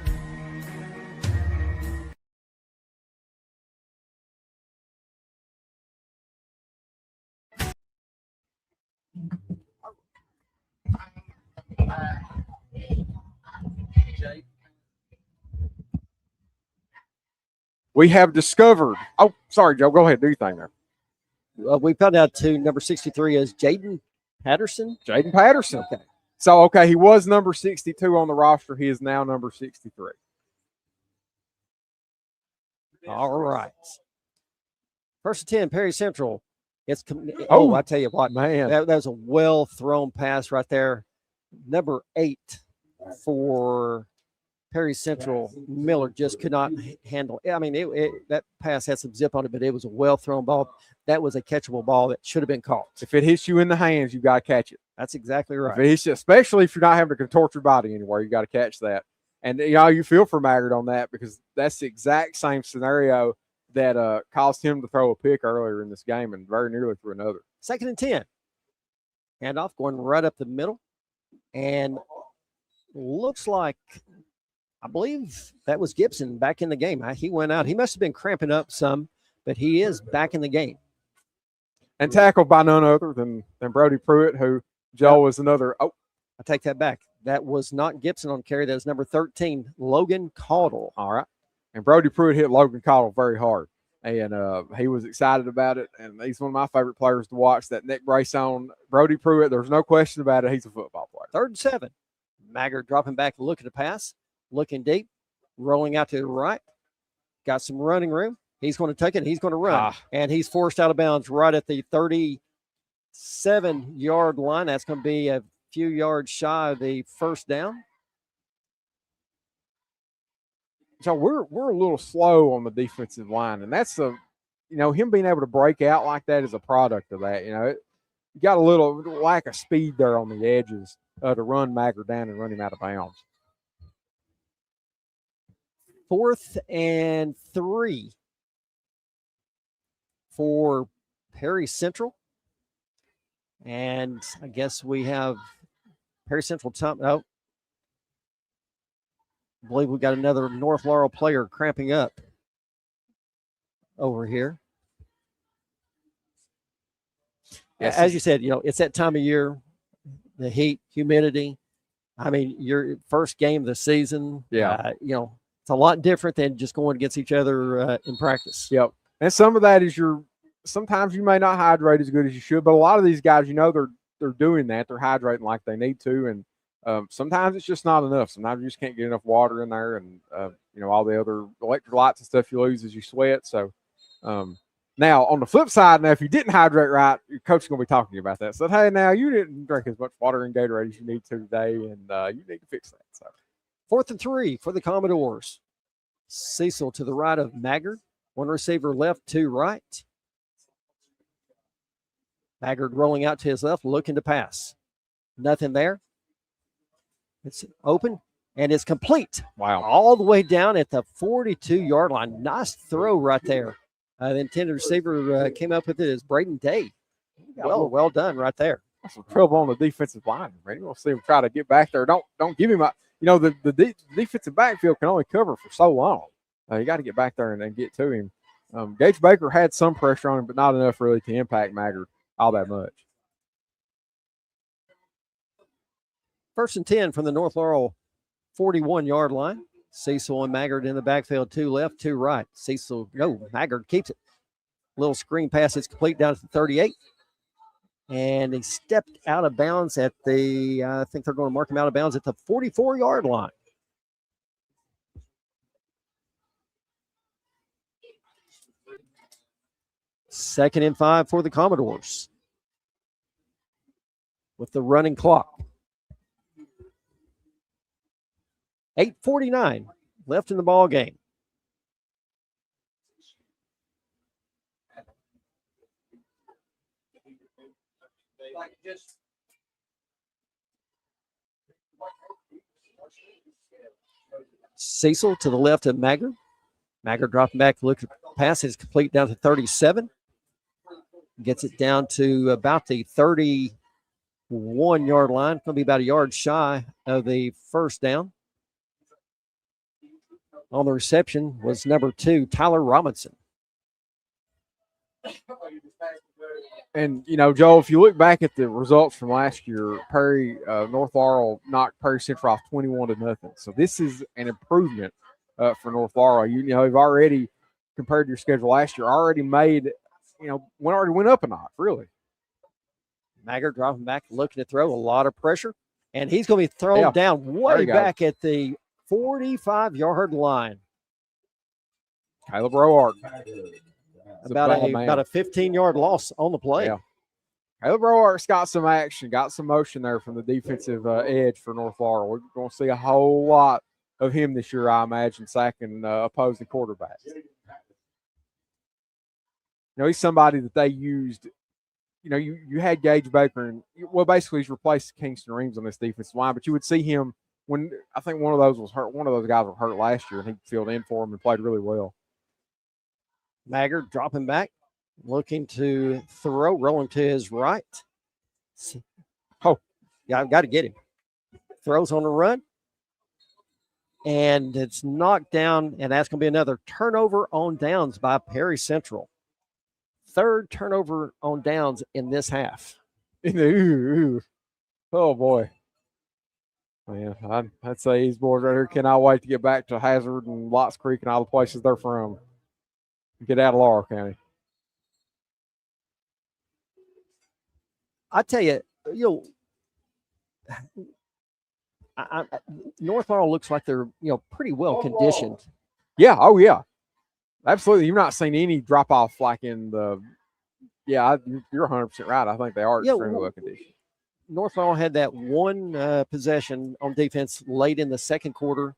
We have discovered. Oh, sorry, Joe. Go ahead. Do your thing there. We found out to number 63 is Jaden Patterson. Jaden Patterson. Okay. So, he was number 62 on the roster. He is now number 63. All right. First and 10, Perry Central. I tell you what, man. That was a well-thrown pass right there. Number 8 for Perry Central. Miller just could not handle it. I mean, that pass had some zip on it, but it was a well-thrown ball. That was a catchable ball that should have been caught. If it hits you in the hands, you got to catch it. That's exactly right. If it hits you, especially if you're not having to contort your body anywhere, you got to catch that. And, you feel for Maggard on that because that's the exact same scenario that caused him to throw a pick earlier in this game and very nearly threw another. Second and 10. Handoff going right up the middle. And looks like, I believe that was Gibson back in the game. He went out. He must have been cramping up some, but he is back in the game. And tackled by none other than Brody Pruitt, who Joe was another. Oh, I take that back. That was not Gibson on carry. That was number 13, Logan Caudle. All right. And Brody Pruitt hit Logan Caudle very hard. And he was excited about it. And he's one of my favorite players to watch. That neck brace on Brody Pruitt, there's no question about it. He's a football player. 3rd and 7. Maggard dropping back, looking to pass, looking deep, rolling out to the right. Got some running room. He's going to take it. He's going to run. And he's forced out of bounds right at the 37-yard line. That's going to be a few yards shy of the first down. So we're a little slow on the defensive line, and that's him being able to break out like that is a product of that. You got a little lack of speed there on the edges to run Maggard down and run him out of bounds. 4th and 3 for Perry Central. And I guess we have Perry Central top. Oh, I believe we got another North Laurel player cramping up over here. Yes, as you said, it's that time of year, the heat, humidity. I mean, your first game of the season. Yeah. It's a lot different than just going against each other in practice. Yep. And some of that is sometimes you may not hydrate as good as you should, but a lot of these guys, they're doing that. They're hydrating like they need to. And sometimes it's just not enough. Sometimes you just can't get enough water in there and, all the other electrolytes and stuff you lose as you sweat. So now on the flip side, if you didn't hydrate right, your coach is going to be talking to you about that. So, hey, now you didn't drink as much water and Gatorade as you need to today, and you need to fix that. So 4th and 3 for the Commodores. Cecil to the right of Maggard. One receiver left, 2 right. Maggard rolling out to his left, looking to pass. Nothing there. It's open, and it's complete. Wow. All the way down at the 42-yard line. Nice throw right there. The intended receiver came up with it as Braden Day. Well done right there. Some trouble on the defensive line, man. You're gonna see him try to get back there. Don't give him the defensive backfield can only cover for so long. You got to get back there and get to him. Gage Baker had some pressure on him, but not enough really to impact Maggard all that much. 1st and 10 from the North Laurel 41-yard line. Cecil and Maggard in the backfield, 2 left, 2 right. Maggard keeps it. Little screen pass is complete down to the 38. And he stepped out of bounds at I think they're going to mark him out of bounds at the 44-yard line. Second and 5 for the Commodores with the running clock. 8:49 left in the ball game. Cecil to the left of Maggard. Maggard dropping back, look at the pass is complete down to 37. Gets it down to about the 31-yard line. Going to be about a yard shy of the first down. On the reception was number 2, Tyler Robinson. And, Joe, if you look back at the results from last year, North Laurel knocked Perry Central off 21-0. So this is an improvement for North Laurel. You've already, compared to your schedule last year, already made, went up a notch, really. Maggard dropping back, looking to throw, a lot of pressure. And he's going to be thrown down way back at the 45-yard line. Caleb Roark. About a 15-yard loss on the play. Yeah. Caleb Roark's got some action, got some motion there from the defensive edge for North Laurel. We're going to see a whole lot of him this year, I imagine, sacking opposing quarterbacks. He's somebody that they used. You had Gage Baker, and basically he's replaced Kingston Reams on this defensive line, but you would see him when I think one of those was hurt. One of those guys was hurt last year, and he filled in for him and played really well. Maggard dropping back, looking to throw, rolling to his right. I've got to get him. Throws on the run. And it's knocked down, and that's going to be another turnover on downs by Perry Central. 3rd turnover on downs in this half. Oh, boy. Man, I'd say these boys right here cannot wait to get back to Hazard and Lotts Creek and all the places they're from. Get out of Laurel County. I tell you, North Laurel looks like they're, pretty well conditioned. Yeah. Oh, yeah. Absolutely. You've not seen any drop off like in the. Yeah, you're 100% right. I think they are extremely well conditioned. North Laurel had that one possession on defense late in the second quarter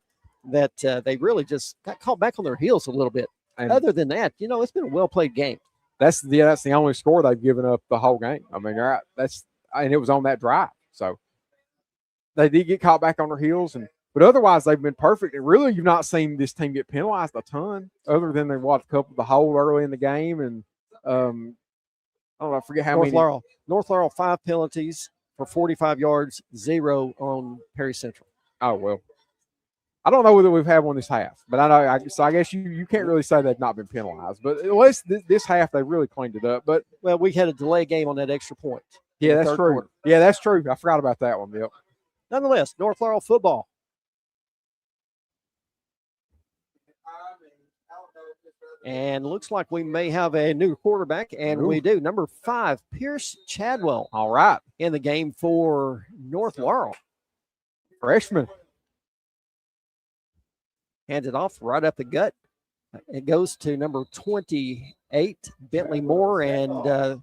that they really just got caught back on their heels a little bit. And other than that, it's been a well played game. That's the only score they've given up the whole game. I mean, and it was on that drive. So they did get caught back on their heels, but otherwise they've been perfect. And really, you've not seen this team get penalized a ton, other than they watched a couple of the hold early in the game. And I don't know, I forget how many. North Laurel 5 penalties for 45 yards, 0 on Perry Central. Oh, well. I don't know whether we've had one this half, but I guess you can't really say they've not been penalized. But at least this half they really cleaned it up. But we had a delay game on that extra point. Yeah, that's true. Quarter. Yeah, that's true. I forgot about that one. Yep. Nonetheless, North Laurel football. And looks like we may have a new quarterback, and we do. Number 5, Pierce Chadwell. All right. In the game for North Laurel. Freshman. Hands it off right up the gut. It goes to number 28, Bentley Moore, and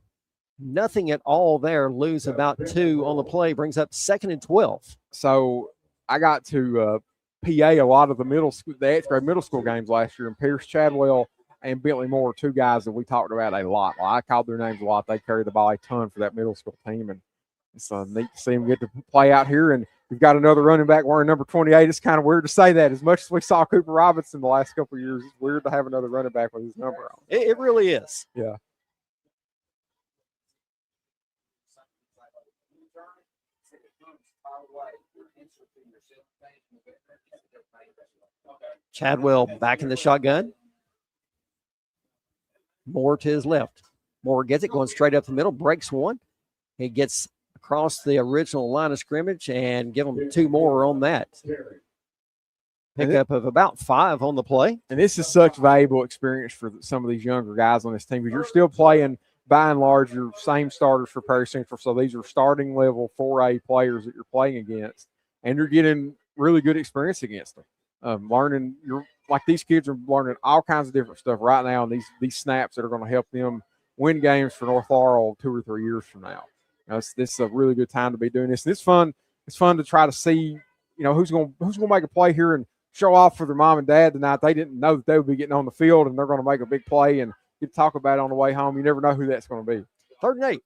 nothing at all there. Lose about 2 on the play. Brings up 2nd and 12. So I got to PA a lot of the 8th grade middle school games last year, and Pierce Chadwell and Bentley Moore, 2 guys that we talked about a lot. Well, I called their names a lot. They carry the ball a ton for that middle school team, and it's neat to see him get to play out here. And we've got another running back wearing number 28. It's kind of weird to say that. As much as we saw Cooper Robinson the last couple of years, it's weird to have another running back with his number on. It really is. Yeah. Chadwell back in the shotgun. Moore to his left. Moore gets it, going straight up the middle, breaks one. He gets across the original line of scrimmage and give them 2 more on that. Pickup of about 5 on the play. And this is such valuable experience for some of these younger guys on this team because you're still playing, by and large, your same starters for Perry Central. So these are starting level 4A players that you're playing against, and you're getting really good experience against them. Learning, like these kids are learning all kinds of different stuff right now, and these snaps that are going to help them win games for North Laurel 2 or 3 years from now. This is a really good time to be doing this. And it's fun. It's fun to try to see, who's going to make a play here and show off for their mom and dad tonight. They didn't know that they would be getting on the field and they're going to make a big play and get to talk about it on the way home. You never know who that's going to be. 3rd and 8.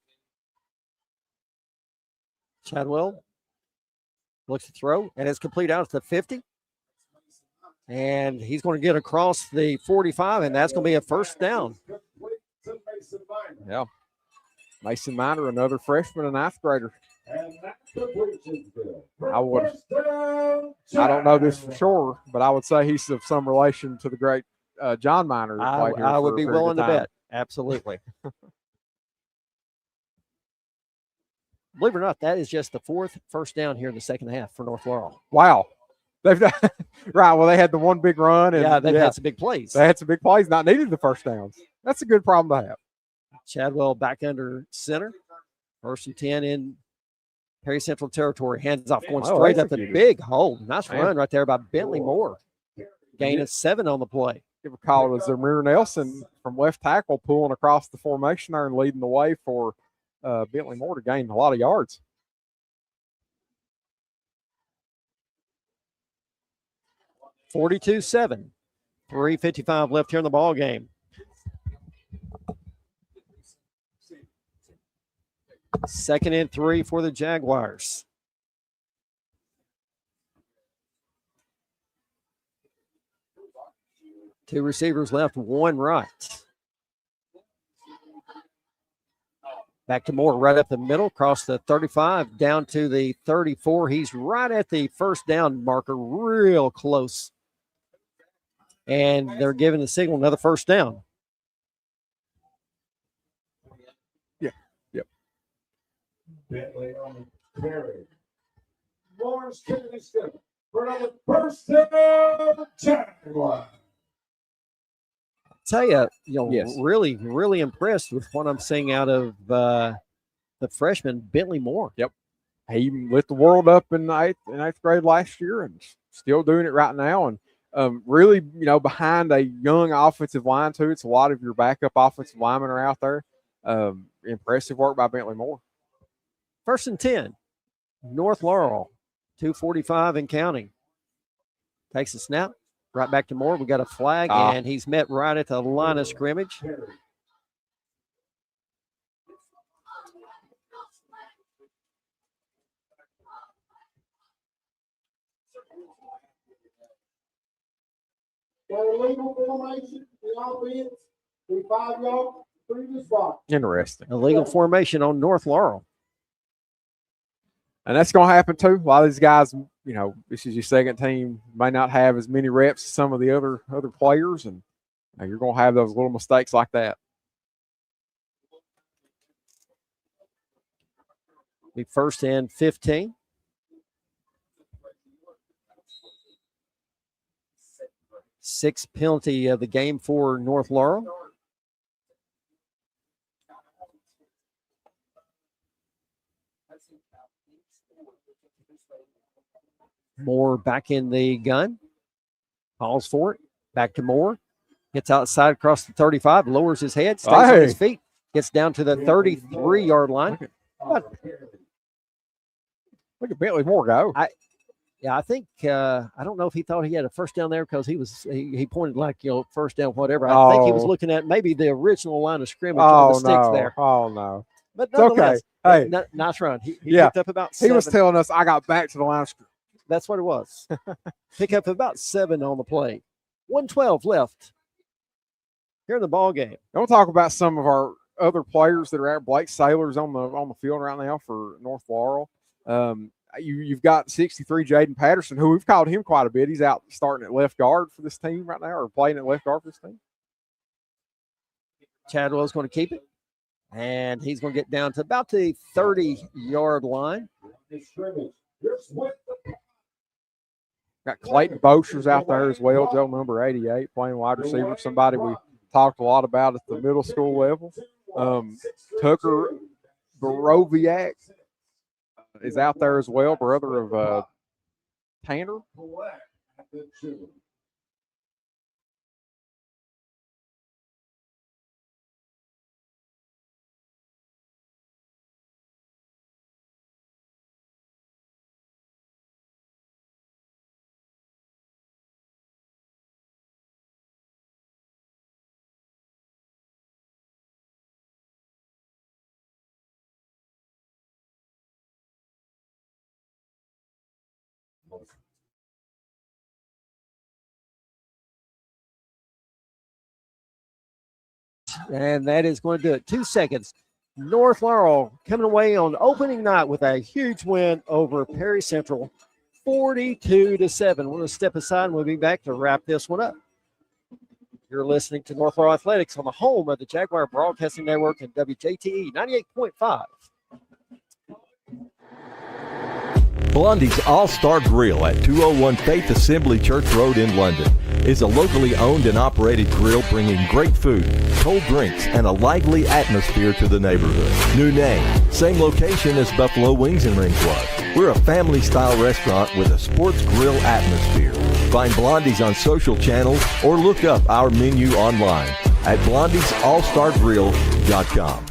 Chadwell looks to throw, and it's complete out to the 50. And he's going to get across the 45, and that's going to be a 1st down. Yeah. Mason Miner, another freshman and 9th grader. I don't know this for sure, but I would say he's of some relation to the great John Miner. I would be willing to bet. Absolutely. Believe it or not, that is just the 4th 1st down here in the 2nd half for North Laurel. Wow. They've done right. Well, they had the one big run. And they've had some big plays. They had some big plays, not needed the 1st downs. That's a good problem to have. Chadwell back under center. 1st and 10 in Perry Central territory. Hands off, going straight up the big hole. Nice run right there by Bentley Moore. Gain of 7 on the play. Give a call to Zamir Nelson from left tackle, pulling across the formation there and leading the way for Bentley Moore to gain a lot of yards. $42-7. 3:55 left here in the ball game. Second and 3 for the Jaguars. Two receivers left, one right. Back to Moore, right up the middle, across the 35, down to the 34. He's right at the 1st down marker, real close. And they're giving the signal another 1st down. Yep. Bentley on the carry. Lawrence Kennedy Step for another 1st down. Jaguar. Tell you, yes. really, really impressed with what I'm seeing out of the freshman Bentley Moore. Yep. He lit the world up in 8th grade last year and still doing it right now. And really, behind a young offensive line, too. It's a lot of your backup offensive linemen are out there. Impressive work by Bentley Moore. 1st and 10. North Laurel, 2:45 and counting. Takes a snap. Right back to Moore. We got a flag, and he's met right at the line of scrimmage. Illegal formation, the offense, the 5-yard previous block. Interesting. Illegal formation on North Laurel. And that's going to happen too. A lot of these guys, this is your second team, may not have as many reps as some of the other players, and you're going to have those little mistakes like that. Be 1st and 15. Sixth penalty of the game for North Laurel. Moore back in the gun. Calls for it. Back to Moore. Gets outside across the 35. Lowers his head. Stays on his feet. Gets down to the 33-yard line. Look at Bentley Moore go. I think I don't know if he thought he had a 1st down there because he pointed like 1st down, whatever. I think he was looking at maybe the original line of scrimmage on the sticks there. Oh no. But It's okay. nonetheless, Hey. nice run. He Yeah. picked up about He 7. was telling us I got back to the line of scrimmage. That's what it was. Pick up about 7 on the play. 1:12 left here in the ball game. I want to talk about some of our other players that are at. Blake Saylor's on the field right now for North Laurel. You've got 63 Jaden Patterson, who we've called him quite a bit. He's out starting at left guard for this team right now, or playing at left guard for this team. Chadwell's going to keep it, and he's going to get down to about the 30-yard line. Got Clayton Bocher's out there as well, Joe number 88, playing wide receiver, somebody we talked a lot about at the middle school level. Tucker Boroviak is out there as well, brother of Tanner. And that is going to do it. 2 seconds. North Laurel coming away on opening night with a huge win over Perry Central, 42-7. We're going to step aside and we'll be back to wrap this one up. You're listening to North Laurel Athletics on the home of the Jaguar Broadcasting Network and WJTE 98.5. Blondie's All-Star Grill at 201 Faith Assembly Church Road in London is a locally owned and operated grill bringing great food, cold drinks, and a lively atmosphere to the neighborhood. New name, same location as Buffalo Wings and Ring Club. We're a family-style restaurant with a sports grill atmosphere. Find Blondie's on social channels or look up our menu online at blondiesallstargrill.com.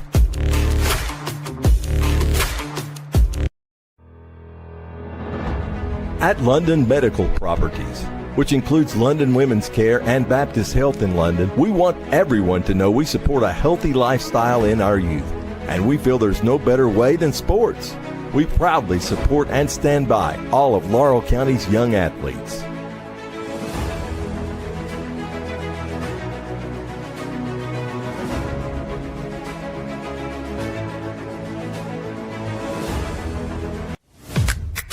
At London Medical Properties, which includes London Women's Care and Baptist Health in London, we want everyone to know we support a healthy lifestyle in our youth, and we feel there's no better way than sports. We proudly support and stand by all of Laurel County's young athletes.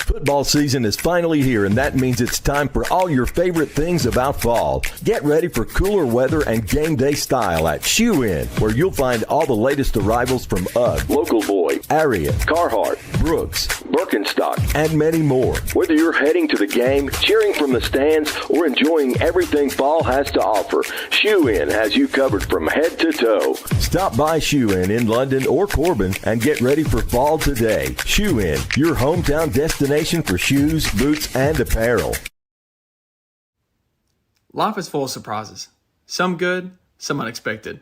Football season is finally here, and that means it's time for all your favorite things about fall. Get ready for cooler weather and game day style at Shoe Inn, where you'll find all the latest arrivals from UGG, Local Boy, Ariat, Carhartt, Brooks, Birkenstock, and many more. Whether you're heading to the game, cheering from the stands, or enjoying everything fall has to offer, Shoe Inn has you covered from head to toe. Stop by Shoe Inn in London or Corbin and get ready for fall today. Shoe Inn, your hometown destination for shoes, boots, and apparel. Life is full of surprises. Some good, some unexpected.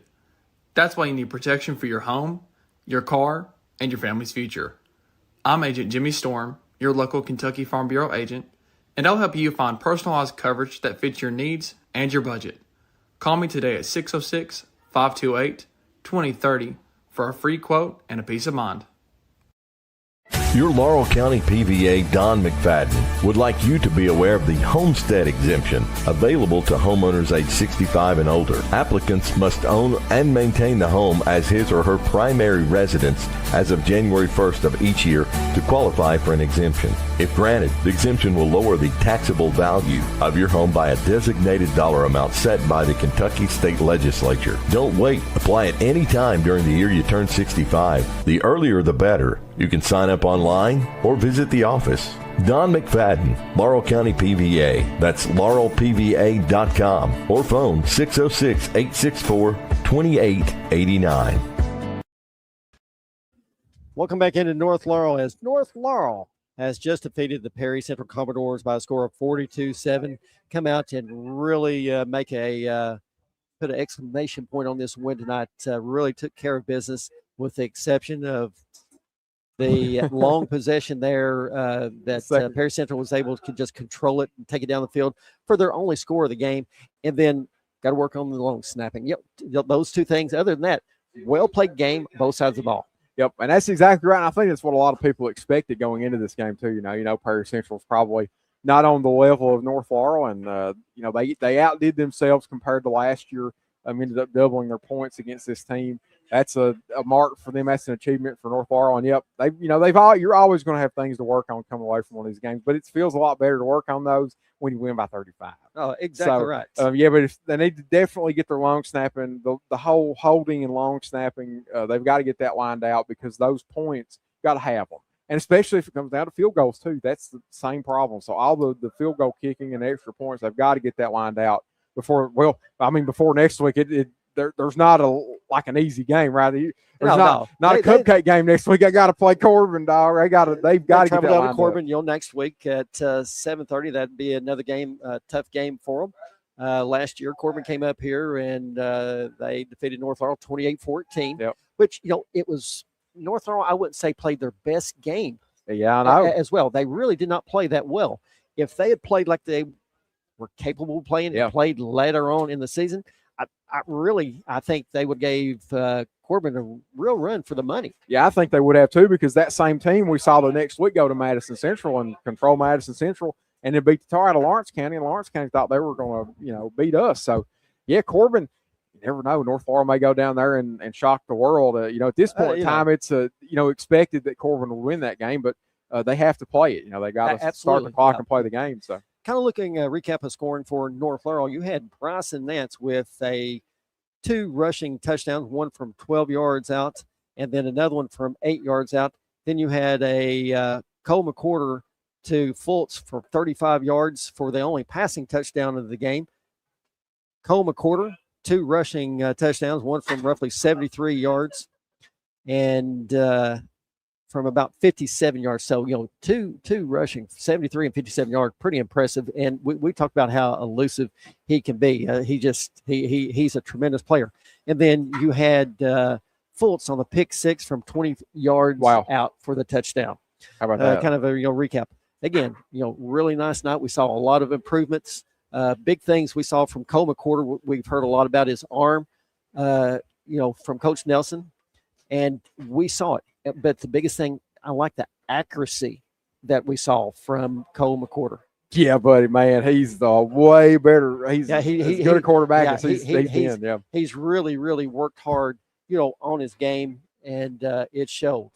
That's why you need protection for your home, your car, and your family's future. I'm Agent Jimmy Storm, your local Kentucky Farm Bureau agent, and I'll help you find personalized coverage that fits your needs and your budget. Call me today at 606-528-2030 for a free quote and a peace of mind. Your Laurel County PVA, Don McFadden, would like you to be aware of the homestead exemption available to homeowners age 65 and older. Applicants must own and maintain the home as his or her primary residence as of January 1st of each year to qualify for an exemption. If granted, the exemption will lower the taxable value of your home by a designated dollar amount set by the Kentucky State Legislature. Don't wait. Apply at any time during the year you turn 65. The earlier the better. You can sign up online or visit the office. Don McFadden, Laurel County PVA. That's laurelpva.com or phone 606-864-2889. Welcome back into North Laurel as North Laurel has just defeated the Perry Central Commodores by a score of 42-7. Come out and really make a put an exclamation point on this win tonight. Really took care of business with the exception of the long possession there that Perry Central was able to just control it and take it down the field for their only score of the game. And then got to work on the long snapping. Yep, those two things. Other than that, well-played game, both sides of the ball. Yep, and that's exactly right. And I think that's what a lot of people expected going into this game too. Prairie Central's probably not on the level of North Laurel, and they outdid themselves compared to last year. Ended up doubling their points against this team. That's a mark for them. That's an achievement for North Laurel. And yep, you're always going to have things to work on coming away from one of these games, but it feels a lot better to work on those when you win by 35. Oh, exactly right. But if they need to definitely get their long snapping, the whole holding and long snapping, they've got to get that lined out because those points got to have them. And especially if it comes down to field goals too, that's the same problem. So all the field goal kicking and extra points, they've got to get that lined out before next week. There's not an easy game, right? There's not a cupcake game next week. I got to play Corbin, dog. They've got to get that lined up. Corbin, next week at 7:30. That'd be another game, tough game for them. Last year, Corbin came up here and they defeated North Laurel 28-14. Yep. Which it was North Laurel. I wouldn't say played their best game. Yeah, I know. As well, they really did not play that well. If they had played like they were capable of playing and played later on in the season, I think they would gave Corbin a real run for the money. Yeah, I think they would have too, because that same team we saw the next week go to Madison Central and control Madison Central and then beat the tar out of Lawrence County, and Lawrence County thought they were going to, beat us. So, yeah, Corbin, you never know. North Laurel may go down there and shock the world. At this point in time, it's expected that Corbin will win that game, but they have to play it. They got to start the clock and play the game. So. Kind of looking recap of scoring for North Laurel, you had Bryson Nance with two rushing touchdowns, one from 12 yards out and then another one from 8 yards out. Then you had a Cole McCorder to Fultz for 35 yards for the only passing touchdown of the game. Cole McCorder, two rushing touchdowns, one from roughly 73 yards and from about 57 yards. So, two rushing, 73 and 57 yards, pretty impressive. And we talked about how elusive he can be. He's a tremendous player. And then you had Fultz on the pick six from 20 yards out for the touchdown. How about that? Kind of a recap. Again, really nice night. We saw a lot of improvements. Big things we saw from Cole McCorder. We've heard a lot about his arm, from Coach Nelson. And we saw it. But the biggest thing, I like the accuracy that we saw from Cole McCorder. Yeah, buddy, man, he's way better. He's good a quarterback as he's been. Yeah, he's really, really worked hard, on his game, and it showed.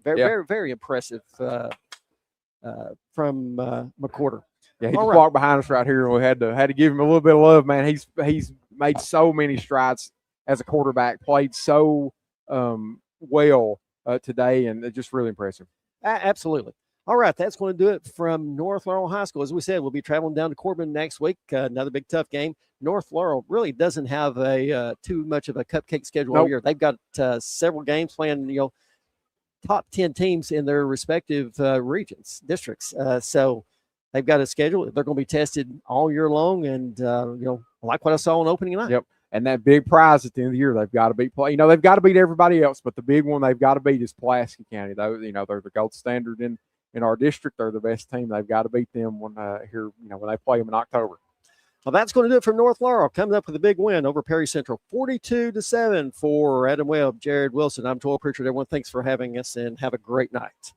Very, very impressive from McCorder. Yeah, he just walked behind us right here, and we had to give him a little bit of love, man. He's made so many strides as a quarterback, played so well today, and it's just really impressive. Absolutely. All right, that's going to do it from North Laurel High School. As we said, we'll be traveling down to Corbin next week. Another big, tough game. North Laurel really doesn't have a too much of a cupcake schedule all year. They've got several games playing, top 10 teams in their respective regions, districts. So they've got a schedule. They're going to be tested all year long, and like what I saw on opening night. Yep. And that big prize at the end of the year, they've got to beat. They've got to beat everybody else, but the big one they've got to beat is Pulaski County. They're the gold standard in our district. They're the best team. They've got to beat them when they play them in October. Well, that's going to do it from North Laurel. Coming up with a big win over Perry Central, 42-7 for Adam Webb, Jared Wilson. I'm Joel Pritchard. Everyone, thanks for having us, and have a great night.